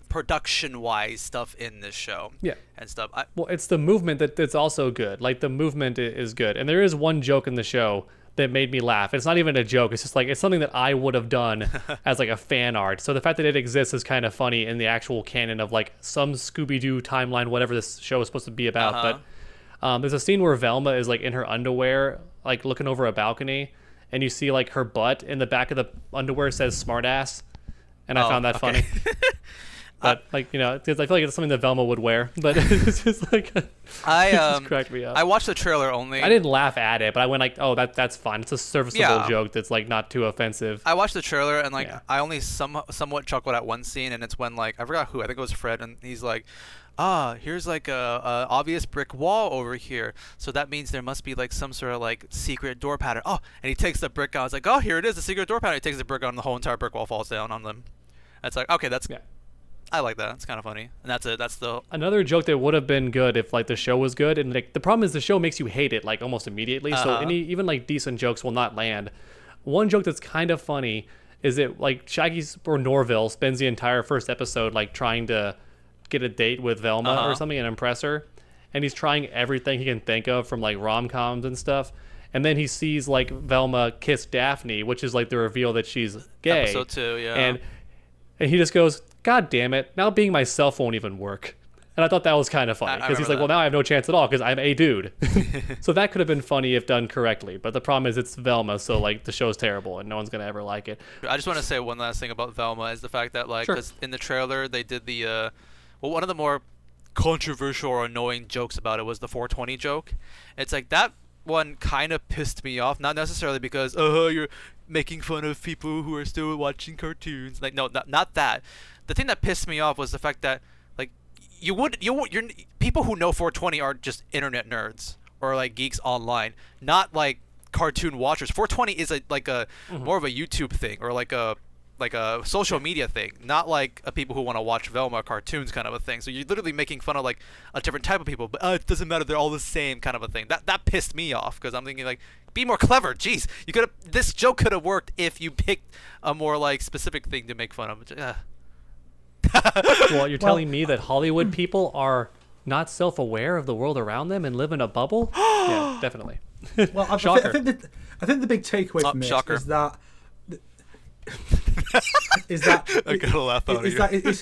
production-wise stuff in this show. And stuff. Well, it's the movement that's also good. Like, the movement is good. And there is one joke in the show that made me laugh. It's not even a joke. It's just like, it's something that I would have done as like a fan art. So the fact that it exists is kind of funny in the actual canon of like some Scooby-Doo timeline, whatever this show is supposed to be about. But there's a scene where Velma is like in her underwear, like looking over a balcony, and you see like her butt in the back of the underwear says smartass. And I found that funny. But like, you know, because I feel like it's something that Velma would wear, but it's just like it just cracked me up. I watched the trailer only. I didn't laugh at it, but I went like, oh, that's fine. It's a serviceable joke that's like not too offensive. I watched the trailer and like I only somewhat chuckled at one scene, and it's when like I forgot who, I think it was Fred, and he's like, here's like a obvious brick wall over here, so that means there must be like some sort of like secret door pattern. Oh, and he takes the brick out. It's like, oh, here it is, the secret door pattern. He takes the brick out, and the whole entire brick wall falls down on them. It's like, okay, that's I like that. It's kind of funny, and that's it. That's the another joke that would have been good if like the show was good. And like the problem is the show makes you hate it like almost immediately. So even like decent jokes will not land. One joke that's kind of funny is that like Shaggy's or Norville spends the entire first episode like trying to get a date with Velma or something and impress her, and he's trying everything he can think of from like rom-coms and stuff. And then he sees like Velma kiss Daphne, which is like the reveal that she's gay. Episode 2, yeah. And he just goes, God damn it, now being myself won't even work. And I thought that was kind of funny, because he's like, well, now I have no chance at all, because I'm a dude. So that could have been funny if done correctly. But the problem is it's Velma, so like the show's terrible, and no one's going to ever like it. I just want to say one last thing about Velma, is the fact that like, cause in the trailer, they did the, one of the more controversial or annoying jokes about it was the 420 joke. It's like, that one kind of pissed me off, not necessarily because you're making fun of people who are still watching cartoons, like, no, not that. The thing that pissed me off was the fact that like you're people who know 420 are just internet nerds or like geeks online, not like cartoon watchers. 420 is more of a YouTube thing or like a social media thing, not like a people who want to watch Velma cartoons kind of a thing. So you're literally making fun of like a different type of people, but it doesn't matter, they're all the same kind of a thing. That pissed me off, because I'm thinking like, be more clever. Jeez, this joke could have worked if you picked a more like specific thing to make fun of. Well, you're telling me that Hollywood people are not self-aware of the world around them and live in a bubble? Yeah, definitely. Well, I think the big takeaway from this is that I gotta laugh out of you.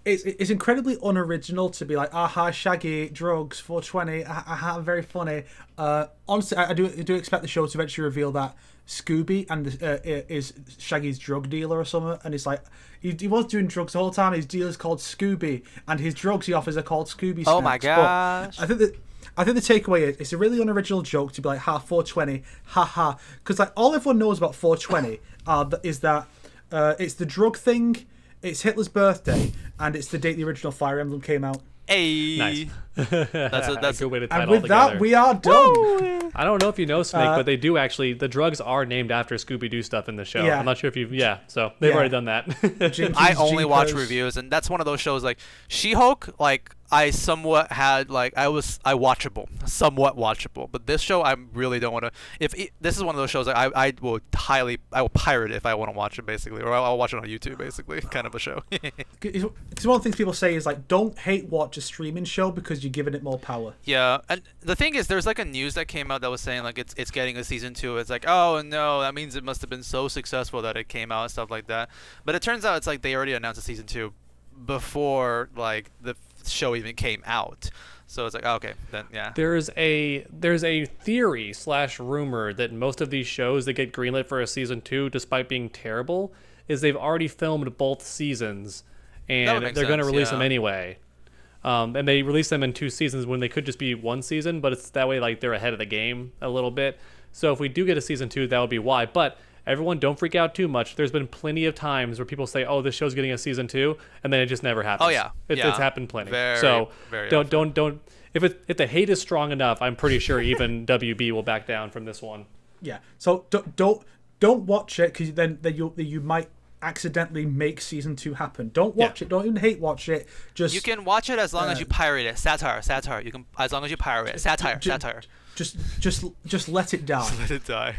it's incredibly unoriginal to be like, aha, Shaggy, drugs, 420, aha, very funny. Honestly, I do expect the show to eventually reveal that Scooby is Shaggy's drug dealer or something, and it's like he was doing drugs the whole time. His dealer's called Scooby, and his drugs he offers are called Scooby snacks. Oh my gosh! But I think the takeaway is it's a really unoriginal joke to be like, ha, 420, ha ha, because like all everyone knows about 420 is that it's the drug thing, it's Hitler's birthday, and it's the date the original Fire Emblem came out. Hey, Nice. that's a good way to tie And it all with that, together. we are done. I don't know if you know, Snake, but they do actually. The drugs are named after Scooby-Doo stuff in the show. Yeah. I'm not sure if you've. Yeah, so they've Yeah. already done that. Jinkies, I only watch Jeepers. reviews, and that's one of those shows like She-Hulk. Like I somewhat had like I watchable, somewhat watchable, but this show I really don't want to. This is one of those shows that I will pirate it if I want to watch it basically, or I'll watch it on YouTube basically, kind of a show. Because one of the things people say is like, don't hate watch a streaming show because you're giving it more power. Yeah, and the thing is, there's like a news that came out that was saying like it's getting a season 2. It's like, oh no, that means it must have been so successful that it came out and stuff like that. But it turns out it's like they already announced a season 2 before like the show even came out. So it's like, oh, okay, then yeah. There's a theory / rumor that most of these shows that get greenlit for a season 2, despite being terrible, is they've already filmed both seasons, and make they're going to sense, release yeah. them anyway. And they release them in 2 seasons when they could just be 1 season, but it's that way like they're ahead of the game a little bit. So if we do get a season 2, that would be why. But everyone, don't freak out too much. There's been plenty of times where people say, "Oh, this show's getting a season 2," and then it just never happens. Oh yeah, it's happened plenty. So very don't. If the hate is strong enough, I'm pretty sure even WB will back down from this one. Yeah. So don't watch it because then you might accidentally make season 2 happen. Don't watch it. Don't even hate watch it. Just You can watch it as long as you pirate it. Satire. You can as long as you pirate it. Satire. just let it die. Let it die.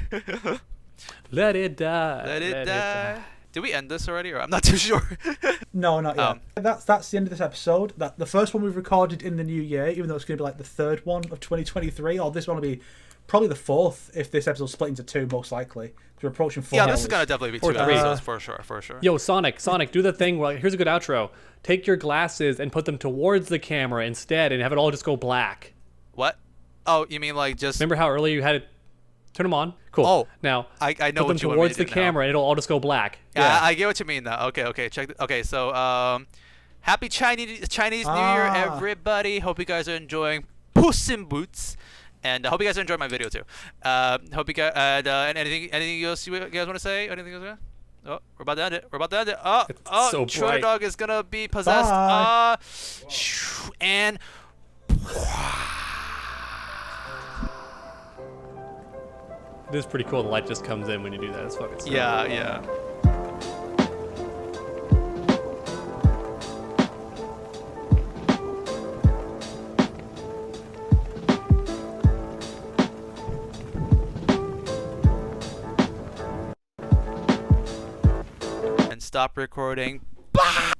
Let it die. Let it die. Did we end this already? Or I'm not too sure. No, not yet. That's the end of this episode. That the first one we've recorded in the new year, even though it's going to be like the third one of 2023, or this one will be probably the fourth if this episode's split into 2, most likely. We're approaching 4 Yeah, hours. this is gonna definitely be Or 2 3. episodes for sure. Yo, Sonic, do the thing where here's a good outro. Take your glasses and put them towards the camera instead, and have it all just go black. What? Oh, you mean like just? Remember how earlier you had it? Turn them on. Cool. Oh, now I know put them what you want me towards to the do now. camera, and it'll all just go black. Yeah, I get what you mean now. Okay, check. Okay, so happy Chinese New Year, everybody. Hope you guys are enjoying Puss in Boots, and hope you guys are enjoying my video too. Hope you guys and anything else you guys want to say? Anything else? Oh, we're about to end it. Oh, so Troy bright. Dog is gonna be possessed. Bye. And. It is pretty cool. The light just comes in when you do that. It's fucking sick. Yeah. And stop recording. Bye!